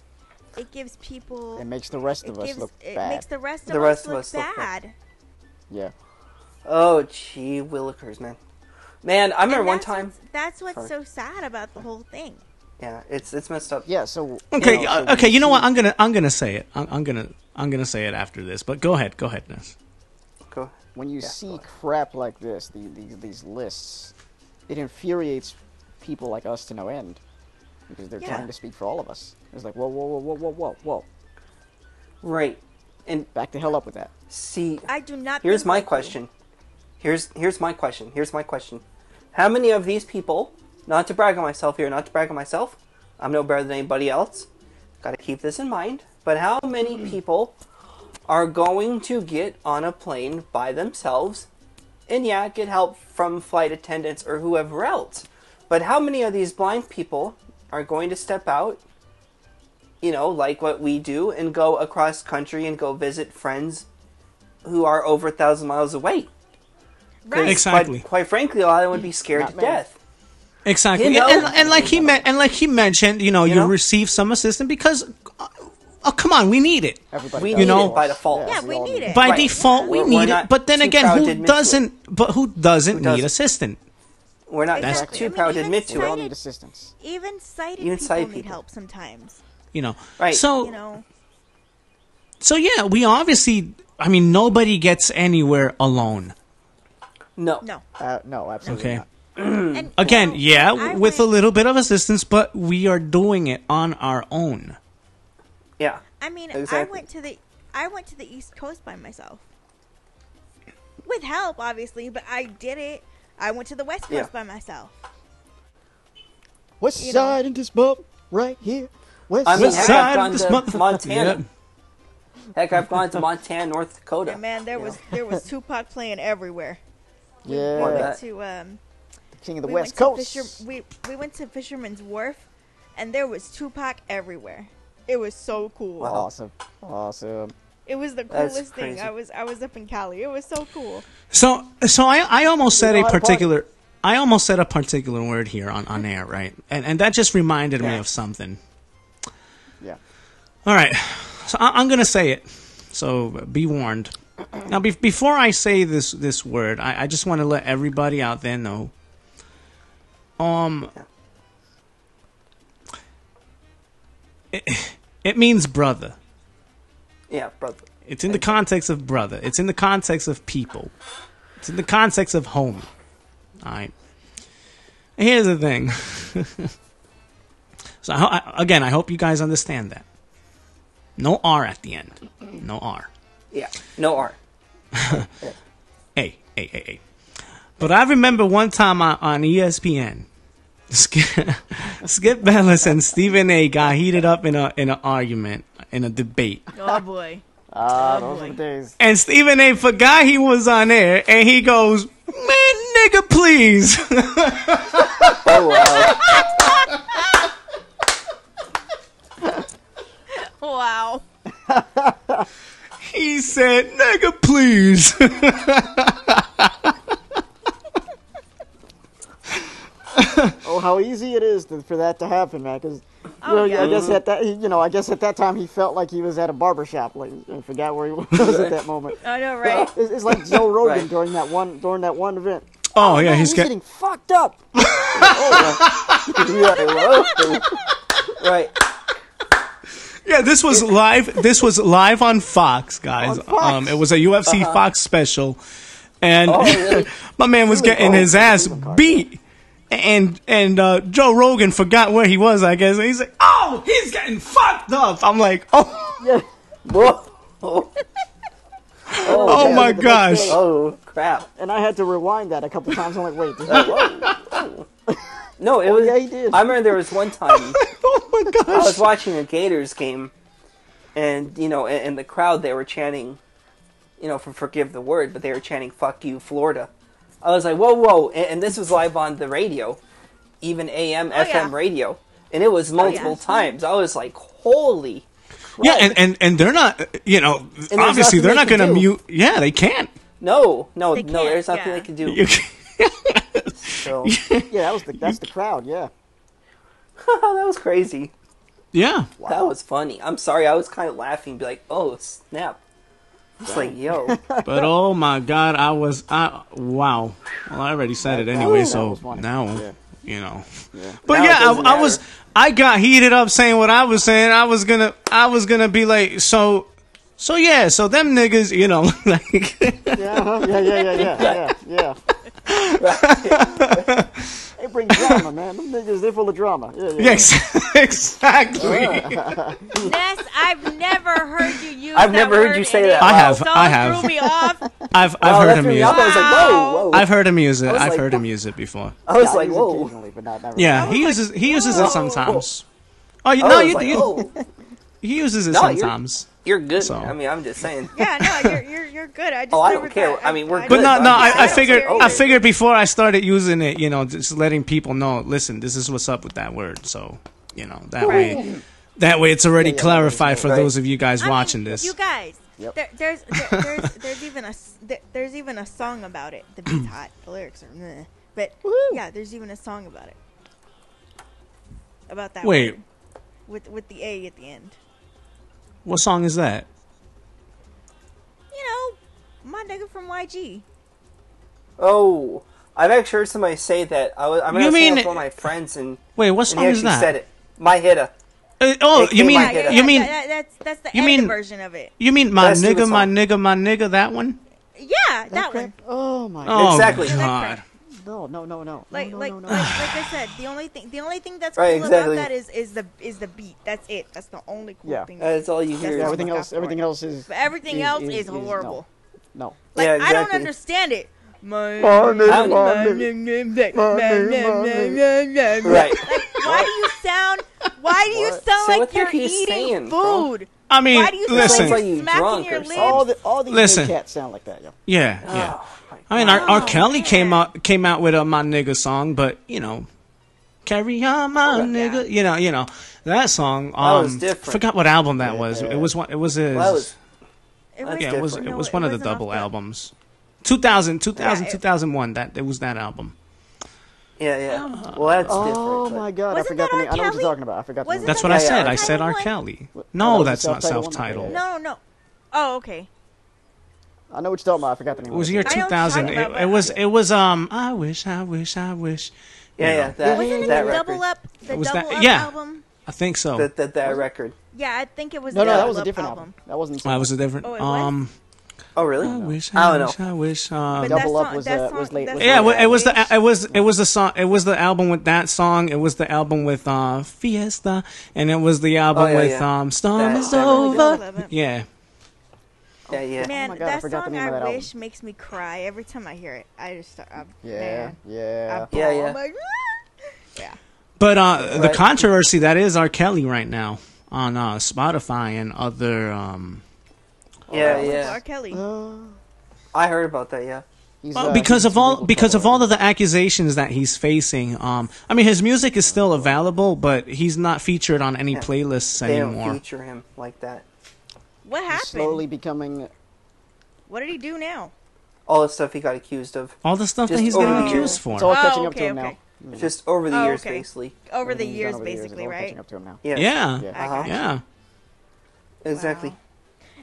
it gives people It makes the rest of us look bad. makes the rest of The rest of us us look look bad. bad. Yeah. oh gee willikers, man. Man, I remember And one that's time. that's what's Sorry. so sad about the whole thing. Yeah, it's messed up. Yeah. So Okay, so okay. You know what? I'm gonna say it. I'm gonna say it after this. But go ahead, Ness. Go. when you Yeah, see go ahead. crap like this, these lists, it infuriates people like us to no end because they're Yeah. trying to speak for all of us. It's like, whoa, Right. And back the hell up with that. see, I do not here's think my like you. question. Here's my question. Here's my question. How many of these people, not to brag on myself here, I'm no better than anybody else. Got to keep this in mind. But how many people are going to get on a plane by themselves and get help from flight attendants or whoever else? But how many of these blind people are going to step out, like what we do, and go across country and go visit friends who are over 1,000 miles away? 'Cause Right. Exactly. Quite frankly, a lot of them would be scared Not to many. death. Exactly. You know- And like he mentioned, you know? receive some assistance because, oh come on, we need it. Everybody We does, need of know- it by course. default. Yeah, we need it. By Right. default, we We're need not it. But then too again, proud to who admit to it. doesn't? But who doesn't Who need doesn't? assistance? We're not Exactly. too I mean, proud to even admit to We all it. sighted- need assistance. Even sighted Even people sighted need people. help sometimes. Right. So so yeah, we obviously. I mean, nobody gets anywhere alone. No. No. No, absolutely Okay. not. And Again, you know, yeah, I with a went- little bit of assistance, but we are doing it on our own. Yeah. I mean, Exactly. I went to the East Coast by myself. With help, obviously, but I did it. I went to the West Coast Yeah. by myself. West You know. side in this bump right here. West I mean, West heck, side I've gone this to month- Montana. Yeah. Heck, I've gone to Montana, North Dakota. And man, there was Tupac playing everywhere. Yeah, More We of went that. to king of the we West went Coast. to we went to Fisherman's Wharf, and there was Tupac everywhere. It was so cool. Wow. Awesome. It was the That's coolest thing. crazy. I was up in Cali. It was so cool. So I almost said You a know how to particular. I almost said a particular word here on air, right? And that just reminded me Yeah. of something. Yeah. All right, so I'm gonna say it. So be warned. Now, before I say this word, I just want to let everybody out there know. It means brother. Yeah, brother. It's in the context of brother. It's in the context of people. It's in the context of homie. All right. Here's the thing. So again, I hope you guys understand that. No R at the end. No R. Yeah, no R. Hey. But I remember one time on ESPN, Skip Bayless and Stephen A. got heated up in an argument, in a debate. Oh boy. Those are the days. And Stephen A. forgot he was on air, and he goes, "Man, nigga, please." Oh wow. Wow. He said, "Nigga, please." Oh, how easy it is for that to happen, man. Because yeah. I guess at that time he felt like he was at a barbershop, like, and forgot where he was at that moment. I know, right? It's like Joe Rogan Right. during that one event. Oh yeah, Man, he's got. getting fucked up. Right. Yeah, this was live. This was live on Fox, guys. On Fox. It was a UFC Fox special, and Oh, really? my man was getting his ass beat. And Joe Rogan forgot where he was, I guess. And he's like, "Oh, he's getting fucked up." I'm like, "Oh, Yeah. Whoa. Oh, oh my gosh." oh crap. And I had to rewind that a couple times. I'm like, wait. No, it was. yeah, he did. I remember there was one time Oh my I gosh. was watching a Gators game, and in the crowd they were chanting, for forgive the word, but they were chanting "Fuck you, Florida." I was like, whoa, and this was live on the radio, even AM, FM yeah. radio, and it was multiple times. I was like, holy. Yeah, and they're not, obviously nothing they're they not can going to do. mute. Yeah, they can't. No, They can't, there's nothing yeah. they can do. You can't. So Yeah, that's the crowd. Yeah. that was crazy. Yeah. That was funny. I'm sorry, I was kind of laughing, be like, oh snap. It's like, yo. But oh my God, wow. Well, I already said it anyway, that so was funny. now, Yeah. Yeah. Yeah. But Now it yeah, doesn't I got heated up saying what I was saying. I was gonna be like, so them niggas, like. Yeah. They bring drama, man. Them niggas, they're full of drama. Yeah. Yes, exactly. Ness, I've never heard you use I've that never heard word, you say and that. it I have, so I have. threw me off. I've Wow, heard that him threw me use off. I it. was like, whoa. I've heard him use it. was I've like, heard him use it before. I was Yeah, like, use whoa. occasionally, but not never. Yeah, he uses it sometimes. Oh, I no, was you, like, you oh, he uses it No, you're- sometimes. you're good. So. I mean, I'm just saying. Yeah, no, you're good. I just Oh, I never don't care. thought- I mean, we're But good. no, I'm I just saying. don't care I either. figured before I started using it, just letting people know. Listen, this is what's up with that word. So, that way it's already clarified for Right. those of you guys I mean, watching this. You guys, Yep. there's even a song about it. The beat's hot. The lyrics are meh. But yeah, there's even a song about it. About that. Wait. word. With the A at the end. What song is that? My nigga from YG. Oh, I've actually heard somebody say that. I was You mean- with one of my friends, and Wait, what he song is actually that? said it. My hitter. Oh, They you came mean out here. you mean that's the you end mean- version of it. you mean my That's nigga, Steven's my song. nigga, my nigga, that one? Yeah, that one. Oh my. Oh Exactly. God. No. Like no. I said, the only thing that's Right, cool exactly. about that is the beat. That's it. That's the only cool Yeah. thing. That's all you hear. That's Everything look else. out for Everything it. else is. But everything else is horrible. No. Like Yeah, I don't exactly. understand it. Right. Why do you sound Say what like the you're heck he's eating saying, bro. food? I mean, Why do you sound listen. Sounds like like you you're smacking drunk your or lips? something. All these Listen. cats sound like that, yo. Yeah. Oh, I mean, R. Kelly man. came out with a my nigga song, but carry on my nigga, that song. was different. Forgot what album that was. It was one. It was his. That was It That's yeah, it was. different. It was one of the wasn't off double the- albums. 2000, Yeah, it- 2001. That it was that album. Yeah. Well, that's different. Oh but- my god, I Wasn't forgot that the name. R. I know what you're Kelly? talking about. I forgot the Wasn't name. That's that what I Yeah, said. yeah. I said R. One? Kelly. that No, was that's the not self-titled one? self-titled. Okay. No. Oh, okay. I know what you're talking about. I forgot the name. It was of year I know what you're 2000. talking about, It was I wish. Yeah, Wasn't it that the record. Double Up? The Was Double that- Up yeah. album? I think so. That record. Yeah, I think it was. No, the that Double was a Up different album. That wasn't. That was a different. Oh, it was? Oh, really? I wish. I don't know. I wish. But Double that Up song- was, that was song- late- that was song Yeah, late. it was Wish. it was the song. It was the album with that song. It was the album with Fiesta, and it was the album yeah, with yeah. Storm That- is that really Over. good. Yeah. Yeah. Man, Oh my God, I that forgot the song name of that I album. Wish makes me cry every time I hear it. I just start. Yeah, Man, yeah. I Yeah, bawl. yeah. I'm like, yeah. But the Right. controversy that is R. Kelly right now on Spotify and other. Yeah. R. Kelly. I heard about that. Yeah. He's, Well, because he's of all legal because of trouble. all of the accusations that he's facing, I mean his music is still available, but he's not featured on any playlists They don't anymore. feature him like that. What He's happened? slowly becoming. What did he do now? All the stuff he got accused of. All the stuff that Just he's getting over the accused years. for. It's all Oh, catching up to okay, him okay. now. Just over the Oh, years, okay. basically. Over the Everything he's years, done over the years, basically, it's all right? catching up to him now. Yes. Yeah. Yeah. I got you. Yeah. Exactly. Wow.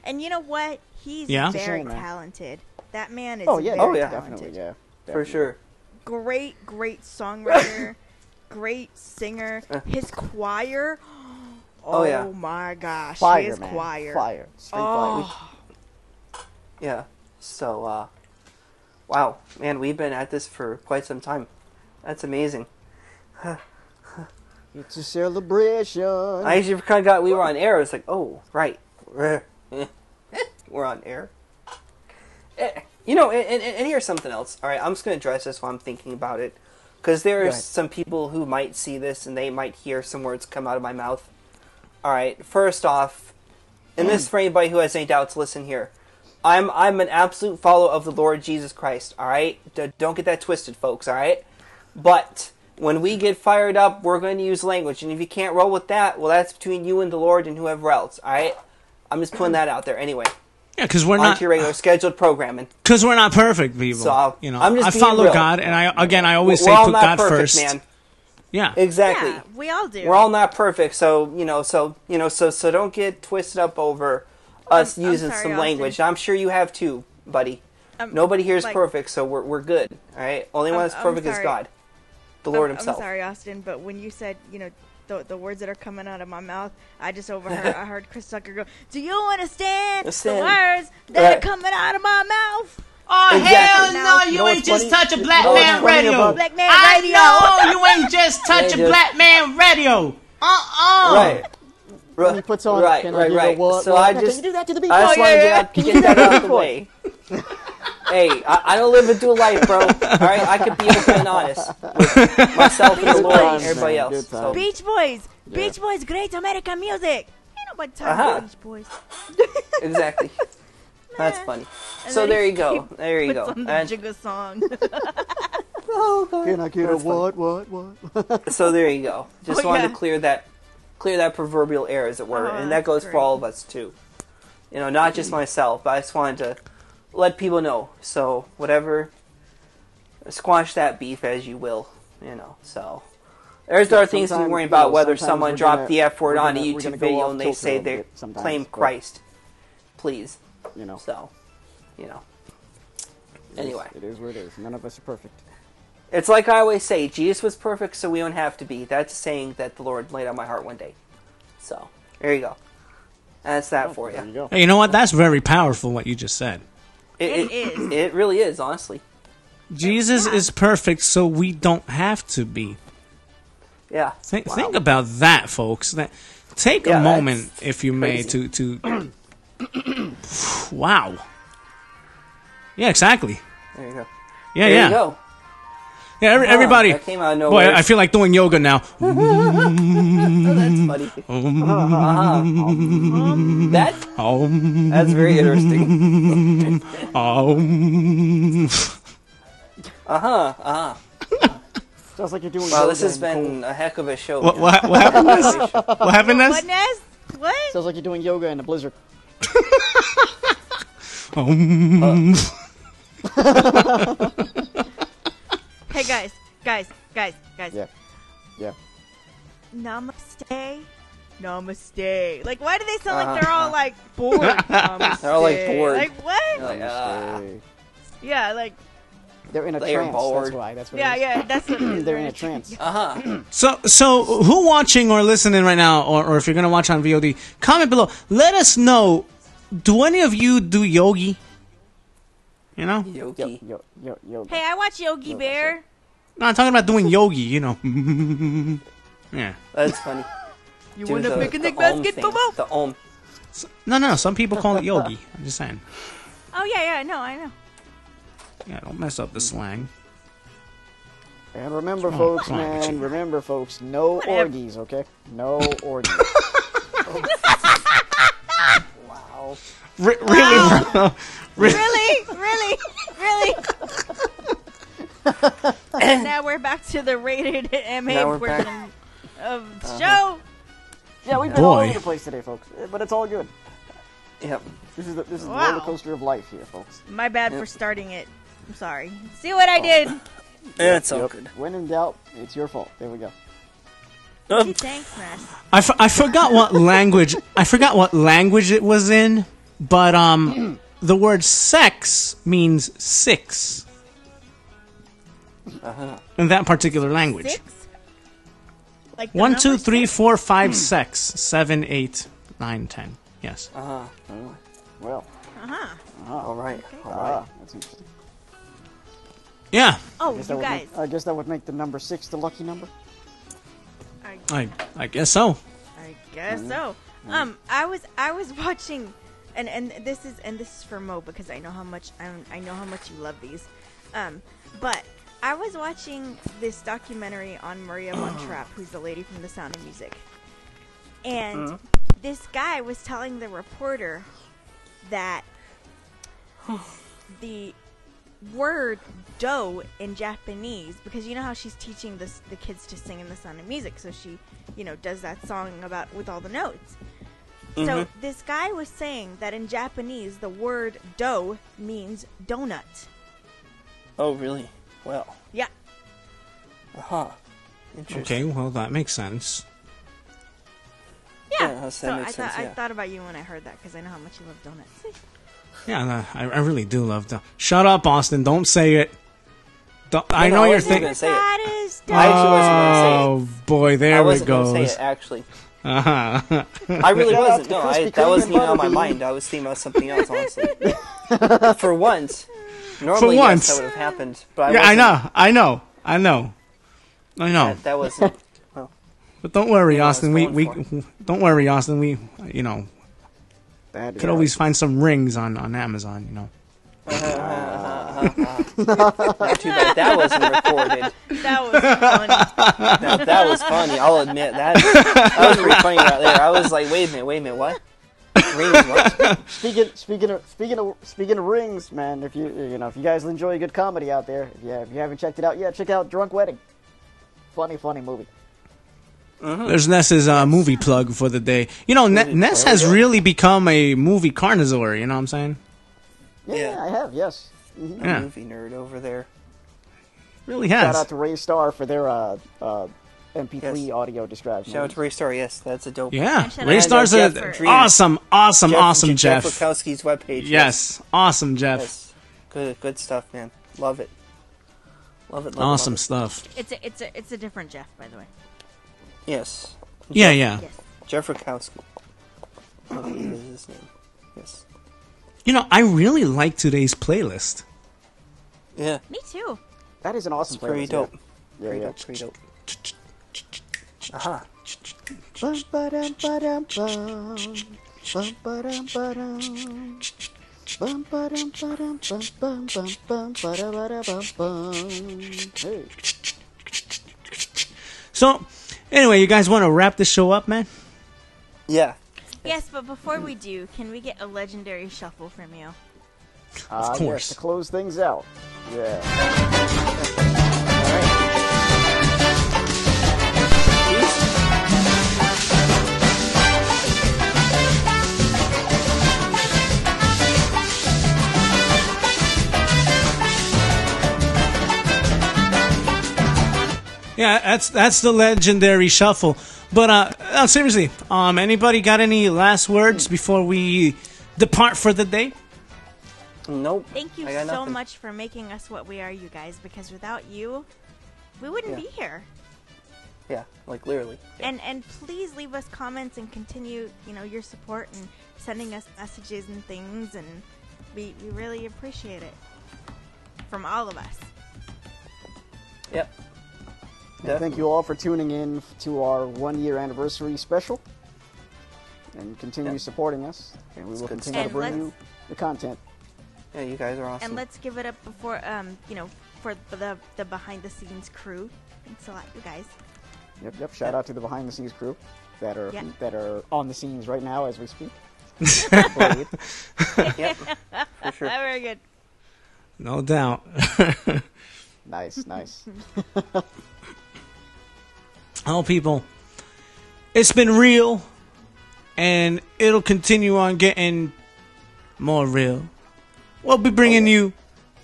And you know what? He's Yeah? very Shame, man. talented. That man is Oh yeah, very yeah. talented. definitely, yeah. For Definitely. sure. Great songwriter, great singer. His choir. Oh, yeah. my gosh, Fire, his man. choir. Fire. Straight Oh. Yeah. So, wow, man, we've been at this for quite some time. That's amazing. fire. It's a celebration. I actually kind of got we were on air. It's like, oh, right, we're on air. You know, and here's something else. All right, I'm just gonna address this while I'm thinking about it, because there are Go ahead. some people who might see this and they might hear some words come out of my mouth. All right, first off, and this for anybody who has any doubts, listen here. I'm an absolute follower of the Lord Jesus Christ. All right, don't get that twisted, folks. All right, but when we get fired up, we're going to use language, and if you can't roll with that, well, that's between you and the Lord and whoever else. All right, I'm just putting that out there. Anyway, Yeah, because we're on not to your regular scheduled programming. because we're not perfect people. So, you know, I'm just I being follow real. God, and I always We're say all put not God perfect, first. man. Yeah. Exactly. Yeah, we all do. We're all not perfect, so don't get twisted up over us I'm using sorry, some Austin. language. I'm sure you have too, buddy. Nobody here is like- perfect, so we're good. All right. Only one that's I'm perfect is sorry. God, the Lord I'm Himself. sorry, Austin, but when you said, the words that are coming out of my mouth, I just overheard. I heard Chris Tucker go, "Do you understand the Understand. words that Right. are coming out of my mouth?" Oh Exactly. hell no! You You, know ain't what's just funny? touch a black You know what's man funny radio. about- Black man I radio. know you ain't just touch a dude. black man radio. Right. When he puts on, Right, can right, I give right. a what? So what? I Can just- you do that to the beat? I just Oh, want to yeah, get that out of the way. Hey, I don't live a dual life, bro. All right, I could be open and honest with myself and the Lord and times, everybody man. else. Good So, times. Beach Boys. Beach Boys, great American music. Ain't nobody talking Uh-huh. about Beach Boys. exactly. That's funny. And So then there he you go. There you puts go. on the And jigga song. Can I get a That's funny. what? so there you go. Just Oh, wanted yeah. to clear that proverbial air, as it were, Oh, and that goes that's for all of us too. You know, not just myself, but I just wanted to let people know. So whatever, squash that beef as you will. You know, so. There's other things to be sometimes, worrying you about know, whether sometimes someone we're dropped gonna- the F word we're on a gonna- we're YouTube gonna go video off and they kilter say a they bit sometimes, claim but- Christ. Please. You know. So, Anyway. It is what it is. None of us are perfect. It's like I always say, Jesus was perfect, so we don't have to be. That's a saying that the Lord laid on my heart one day. So, there you go. That's that for There you. you go. Hey, you know what? That's very powerful. What you just said. It is. It really is, honestly. Jesus is perfect, so we don't have to be. Yeah. Think about that, folks. Take Yeah, a that's moment, if you may, crazy. to wow. Yeah, exactly. There you go. Yeah, There yeah. you go. Yeah, everybody. That came out of Boy, nowhere. I feel like doing yoga now. Oh, that's funny. That's very interesting. Sounds like you're doing. Wow, yoga this has in the cold. been a heck of a show. What, man. what happened? Ness? What happened? Ness? What, Ness? What? Sounds like you're doing yoga in a blizzard. Hey, guys. guys. Yeah. Yeah. Namaste. Namaste. Like, why do they sound like they're all like bored? Namaste. They're all like bored. Like what? Like, Namaste. Yeah, like They're in a They are trance. bored. That's why. That's what yeah, it is. yeah. That's what it is. They're in a trance. So who watching or listening right now, or if you're gonna watch on VOD, comment below. Let us know. Do any of you do yogi? You know? Yogi. Yo. Hey, I watch Yogi Bear. No, I'm talking about doing yogi. You know? Yeah. That's funny. You Do want a the picnic om basket, thing. Bobo? The om. No. Some people call it yogi. I'm just saying. Oh yeah, no, I know. Yeah, don't mess up the slang. And remember, Come on, folks, come on, man. Richard. Remember, folks. No Whatever. orgies, okay? No orgies. Wow. Really, bro? Really? And now we're back to the rated Now MA we're back. portion of the show. Yeah, we've been all Boy. over the place today, folks. But it's all good. Yep. This is the Wow. roller coaster of life here, folks. My bad for starting it. I'm sorry. See what I did? It's all Yep. good. When in doubt, it's your fault. There we go. Gee, thanks, man. I forgot what language. I forgot what language it was in, but the word sex means six. In that particular language. 6? Like the 1, 2, number 3, six? 4, 5, 6, 7, 8, 9, 10. Yes. Well, All right. that's interesting. Yeah. Oh, Guess that you would guys. I guess that would make the number 6 the lucky number. I guess so. I guess so. I was watching, and this is for Mo because I know how much you love these. But I was watching this documentary on Maria Montrap, who's the lady from The Sound of Music, and this guy was telling the reporter that the word "do" in Japanese, because you know how she's teaching the kids to sing in The Sound of Music, so she, does that song about with all the notes. So this guy was saying that in Japanese the word "do" means donut. Oh, really? Well. Yeah. Interesting. Okay, well, that makes sense. Yeah. that So makes sense, I yeah. thought about you when I heard that because I know how much you love donuts. Yeah, I really do love that. Shut up, Austin. Don't say it. I No, know I you're wasn't thinking. gonna say it. That is I actually wasn't Oh, boy, I there it wasn't going to goes. say it, actually. Uh-huh. I really Shout out wasn't. to No, Krispy that Kreme wasn't and even on my Butterbean. mind. I was thinking about something else, honestly. For once. Normally, once. yes, that would have happened. But Yeah, I wasn't. know. That wasn't. But don't worry, Yeah, I was Austin. going Don't worry, Austin. We That is could always find some rings on Amazon. Not too bad. That wasn't recorded. That was funny. That was funny. I'll admit that. That was pretty funny right there. I was like, wait a minute, what? Rings, what? Speaking of rings, man, if if you guys enjoy good comedy out there, if you haven't checked it out yet, check out Drunk Wedding. Funny movie. There's Ness's movie plug for the day. Ness has really become a movie carnivore. You know what I'm saying? Yeah, I have, yes. Yeah, Movie nerd over there. really Shout has. out to Ray Starr for their MP3 Yes. audio describe. Shout out to Ray Star. Yes, that's a dope. Yeah, And shout Ray out Star's to a Jeff for- awesome Jeff Jeff. Wachowski's webpage. Yes, awesome Jeff. Yes. Good stuff, man. Love it. Love it. Awesome love it. stuff. It's a different Jeff, by the way. Yes. Yeah. Yes. Jeff Wachowski. Okay, is his name. Yes. I really like today's playlist. Yeah. Me too. That is an awesome It's pretty playlist, dope. Yeah, Pretty yeah. dope. Pretty dope. Aha. Bum, ba-dum, ba-dum, bum. Bum, ba-dum, ba-dum. Bum, ba-dum, ba-dum, bum, bum, bum, bum, ba-da, ba-da, bum, bum. Hey. So, anyway, you guys want to wrap this show up, man? Yeah. Yes, but before we do, can we get a legendary shuffle from you? Of course. Yes, to close things out. Yeah. Yeah, that's the legendary shuffle. But seriously, anybody got any last words before we depart for the day? Nope. Thank you I got so nothing. much for making us what we are, you guys, because without you, we wouldn't Yeah. be here. Yeah, like literally. Yeah. And please leave us comments and continue, your support and sending us messages and things, and we really appreciate it from all of us. Yep. Thank you all for tuning in to our 1-year anniversary special, and continue supporting us. And we will good continue to stuff. bring And you the content. Yeah, you guys are awesome. And let's give it up before, for the behind the scenes crew. Thanks a lot, you guys. Yep. Shout out to the behind the scenes crew that are Yeah. that are on the scenes right now as we speak. Yep, for sure. Very good. No doubt. Nice. Oh, people, it's been real, and it'll continue on getting more real. We'll be bringing you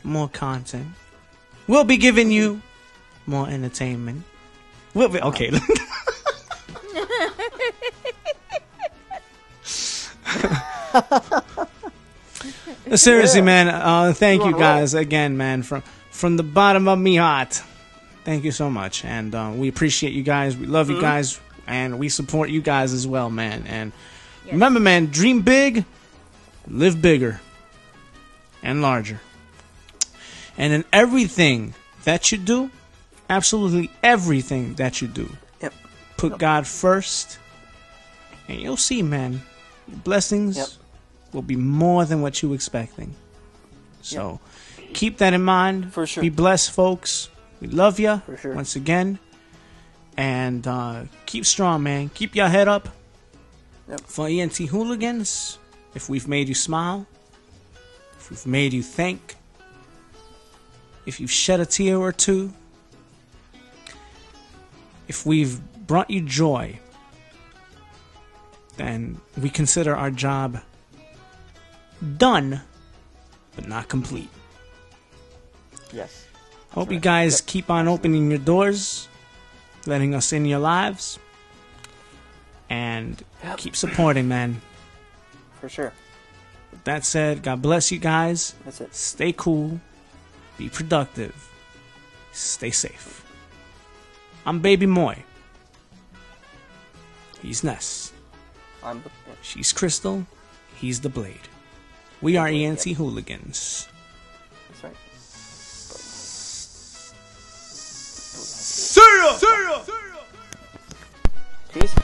more content. We'll be giving you more entertainment. We'll be okay. Seriously, man. Thank you guys again, man. From the bottom of me heart, thank you so much, and we appreciate you guys. We love you guys, and we support you guys as well, man. And remember, man, dream big, live bigger, and larger. And in everything that you do, absolutely everything that you do, put God first, and you'll see, man, your blessings will be more than what you're expecting. So keep that in mind. For sure. Be blessed, folks. We love you sure. once again. And keep strong, man. Keep your head up. Yep. For ENT Hooligans, if we've made you smile, if we've made you think, if you've shed a tear or two, if we've brought you joy, then we consider our job done, but not complete. Yes. Hope you guys keep on opening your doors, letting us in your lives, and keep supporting, man. For sure. With that said, God bless you guys. That's it. Stay cool. Be productive. Stay safe. I'm Baby Moy. He's Ness. She's Crystal. He's the Blade. We are ENT Hooligans. That's right. See ya! Peace.